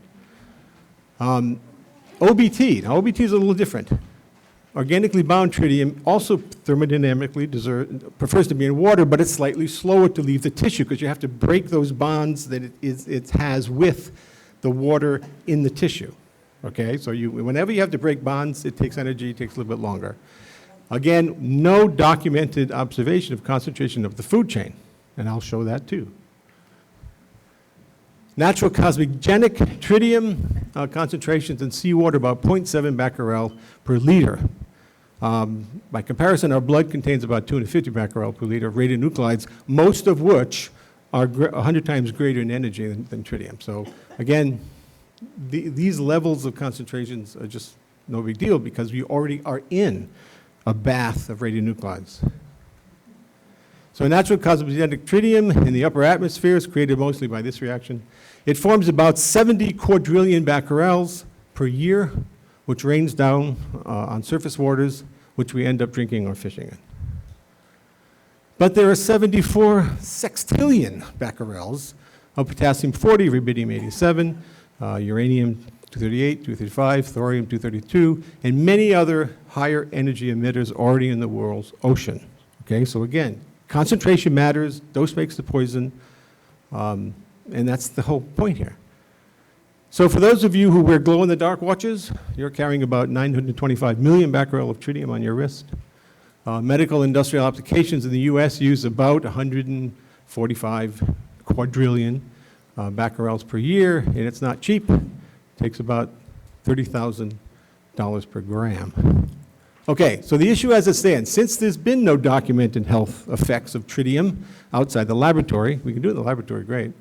[SPEAKER 12] OBT. Now, OBT is a little different. Organically bound tritium also thermodynamically prefers to be in water, but it's slightly slower to leave the tissue because you have to break those bonds that it has with the water in the tissue. Okay, so whenever you have to break bonds, it takes energy, it takes a little bit longer. Again, no documented observation of concentration of the food chain, and I'll show that too. Natural cosmogenic tritium concentrations in seawater about 0.7 becquerel per liter. By comparison, our blood contains about 250 becquerel per liter of radionuclides, most of which are 100 times greater in energy than tritium. So again, these levels of concentrations are just no big deal because we already are in a bath of radionuclides. So natural cosmogenic tritium in the upper atmosphere is created mostly by this reaction. It forms about 70 quadrillion becquerels per year, which rains down on surface waters, which we end up drinking or fishing in. But there are 74 sextillion becquerels of potassium-40, rubidium-87, uranium-238, 235, thorium-232, and many other higher energy emitters already in the world's ocean. Okay, so again, concentration matters, dose makes the poison, and that's the whole point here. So for those of you who wear glow-in-the-dark watches, you're carrying about 925 million becquerel of tritium on your wrist. Medical industrial applications in the US use about 145 quadrillion becquerels per year, and it's not cheap. It takes about $30,000 per gram. Okay, so the issue as it stands, since there's been no documented health effects of tritium outside the laboratory, we can do it in the laboratory, great.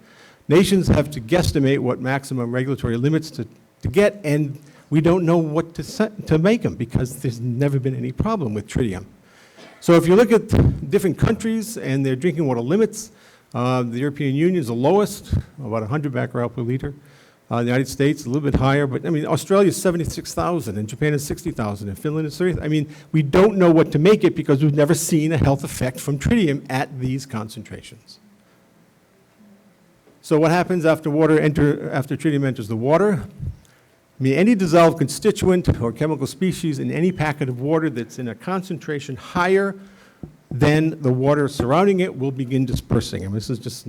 [SPEAKER 12] Nations have to guesstimate what maximum regulatory limits to get, and we don't know what to make them because there's never been any problem with tritium. So if you look at different countries and their drinking water limits, the European Union is the lowest, about 100 becquerel per liter. The United States, a little bit higher, but I mean, Australia is 76,000, and Japan is 60,000, and Finland is 30,000. I mean, we don't know what to make it because we've never seen a health effect from tritium at these concentrations. So what happens after tritium enters the water? I mean, any dissolved constituent or chemical species in any packet of water that's in a concentration higher than the water surrounding it will begin dispersing. I mean, this is just,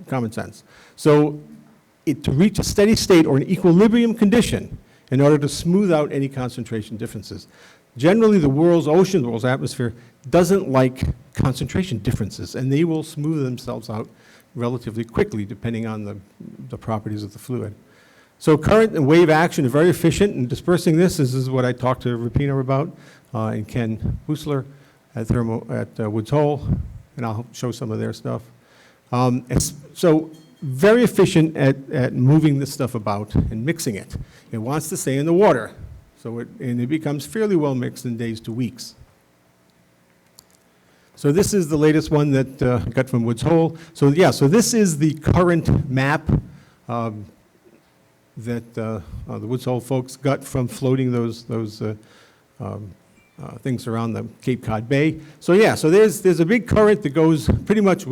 [SPEAKER 12] common sense. So to reach a steady state or an equilibrium condition in order to smooth out any concentration differences. Generally, the world's ocean, the world's atmosphere, doesn't like concentration differences, and they will smooth themselves out relatively quickly, depending on the properties of the fluid. So current and wave action are very efficient in dispersing this. This is what I talked to Rapino about and Ken Husler at Woods Hole, and I'll show some of their stuff. So very efficient at moving this stuff about and mixing it. It wants to stay in the water, and it becomes fairly well mixed in days to weeks. So this is the latest one that I got from Woods Hole. So this is the current map that the Woods Hole folks got from floating those things around the Cape Cod Bay. So there's a big current that goes pretty much,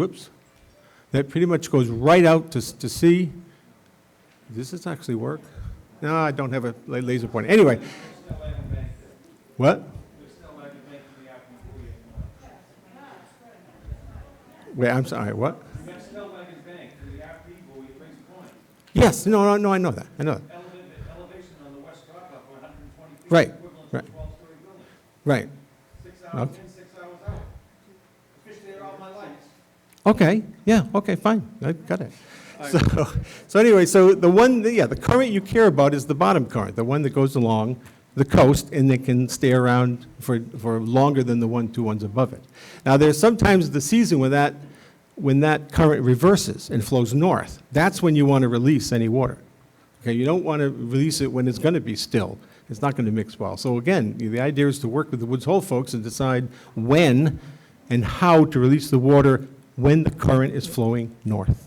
[SPEAKER 12] that pretty much goes right out to sea. Does this actually work? No, I don't have a laser pointer. Anyway. What? Wait, I'm sorry, what? Yes, no, I know that. Elevation on the west dock up 120 feet. Right. 12-story building. Right. 6 hours in, 6 hours out. Fished there all my life. Okay, yeah, okay, fine, I got it. So anyway, the current you care about is the bottom current, the one that goes along the coast and that can stay around for longer than the two ones above it. Now, there's sometimes the season when that current reverses and flows north. That's when you want to release any water. Okay, you don't want to release it when it's going to be still. It's not going to mix well. So again, the idea is to work with the Woods Hole folks and decide when and how to release the water when the current is flowing north.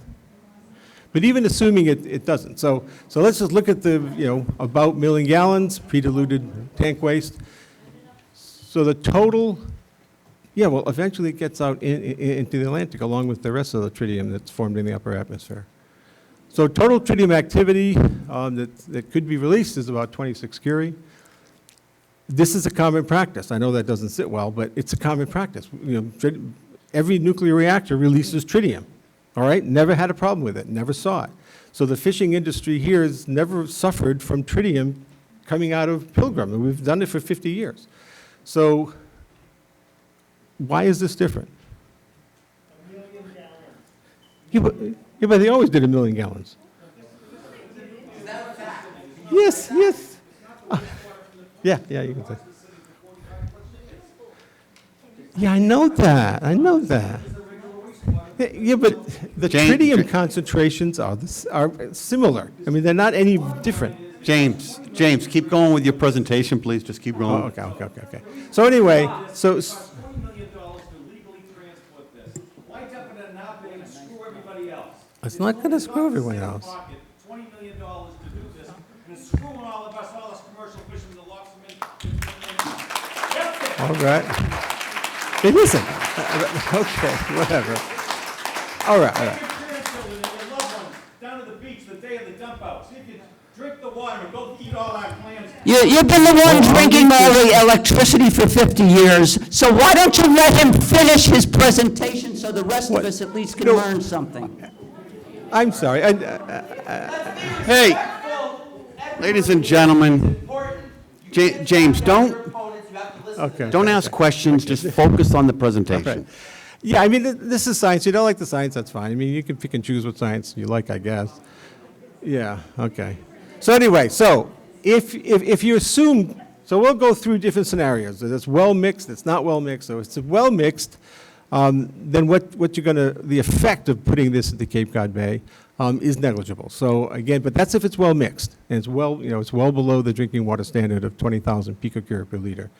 [SPEAKER 12] But even assuming it doesn't. So let's just look at the, about million gallons, pre-diluted tank waste. So the total, eventually it gets out into the Atlantic along with the rest of the tritium that's formed in the upper atmosphere. So total tritium activity that could be released is about 26 curie. This is a common practice. I know that doesn't sit well, but it's a common practice. Every nuclear reactor releases tritium. All right, never had a problem with it, never saw it. So the fishing industry here has never suffered from tritium coming out of Pilgrim, and we've done it for 50 years. So why is this different?
[SPEAKER 20] 1 million gallons.
[SPEAKER 12] Yeah, but they always did 1 million gallons.
[SPEAKER 20] Is that a fact?
[SPEAKER 12] Yes. Yeah, you can say. Yeah, I know that. Yeah, but the tritium concentrations are similar. I mean, they're not any different.
[SPEAKER 1] James, keep going with your presentation, please. Just keep going.
[SPEAKER 12] Oh, okay. So anyway, so
[SPEAKER 20] $20 million to legally transport this. Why dump it in an op and screw everybody else?
[SPEAKER 12] it's not going to screw everyone else.
[SPEAKER 20] $20 million to do this, and it's screwing all of us, all us commercial fishermen, the locks them in.
[SPEAKER 12] All right. It isn't. Okay, whatever. All right.
[SPEAKER 20] Take your grandchildren and your loved ones down to the beach the day of the dump out. See if you drink the water and go eat all our clams.
[SPEAKER 21] You've been the one drinking all the electricity for 50 years, so why don't you let him finish his presentation so the rest of us at least can learn something?
[SPEAKER 12] I'm sorry.
[SPEAKER 1] Hey, ladies and gentlemen, James, don't ask questions, just focus on the presentation.
[SPEAKER 12] Okay. Yeah, I mean, this is science. You don't like the science, that's fine. I mean, you can pick and choose what science you like, I guess. Yeah, okay. So anyway, if you assume, we'll go through different scenarios. It's well mixed, it's not well mixed. So if it's well mixed, then the effect of putting this into Cape Cod Bay is negligible. So again, but that's if it's well mixed, and it's well below the drinking water standard of 20,000 picocurie per liter.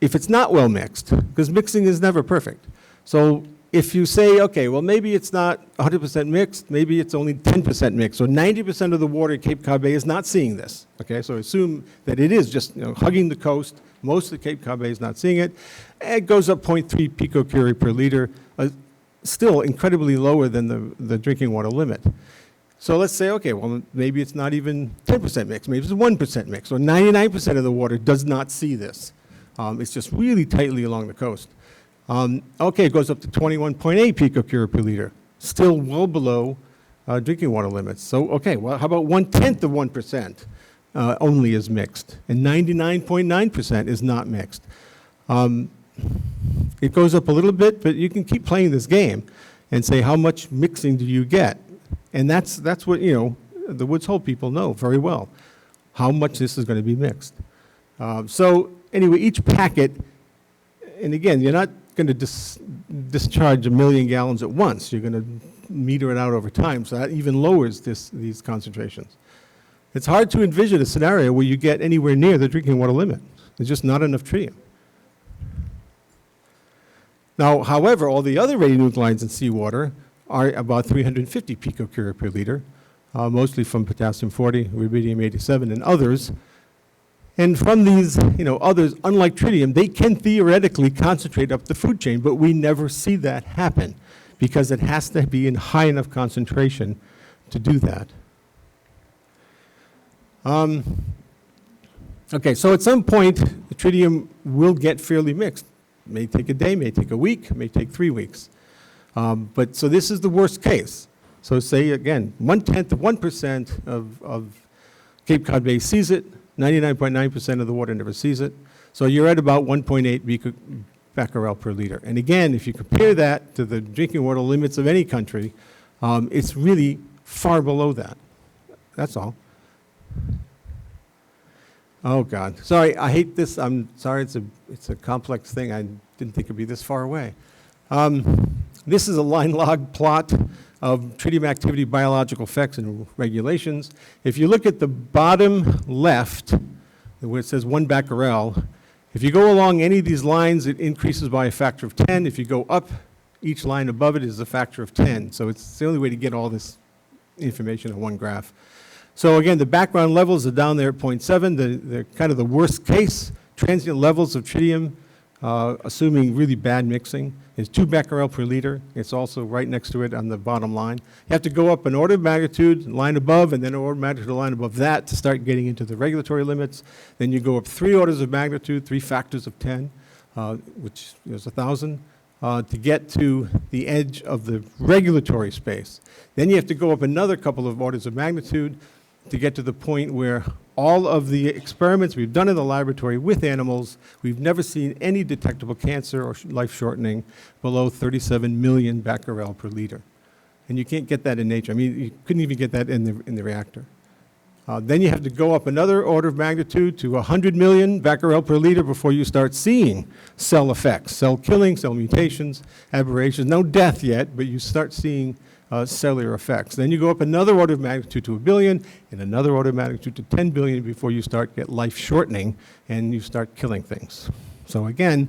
[SPEAKER 12] If it's not well mixed, because mixing is never perfect. So if you say, okay, well, maybe it's not 100% mixed, maybe it's only 10% mixed, so 90% of the water at Cape Cod Bay is not seeing this, okay? So assume that it is just hugging the coast. Most of the Cape Cod Bay is not seeing it. It goes up 0.3 picocurie per liter. still incredibly lower than the drinking water limit. So let's say, okay, well, maybe it's not even 10% mix, maybe it's 1% mix, or 99% of the water does not see this. It's just really tightly along the coast. Okay, it goes up to 21.8 picocurie per liter, still well below drinking water limits. So, okay, well, how about 1/10 of 1% only is mixed, and 99.9% is not mixed. It goes up a little bit, but you can keep playing this game and say, how much mixing do you get? And that's what, you know, the Woods Hole people know very well, how much this is going to be mixed. So anyway, each packet, and again, you're not going to discharge 1 million gallons at once. You're going to meter it out over time, so that even lowers these concentrations. It's hard to envision a scenario where you get anywhere near the drinking water limit. There's just not enough tritium. Now, however, all the other radionuclides in seawater are about 350 picocurie per liter, mostly from potassium-40, rubidium-87, and others. And from these, you know, others, unlike tritium, they can theoretically concentrate up the food chain, but we never see that happen because it has to be in high enough concentration to do that. Okay, so at some point, the tritium will get fairly mixed. It may take a day, may take a week, may take 3 weeks. But so this is the worst case. So say, again, 1/10 of 1% of Cape Cod Bay sees it, 99.9% of the water never sees it. So you're at about 1.8 becquerel per liter. And again, if you compare that to the drinking water limits of any country, it's really far below that. That's all. Oh, God. Sorry, I hate this. I'm sorry, it's a complex thing. I didn't think it'd be this far away. This is a line log plot of tritium activity, biological effects, and regulations. If you look at the bottom left, where it says 1 becquerel, if you go along any of these lines, it increases by a factor of 10. If you go up, each line above it is a factor of 10. So it's the only way to get all this information in one graph. So again, the background levels are down there at 0.7. The kind of the worst case transient levels of tritium, assuming really bad mixing, is 2 becquerel per liter. It's also right next to it on the bottom line. You have to go up an order of magnitude, line above, and then an order of magnitude line above that to start getting into the regulatory limits. Then you go up 3 orders of magnitude, 3 factors of 10, which is 1,000, to get to the edge of the regulatory space. Then you have to go up another couple of orders of magnitude to get to the point where all of the experiments we've done in the laboratory with animals, we've never seen any detectable cancer or life shortening below 37 million becquerel per liter. And you can't get that in nature. I mean, you couldn't even get that in the reactor. Then you have to go up another order of magnitude to 100 million becquerel per liter before you start seeing cell effects, cell killing, cell mutations, aberrations. No death yet, but you start seeing cellular effects. Then you go up another order of magnitude to 1 billion, and another order of magnitude to 10 billion before you start get life shortening and you start killing things. So again,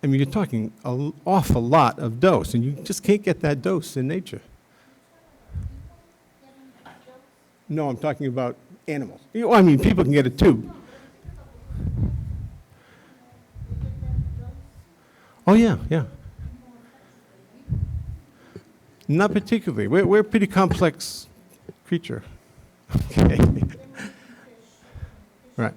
[SPEAKER 12] I mean, you're talking an awful lot of dose, and you just can't get that dose in nature. No, I'm talking about animals. I mean, people can get it too. Oh, yeah, yeah. Not particularly. We're a pretty complex creature. Okay. Right.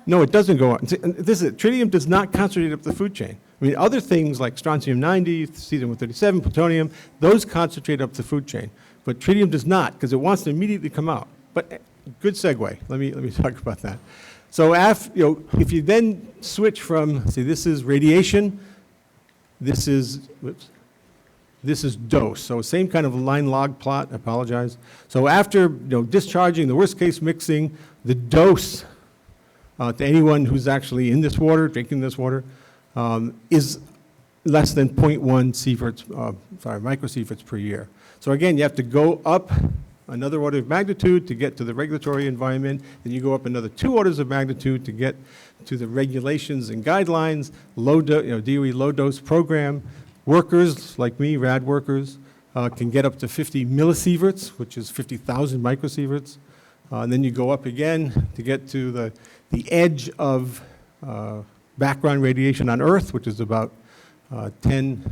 [SPEAKER 12] No, it doesn't go on. Tritium does not concentrate up the food chain. I mean, other things like strontium-90, cesium-137, plutonium, those concentrate up the food chain. But tritium does not, because it wants to immediately come out. But good segue. Let me talk about that. So if you then switch from, see, this is radiation, this is dose. So same kind of line log plot, I apologize. So after discharging, the worst case mixing, the dose to anyone who's actually in this water, drinking this water, is less than 0.1 microsieverts per year. So again, you have to go up another order of magnitude to get to the regulatory environment. Then you go up another 2 orders of magnitude to get to the regulations and guidelines, DOE low dose program. Workers like me, rad workers, can get up to 50 millisieverts, which is 50,000 microsieverts. And then you go up again to get to the edge of background radiation on Earth, which is about 10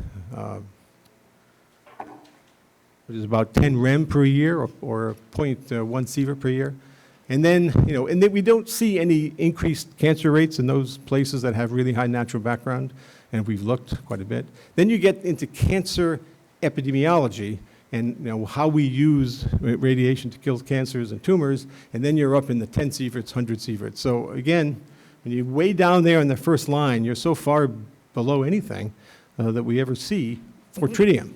[SPEAKER 12] which is about 10 rem per year, or 0.1 sievert per year. And then, and then we don't see any increased cancer rates in those places that have really high natural background, and we've looked quite a bit. Then you get into cancer epidemiology, and how we use radiation to kill cancers and tumors, and then you're up in the 10 sieverts, 100 sieverts. So again, when you're way down there in the first line, you're so far below anything that we ever see for tritium.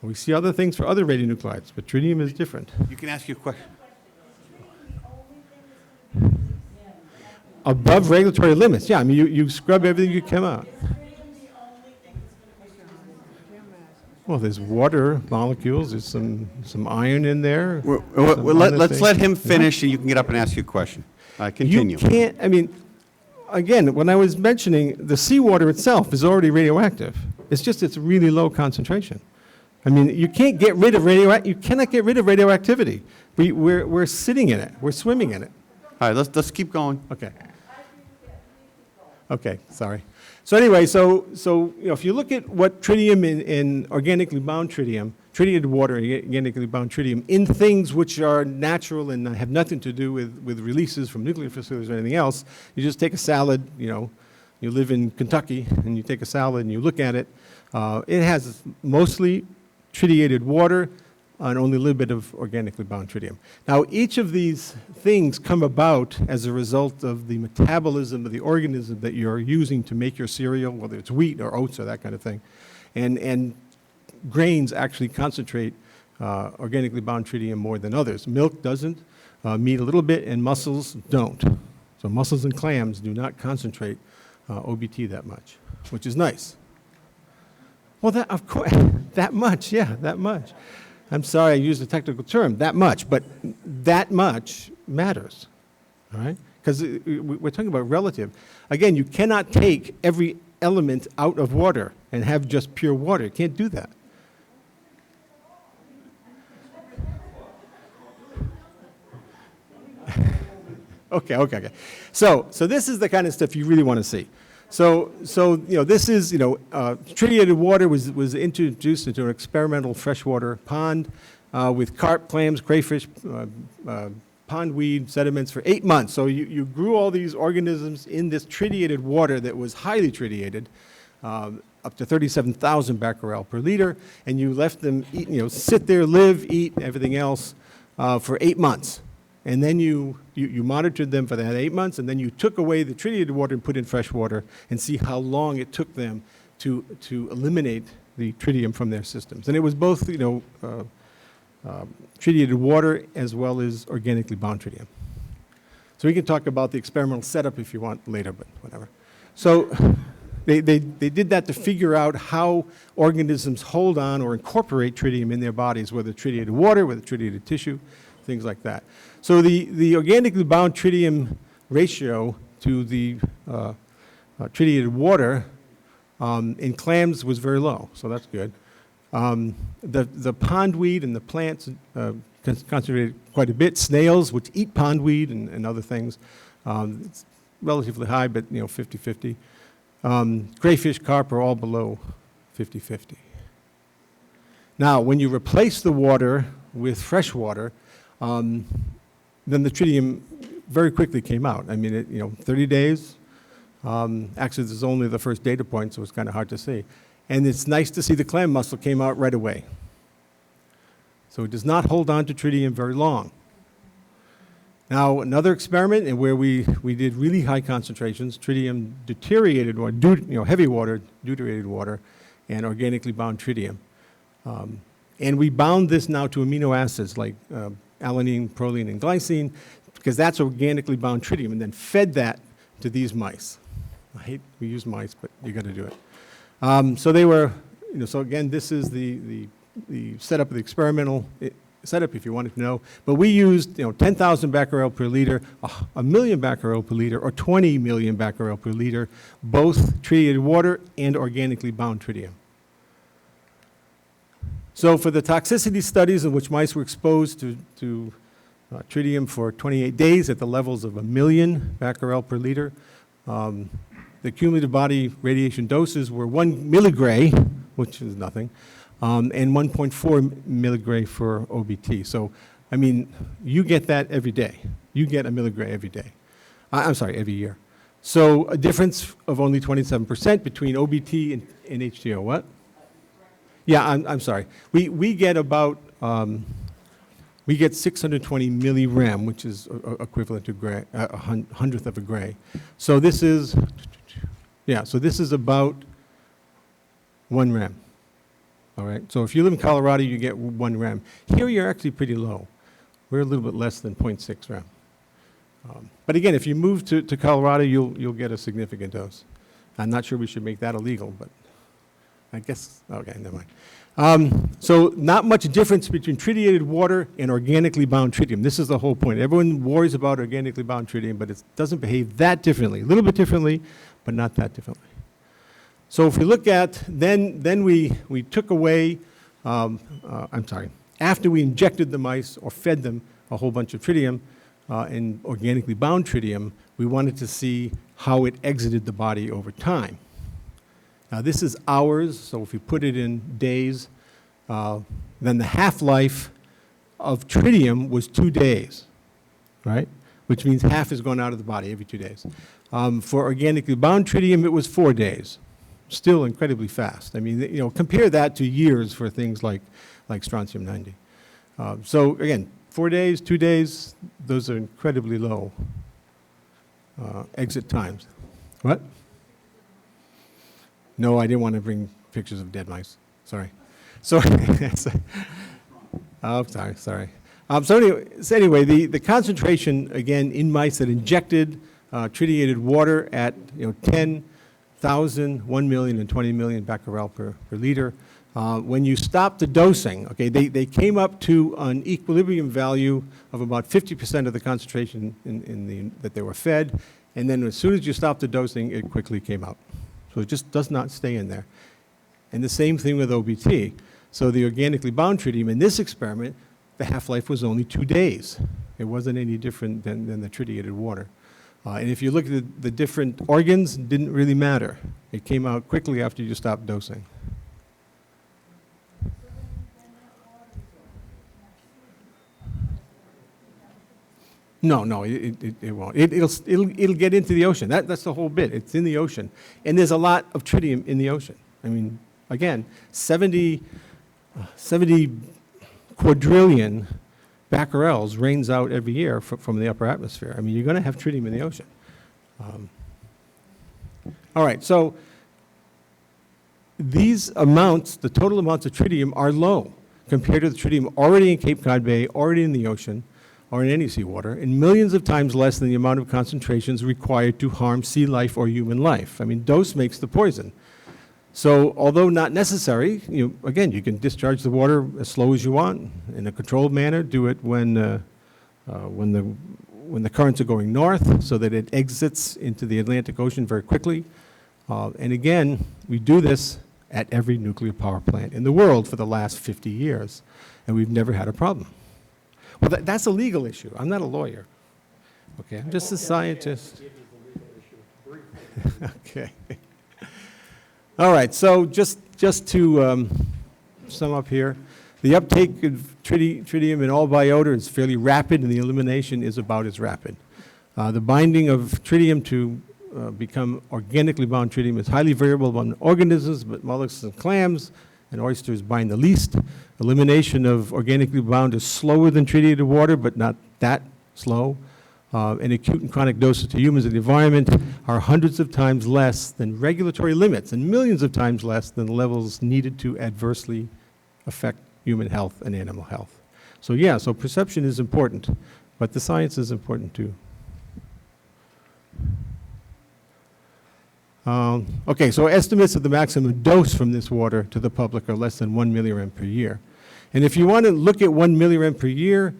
[SPEAKER 12] We see other things for other radionuclides, but tritium is different.
[SPEAKER 1] You can ask your question.
[SPEAKER 12] Above regulatory limits, yeah. I mean, you scrub everything you come out. Well, there's water molecules. There's some iron in there.
[SPEAKER 1] Let's let him finish, and you can get up and ask your question. Continue.
[SPEAKER 12] You can't. I mean, again, when I was mentioning the seawater itself is already radioactive. It's just it's really low concentration. I mean, you can't get rid of you cannot get rid of radioactivity. We're sitting in it. We're swimming in it.
[SPEAKER 1] All right, let's keep going.
[SPEAKER 12] Okay. Okay, sorry. So anyway, so if you look at what tritium in organically bound tritium, tritiated water, organically bound tritium, in things which are natural and have nothing to do with releases from nuclear facilities or anything else, you just take a salad, you live in Kentucky, and you take a salad and you look at it. It has mostly tritiated water and only a little bit of organically bound tritium. Now, each of these things come about as a result of the metabolism of the organism that you're using to make your cereal, whether it's wheat or oats or that kind of thing. And grains actually concentrate organically bound tritium more than others. Milk doesn't, meat a little bit, and mussels don't. So mussels and clams do not concentrate OBT that much, which is nice. Well, that, of course, that much, yeah, that much. I'm sorry I used a technical term, that much, but that much matters, all right? Because we're talking about relative. Again, you cannot take every element out of water and have just pure water. You can't do that. Okay. So this is the kind of stuff you really want to see. So this is, tritiated water was introduced into an experimental freshwater pond with carp, clams, crayfish, pondweed, sediments for 8 months. So you grew all these organisms in this tritiated water that was highly tritiated, up to 37,000 becquerel per liter, and you left them eat, sit there, live, eat, everything else for 8 months. And then you monitored them for that 8 months, and then you took away the tritiated water and put in fresh water and see how long it took them to eliminate the tritium from their systems. And it was both, tritiated water as well as organically bound tritium. So we can talk about the experimental setup if you want later, but whatever. So they did that to figure out how organisms hold on or incorporate tritium in their bodies, whether tritiated water, whether tritiated tissue, things like that. So the organically bound tritium ratio to the tritiated water in clams was very low, so that's good. The pondweed and the plants concentrated quite a bit. Snails, which eat pondweed and other things, it's relatively high, but 50-50. Crayfish, carp are all below 50-50. Now, when you replace the water with fresh water, then the tritium very quickly came out. I mean, 30 days. Actually, this is only the first data point, so it's kind of hard to see. And it's nice to see the clam mussel came out right away. So it does not hold on to tritium very long. Now, another experiment in where we did really high concentrations, tritium deuterated water, heavy water, deuterated water, and organically bound tritium. And we bound this now to amino acids like alanine, proline, and glycine, because that's organically bound tritium, and then fed that to these mice. I hate we use mice, but you got to do it. So they were, so again, this is the setup of the experimental setup, if you wanted to know. But we used, 10,000 becquerel per liter, 1 million becquerel per liter, or 20 million becquerel per liter, both tritiated water and organically bound tritium. So for the toxicity studies in which mice were exposed to tritium for 28 days at the levels of 1 million becquerel per liter, the cumulative body radiation doses were 1 milligray, which is nothing, and 1.4 milligray for OBT. So, I mean, you get that every day. You get a milligray every day. I'm sorry, every year. So a difference of only 27% between OBT and HDO. What? Yeah, I'm sorry. We get about, we get 620 millirem, which is equivalent to gray, a hundredth of a gray. So this is, yeah, so this is about 1 rem. All right, so if you live in Colorado, you get 1 rem. Here you're actually pretty low. We're a little bit less than 0.6 rem. But again, if you move to Colorado, you'll get a significant dose. I'm not sure we should make that illegal, but I guess, okay, never mind. So not much difference between tritiated water and organically bound tritium. This is the whole point. Everyone worries about organically bound tritium, but it doesn't behave that differently. A little bit differently, but not that differently. So if we look at, then we took away, I'm sorry, after we injected the mice or fed them a whole bunch of tritium, and organically bound tritium, we wanted to see how it exited the body over time. Now this is hours, so if we put it in days, then the half-life of tritium was 2 days, right? Which means half is going out of the body every 2 days. For organically bound tritium, it was 4 days. Still incredibly fast. I mean, you know, compare that to years for things like strontium-90. So again, 4 days, 2 days, those are incredibly low exit times. What? No, I didn't want to bring pictures of dead mice. Sorry. So, oh, sorry. So anyway, the concentration, again, in mice that injected tritiated water at 10,000, 1 million, and 20 million becquerel per liter. When you stop the dosing, okay, they came up to an equilibrium value of about 50% of the concentration that they were fed, and then as soon as you stop the dosing, it quickly came out. So it just does not stay in there. And the same thing with OBT. So the organically bound tritium in this experiment, the half-life was only 2 days. It wasn't any different than the tritiated water. And if you look at the different organs, it didn't really matter. It came out quickly after you stopped dosing. No, it won't. It'll get into the ocean. That's the whole bit. It's in the ocean. And there's a lot of tritium in the ocean. I mean, again, 70 quadrillion becquerels rains out every year from the upper atmosphere. I mean, you're going to have tritium in the ocean. All right, so these amounts, the total amounts of tritium are low compared to the tritium already in Cape Cod Bay, already in the ocean, or in any seawater, and millions of times less than the amount of concentrations required to harm sea life or human life. I mean, dose makes the poison. So although not necessary, again, you can discharge the water as slow as you want in a controlled manner. Do it when the currents are going north so that it exits into the Atlantic Ocean very quickly. And again, we do this at every nuclear power plant in the world for the last 50 years, and we've never had a problem. Well, that's a legal issue. I'm not a lawyer. Okay, I'm just a scientist. Okay. All right, so just to sum up here, the uptake of tritium in all biota is fairly rapid, and the elimination is about as rapid. The binding of tritium to become organically bound tritium is highly variable among organisms, but mollusks and clams and oysters bind the least. Elimination of organically bound is slower than tritiated water, but not that slow. And acute and chronic doses to humans in the environment are hundreds of times less than regulatory limits and millions of times less than the levels needed to adversely affect human health and animal health. So yeah, so perception is important, but the science is important too. Okay, so estimates of the maximum dose from this water to the public are less than 1 millirem per year. And if you want to look at 1 millirem per year,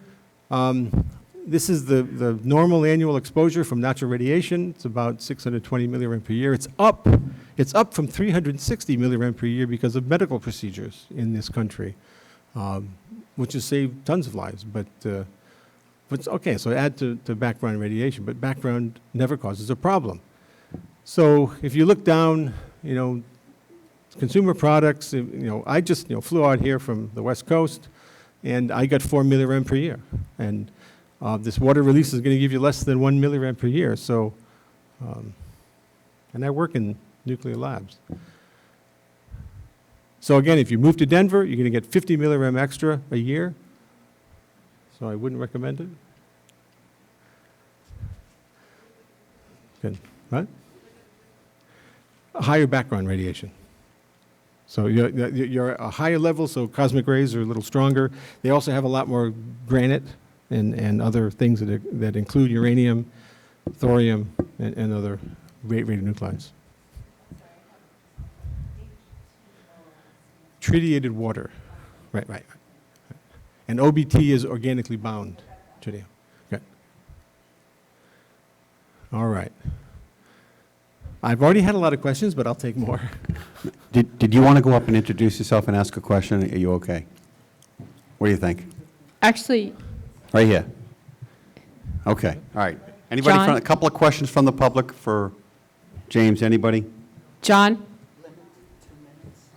[SPEAKER 12] this is the normal annual exposure from natural radiation. It's about 620 millirem per year. It's up from 360 millirem per year because of medical procedures in this country, which has saved tons of lives. But okay, so add to background radiation, but background never causes a problem. So if you look down, you know, consumer products, you know, I just, you know, flew out here from the West Coast, and I got 4 millirem per year. And this water release is going to give you less than 1 millirem per year. So, and I work in nuclear labs. So again, if you move to Denver, you're going to get 50 millirem extra a year. So I wouldn't recommend it. Good. What? A higher background radiation. So you're a higher level, so cosmic rays are a little stronger. They also have a lot more granite and other things that include uranium, thorium, and other radionuclides. Tritiated water. Right. And OBT is organically bound tritium. Okay. All right. I've already had a lot of questions, but I'll take more.
[SPEAKER 1] Did you want to go up and introduce yourself and ask a question? Are you okay? What do you think?
[SPEAKER 6] Actually,
[SPEAKER 1] Right here. Okay, all right. Anybody,
[SPEAKER 6] John?
[SPEAKER 1] a couple of questions from the public for James, anybody?
[SPEAKER 6] John,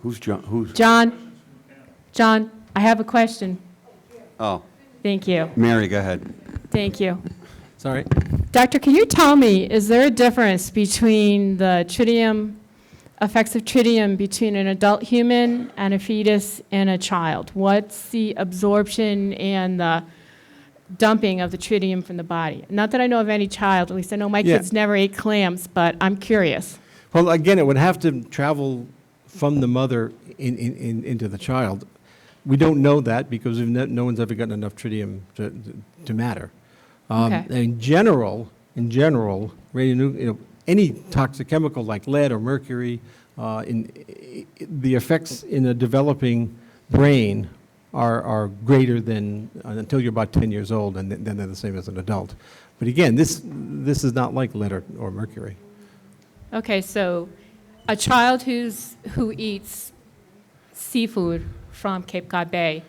[SPEAKER 1] Who's John? Who's?
[SPEAKER 6] John, I have a question.
[SPEAKER 1] Oh,
[SPEAKER 6] Thank you.
[SPEAKER 1] Mary, go ahead.
[SPEAKER 6] Thank you.
[SPEAKER 12] Sorry.
[SPEAKER 6] Doctor, can you tell me, is there a difference between the tritium, effects of tritium between an adult human and a fetus and a child? What's the absorption and the dumping of the tritium from the body? Not that I know of any child, at least I know my kids never ate clams, but I'm curious.
[SPEAKER 12] Well, again, it would have to travel from the mother into the child. We don't know that because no one's ever gotten enough tritium to matter.
[SPEAKER 6] Okay.
[SPEAKER 12] In general, any toxic chemical like lead or mercury, the effects in a developing brain are greater than until you're about 10 years old, and then they're the same as an adult. But again, this is not like lead or mercury.
[SPEAKER 6] Okay, so a child who eats seafood from Cape Cod Bay,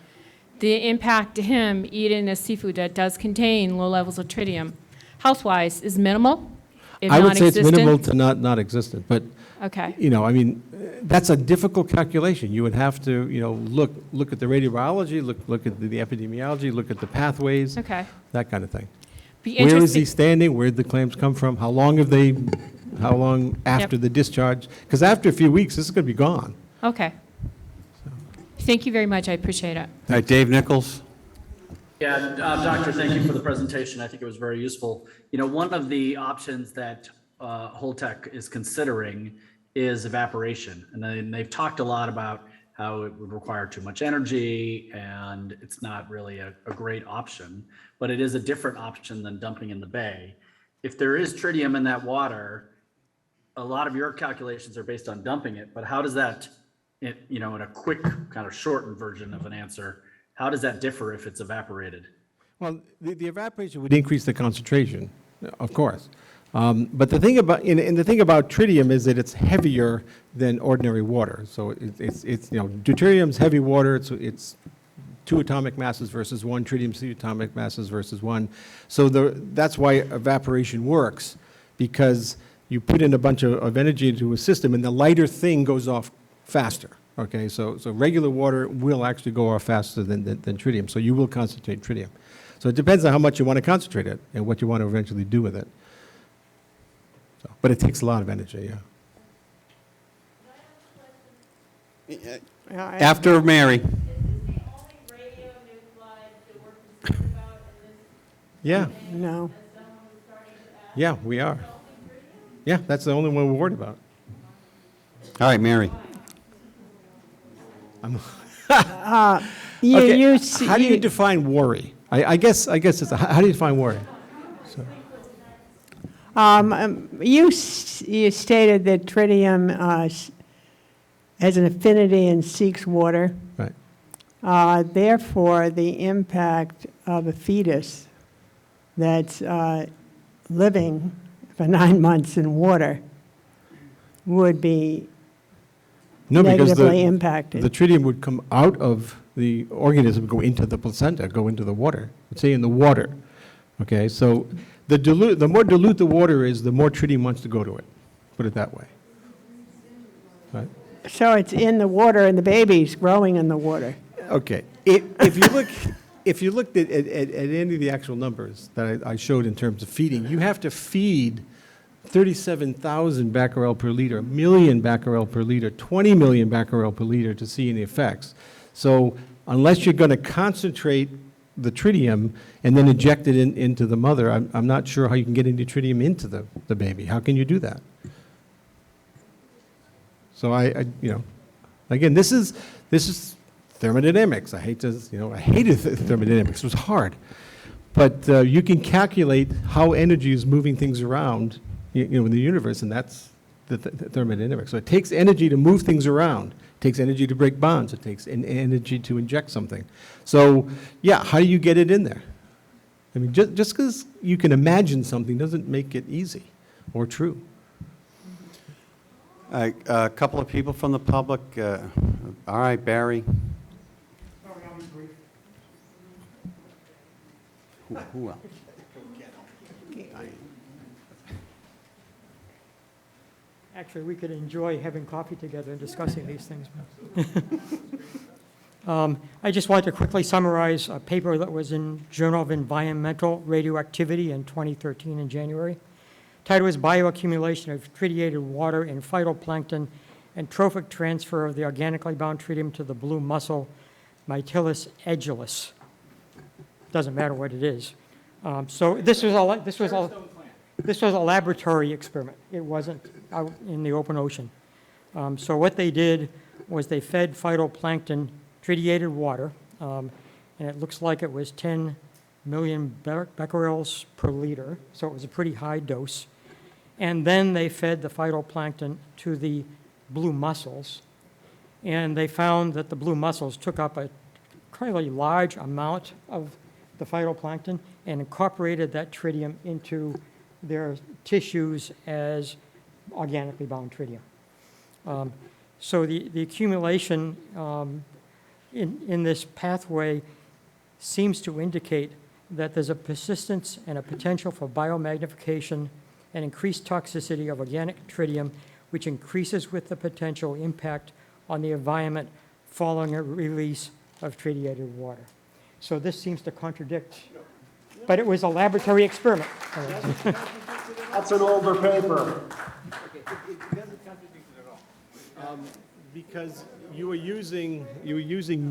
[SPEAKER 6] the impact to him eating a seafood that does contain low levels of tritium, health-wise, is minimal, if
[SPEAKER 12] I would say it's
[SPEAKER 6] non-existent?
[SPEAKER 12] minimal to not existent, but
[SPEAKER 6] Okay.
[SPEAKER 12] you know, I mean, that's a difficult calculation. You would have to, you know, look at the radiobiology, look at the epidemiology, look at the pathways,
[SPEAKER 6] Okay.
[SPEAKER 12] that kind of thing.
[SPEAKER 6] Be
[SPEAKER 12] Where is
[SPEAKER 6] interesting-
[SPEAKER 12] he standing? Where did the claims come from? How long after the discharge? Because after a few weeks, this is going to be gone.
[SPEAKER 6] Okay. Thank you very much. I appreciate it.
[SPEAKER 1] All right, Dave Nichols?
[SPEAKER 22] Yeah, Doctor, thank you for the presentation. I think it was very useful. You know, one of the options that Holtec is considering is evaporation. And they've talked a lot about how it would require too much energy and it's not really a great option, but it is a different option than dumping in the bay. If there is tritium in that water, a lot of your calculations are based on dumping it, but how does that, you know, in a quick kind of shortened version of an answer, how does that differ if it's evaporated?
[SPEAKER 12] Well, the evaporation would increase the concentration, of course. But the thing about the thing about tritium is that it's heavier than ordinary water. So it's you know, deuterium's heavy water. It's 2 atomic masses versus 1. Tritium's 3 atomic masses versus 1. So that's why evaporation works, because you put in a bunch of energy into a system, and the lighter thing goes off faster. Okay, so regular water will actually go off faster than tritium. So you will concentrate tritium. So it depends on how much you want to concentrate it and what you want to eventually do with it. So, but it takes a lot of energy, yeah.
[SPEAKER 1] After Mary.
[SPEAKER 12] Yeah.
[SPEAKER 11] No.
[SPEAKER 12] Yeah, we are. Yeah, that's the only one we're worried about.
[SPEAKER 1] All right, Mary.
[SPEAKER 12] How do you define worry? I guess it's how do you define worry?
[SPEAKER 11] You stated that tritium has an affinity and seeks water.
[SPEAKER 12] Right.
[SPEAKER 11] Therefore, the impact of a fetus that's living for 9 months in water would be negatively impacted.
[SPEAKER 12] The tritium would come out of the organism, go into the placenta, go into the water. Let's say in the water. Okay, so the more dilute the water is, the more tritium wants to go to it. put it that way. Right?
[SPEAKER 11] So it's in the water and the baby's growing in the water.
[SPEAKER 12] Okay, if you looked at any of the actual numbers that I showed in terms of feeding, you have to feed 37,000 becquerel per liter, million becquerel per liter, 20 million becquerel per liter to see any effects. So unless you're going to concentrate the tritium and then inject it into the mother, I'm not sure how you can get any tritium into the baby. How can you do that? So again, this is thermodynamics. I hated thermodynamics. It was hard. But you can calculate how energy is moving things around, in the universe, and that's the thermodynamics. So it takes energy to move things around. It takes energy to break bonds. It takes energy to inject something. So, yeah, how do you get it in there? I mean, just because you can imagine something doesn't make it easy or true.
[SPEAKER 1] A couple of people from the public. All right, Barry. Who else?
[SPEAKER 16] Actually, we could enjoy having coffee together and discussing these things. I just want to quickly summarize a paper that was in Journal of Environmental Radioactivity in 2013 in January. Title is Bioaccumulation of Tritiated Water in Phytoplankton and Trophic Transfer of the Organically Bound Tritium to the Blue Mussel, Mytilus edulis. Doesn't matter what it is. So this was a laboratory experiment. It wasn't out in the open ocean. So what they did was they fed phytoplankton tritiated water, and it looks like it was 10 million becquerels per liter, so it was a pretty high dose. And then they fed the phytoplankton to the blue mussels, and they found that the blue mussels took up a fairly large amount of the phytoplankton and incorporated that tritium into their tissues as organically bound tritium. So the accumulation in this pathway seems to indicate that there's a persistence and a potential for biomagnification and increased toxicity of organic tritium, which increases with the potential impact on the environment following a release of tritiated water. So this seems to contradict, but it was a laboratory experiment.
[SPEAKER 2] That's an older paper.
[SPEAKER 12] It doesn't contradict it at all. Because you were using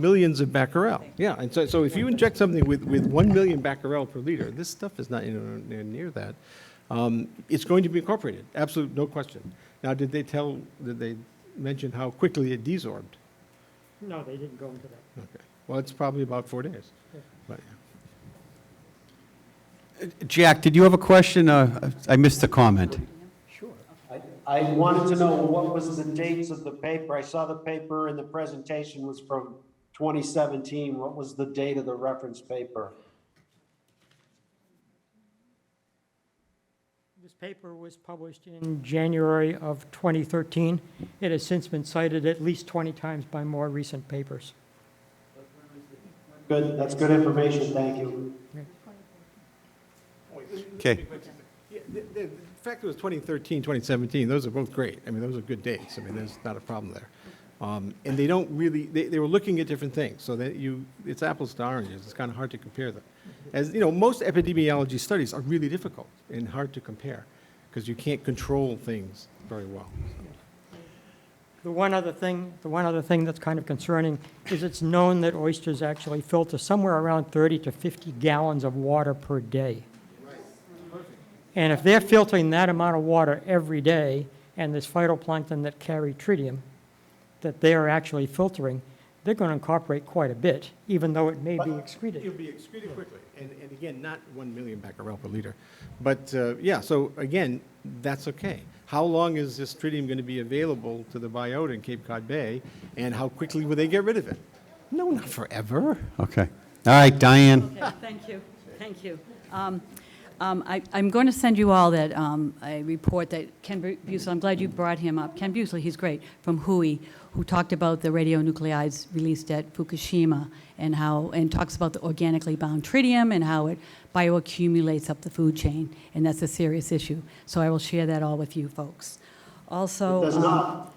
[SPEAKER 12] millions of becquerel. Yeah, and so if you inject something with 1 million becquerel per liter, this stuff is not near that. It's going to be incorporated, absolute, no question. Now, did they mention how quickly it desorbed?
[SPEAKER 16] No, they didn't go into that.
[SPEAKER 12] Okay. Well, it's probably about 4 days.
[SPEAKER 16] Yeah.
[SPEAKER 12] But,
[SPEAKER 1] Jack, did you have a question? I missed the comment.
[SPEAKER 16] Sure.
[SPEAKER 2] I wanted to know what was the dates of the paper. I saw the paper and the presentation was from 2017. What was the date of the reference paper?
[SPEAKER 16] This paper was published in January of 2013. It has since been cited at least 20 times by more recent papers.
[SPEAKER 2] Good, that's good information, thank you.
[SPEAKER 1] Okay.
[SPEAKER 12] the fact it was 2013, 2017, those are both great. I mean, those are good dates. I mean, there's not a problem there. And they don't really, they were looking at different things. So that it's apples to oranges. It's kind of hard to compare them. As you know, most epidemiology studies are really difficult and hard to compare because you can't control things very well.
[SPEAKER 16] The one other thing that's kind of concerning is it's known that oysters actually filter somewhere around 30 to 50 gallons of water per day. And if they're filtering that amount of water every day, and this phytoplankton that carry tritium that they are actually filtering, they're going to incorporate quite a bit, even though it may be excreted.
[SPEAKER 12] It'll be excreted quickly, and again, not 1 million becquerel per liter. But yeah, so again, that's okay. How long is this tritium going to be available to the biota in Cape Cod Bay, and how quickly will they get rid of it? No, not forever.
[SPEAKER 1] Okay. All right, Diane.
[SPEAKER 5] Okay, thank you, thank you. I'm going to send you all that a report that Ken Busley, I'm glad you brought him up. Ken Busley, he's great, from WHOI, who talked about the radionuclides released at Fukushima and talks about the organically bound tritium and how it bioaccumulates up the food chain, and that's a serious issue. So I will share that all with you folks. Also.
[SPEAKER 2] It does not.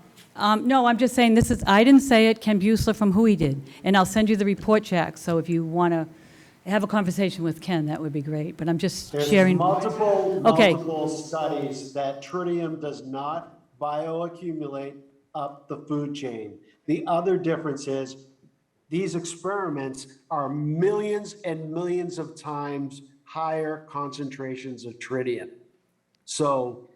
[SPEAKER 5] No, I'm just saying this is, I didn't say it, Ken Buessler from Who He did. And I'll send you the report, Jack, so if you want to have a conversation with Ken, that would be great. But I'm just sharing.
[SPEAKER 2] There's
[SPEAKER 5] Okay.
[SPEAKER 2] multiple studies that tritium does not bioaccumulate up the food chain. The other difference is these experiments are millions and millions of times higher concentrations of tritium. So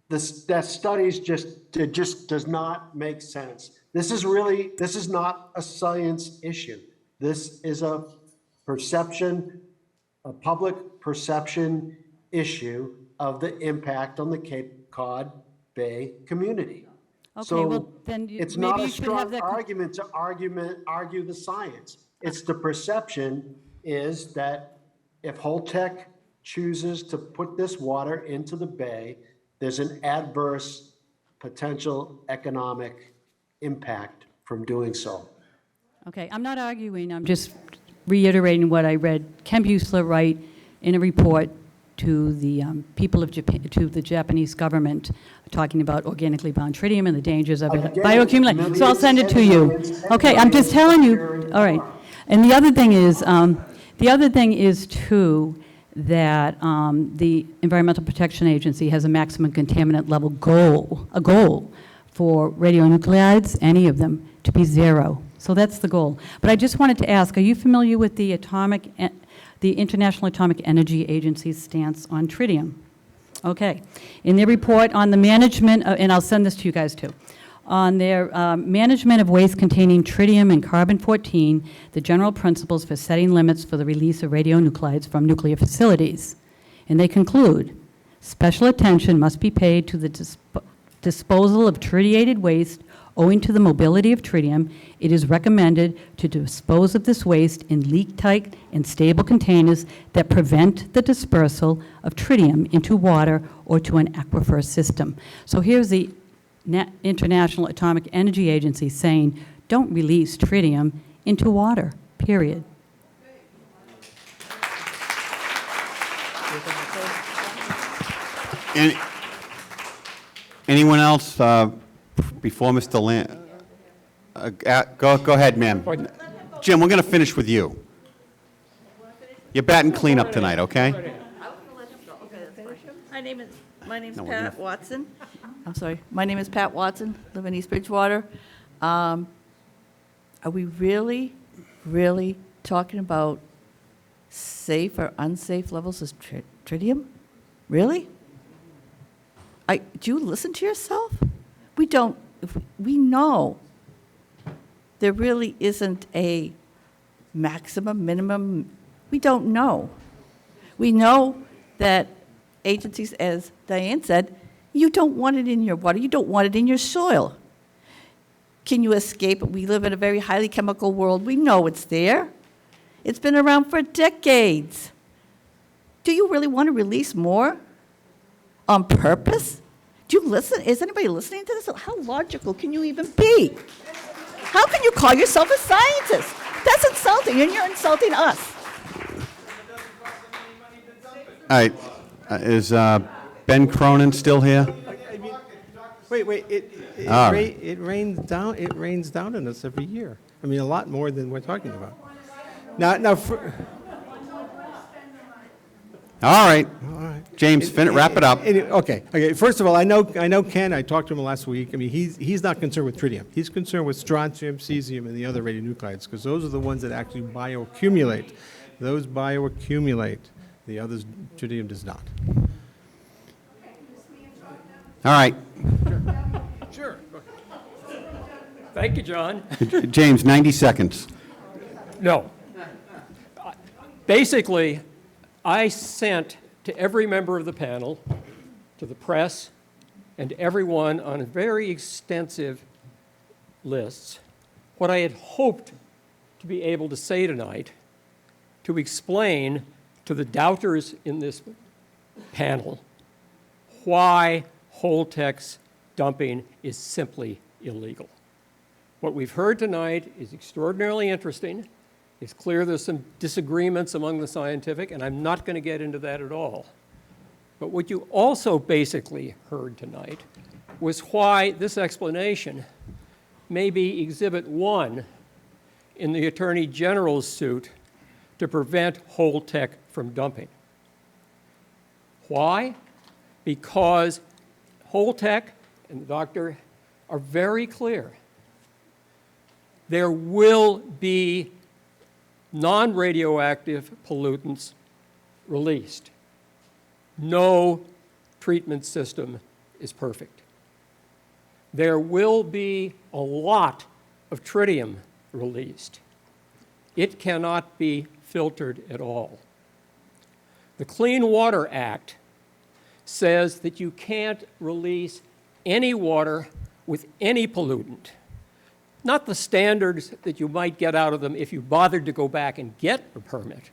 [SPEAKER 2] that studies it just does not make sense. This is not a science issue. This is a public perception issue of the impact on the Cape Cod Bay community.
[SPEAKER 5] Okay,
[SPEAKER 2] So
[SPEAKER 5] well, then
[SPEAKER 2] it's
[SPEAKER 5] maybe
[SPEAKER 2] not a
[SPEAKER 5] you should have
[SPEAKER 2] strong
[SPEAKER 5] that.
[SPEAKER 2] argument to argue the science. It's the perception is that if Holtec chooses to put this water into the bay, there's an adverse potential economic impact from doing so.
[SPEAKER 5] Okay, I'm not arguing, I'm just reiterating what I read Ken Buessler write in a report to the people of Japan, to the Japanese government, talking about organically bound tritium and the dangers of it bioaccumulating. So I'll send it to you. Okay, I'm just telling you. All right. And the other thing is too, that the Environmental Protection Agency has a maximum contaminant level goal, a goal for radionuclides, any of them, to be 0. So that's the goal. But I just wanted to ask, are you familiar with the International Atomic Energy Agency's stance on tritium? Okay. In their report on the management, and I'll send this to you guys too, on their management of waste containing tritium and carbon-14, the general principles for setting limits for the release of radionuclides from nuclear facilities. And they conclude, special attention must be paid to the disposal of tritiated waste. Owing to the mobility of tritium, it is recommended to dispose of this waste in leak-tight and stable containers that prevent the dispersal of tritium into water or to an aquifer system. So here's the International Atomic Energy Agency saying, don't release tritium into water, period.
[SPEAKER 1] Anyone else before Mr. Land? Go ahead, ma'am. Jim, we're going to finish with you. You're batting cleanup tonight, okay?
[SPEAKER 8] My name is
[SPEAKER 1] No, we're
[SPEAKER 8] Pat
[SPEAKER 1] gonna-
[SPEAKER 8] Watson. I'm sorry. My name is Pat Watson, live in East Bridgewater. Are we really, really talking about safe or unsafe levels of tritium? Really? Do you listen to yourself? We don't, we know there really isn't a maximum, minimum. We don't know. We know that agencies, as Diane said, you don't want it in your water, you don't want it in your soil. Can you escape it? We live in a very highly chemical world. We know it's there. It's been around for decades. Do you really want to release more on purpose? Do you listen? Is anybody listening to this? How logical can you even be? How can you call yourself a scientist? That's insulting, and you're insulting us.
[SPEAKER 1] All right. Is Ben Cronin still here?
[SPEAKER 12] Wait,
[SPEAKER 1] All right.
[SPEAKER 12] it rains down on us every year. I mean, a lot more than we're talking about.
[SPEAKER 1] All right. James, wrap it up.
[SPEAKER 12] Okay. First of all, I know Ken. I talked to him last week. I mean, he's not concerned with tritium. He's concerned with strontium, cesium, and the other radionuclides because those are the ones that actually bioaccumulate. Those bioaccumulate. The others, tritium does not.
[SPEAKER 1] All right.
[SPEAKER 12] Sure.
[SPEAKER 16] Thank you, John.
[SPEAKER 1] James, 90 seconds.
[SPEAKER 16] No. Basically, I sent to every member of the panel, to the press, and to everyone on very extensive lists, what I had hoped to be able to say tonight to explain to the doubters in this panel why Holtec's dumping is simply illegal. What we've heard tonight is extraordinarily interesting. It's clear there's some disagreements among the scientific, and I'm not going to get into that at all.
[SPEAKER 7] But what you also basically heard tonight was why this explanation may be Exhibit 1 in the Attorney General's suit to prevent Holtec from dumping. Why? Because Holtec and the doctor are very clear. There will be non-radioactive pollutants released. No treatment system is perfect. There will be a lot of tritium released. It cannot be filtered at all. The Clean Water Act says that you can't release any water with any pollutant. Not the standards that you might get out of them if you bothered to go back and get a permit,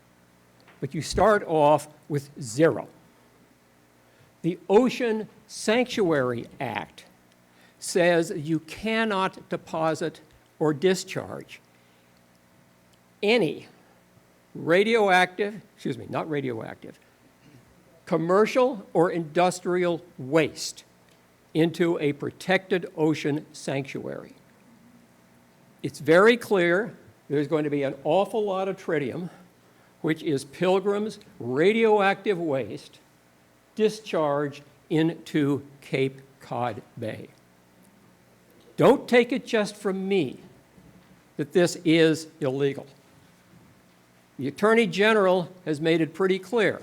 [SPEAKER 7] but you start off with 0. The Ocean Sanctuary Act says you cannot deposit or discharge any commercial or industrial waste into a protected ocean sanctuary. It's very clear there's going to be an awful lot of tritium, which is Pilgrim's radioactive waste, discharged into Cape Cod Bay. Don't take it just from me that this is illegal. The Attorney General has made it pretty clear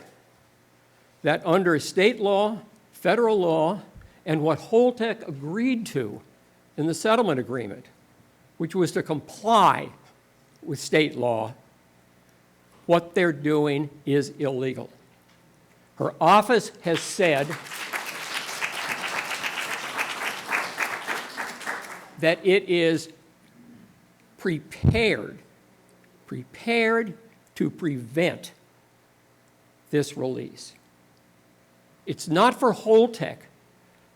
[SPEAKER 7] that under state law, federal law, and what Holtec agreed to in the settlement agreement, which was to comply with state law, what they're doing is illegal. Her office has said that it is prepared to prevent this release. It's not for Holtec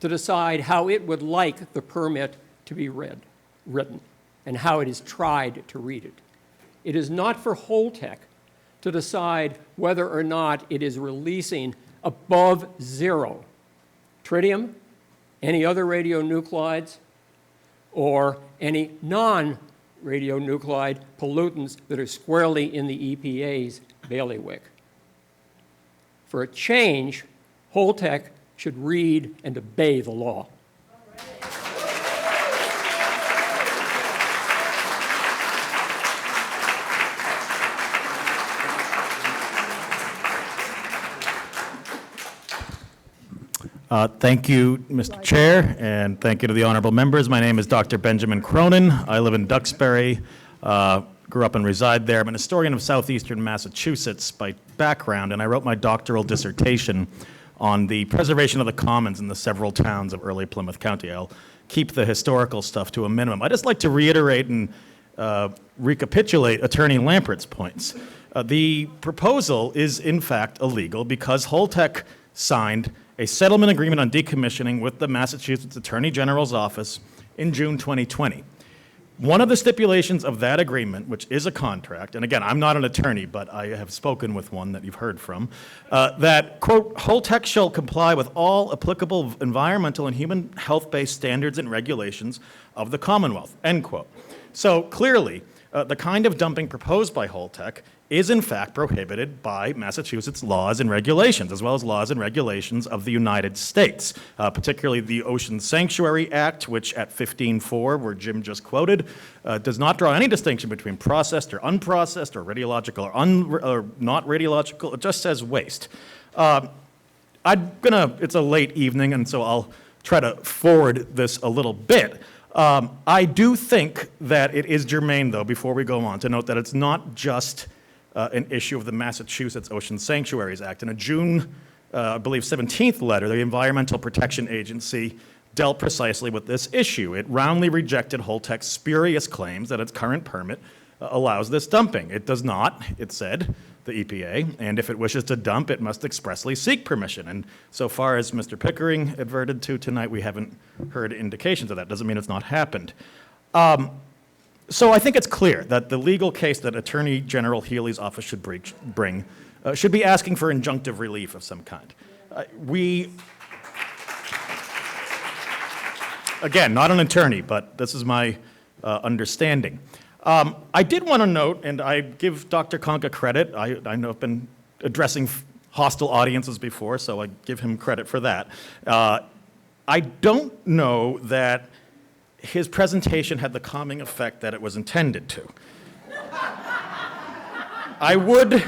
[SPEAKER 7] to decide how it would like the permit to be written and how it is tried to read it. It is not for Holtec to decide whether or not it is releasing above 0 tritium, any other radionuclides, or any non-radionuclide pollutants that are squarely in the EPA's bailiwick. For a change, Holtec should read and obey the law.
[SPEAKER 20] Thank you, Mr. Chair, and thank you to the honorable members. My name is Dr. Benjamin Cronin. I live in Duxbury, grew up and reside there. I'm an historian of southeastern Massachusetts by background, and I wrote my doctoral dissertation on the preservation of the commons in the several towns of early Plymouth County. I'll keep the historical stuff to a minimum. I'd just like to reiterate and recapitulate Attorney Lampert's points. The proposal is, in fact, illegal because Holtec signed a settlement agreement on decommissioning with the Massachusetts Attorney General's office in June 2020. One of the stipulations of that agreement, which is a contract, and again, I'm not an attorney, but I have spoken with one that you've heard from, that, quote, Holtec shall comply with all applicable environmental and human health-based standards and regulations of the Commonwealth, end quote. So clearly, the kind of dumping proposed by Holtec is in fact prohibited by Massachusetts laws and regulations, as well as laws and regulations of the United States, particularly the Ocean Sanctuary Act, which at 15.4, where Jim just quoted, does not draw any distinction between processed or unprocessed or radiological or not radiological. It just says waste. It's a late evening, and so I'll try to forward this a little bit. I do think that it is germane, though, before we go on, to note that it's not just an issue of the Massachusetts Ocean Sanctuaries Act. In a June, I believe, 17th letter, the Environmental Protection Agency dealt precisely with this issue. It roundly rejected Holtec's spurious claims that its current permit allows this dumping. It does not, it said, the EPA, and if it wishes to dump, it must expressly seek permission. And so far as Mr. Pickering adverted to tonight, we haven't heard indications of that. Doesn't mean it's not happened. So I think it's clear that the legal case that Attorney General Healy's office should bring should be asking for injunctive relief of some kind. Again, not an attorney, but this is my understanding. I did want to note, and I give Dr. Conca credit, I know I've been addressing hostile audiences before, so I give him credit for that. I don't know that his presentation had the calming effect that it was intended to. I would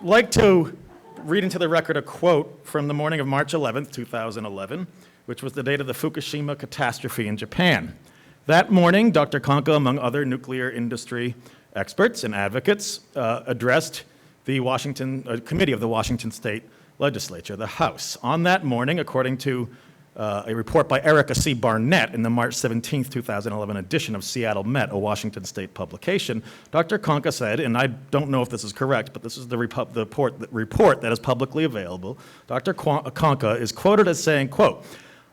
[SPEAKER 20] like to read into the record a quote from the morning of March 11th, 2011, which was the date of the Fukushima catastrophe in Japan. That morning, Dr. Conca, among other nuclear industry experts and advocates, addressed the committee of the Washington State Legislature, the House. On that morning, according to a report by Erica C. Barnett in the March 17, 2011 edition of Seattle Met, a Washington State publication, Dr. Conca said, and I don't know if this is correct, but this is the report that is publicly available. Dr. Conca is quoted as saying, quote,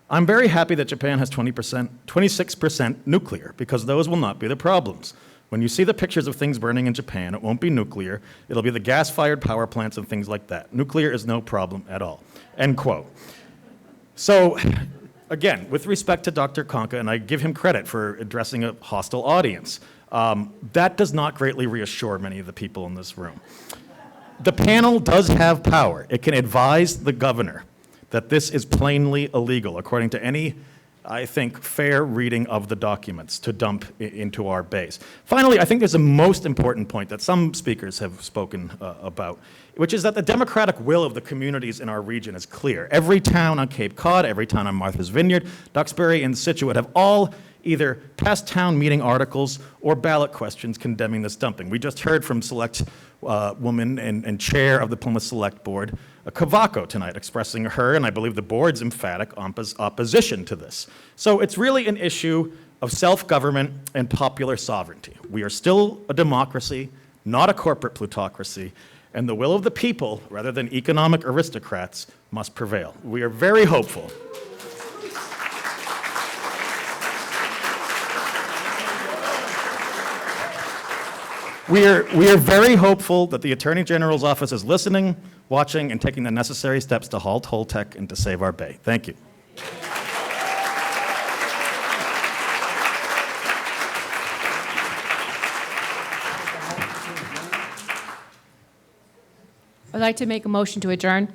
[SPEAKER 20] "I'm very happy that Japan has 26% nuclear, because those will not be the problems. When you see the pictures of things burning in Japan, it won't be nuclear. It'll be the gas-fired power plants and things like that. Nuclear is no problem at all." End quote. So, again, with respect to Dr. Conca, and I give him credit for addressing a hostile audience, that does not greatly reassure many of the people in this room. The panel does have power. It can advise the governor that this is plainly illegal, according to any, I think, fair reading of the documents to dump into our base. Finally, I think there's a most important point that some speakers have spoken about, which is that the democratic will of the communities in our region is clear. Every town on Cape Cod, every town on Martha's Vineyard, Duxbury, and Scituate have all either passed town meeting articles or ballot questions condemning this dumping. We just heard from select woman and chair of the Plymouth Select Board, Cavaco, tonight, expressing her, and I believe the board's emphatic opposition to this. So it's really an issue of self-government and popular sovereignty. We are still a democracy, not a corporate plutocracy, and the will of the people, rather than economic aristocrats, must prevail. We are very hopeful. We are very hopeful that the Attorney General's office is listening, watching, and taking the necessary steps to halt Holtec and to save our bay. Thank you.
[SPEAKER 6] I'd like to make a motion to adjourn.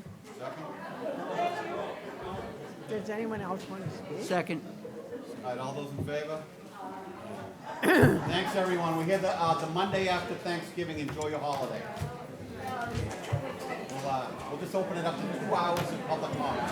[SPEAKER 11] Does anyone else want to speak?
[SPEAKER 10] Second.
[SPEAKER 1] All right, all those in favor? Thanks, everyone. We're here the Monday after Thanksgiving. Enjoy your holiday. We'll just open it up to 2 hours of public comment.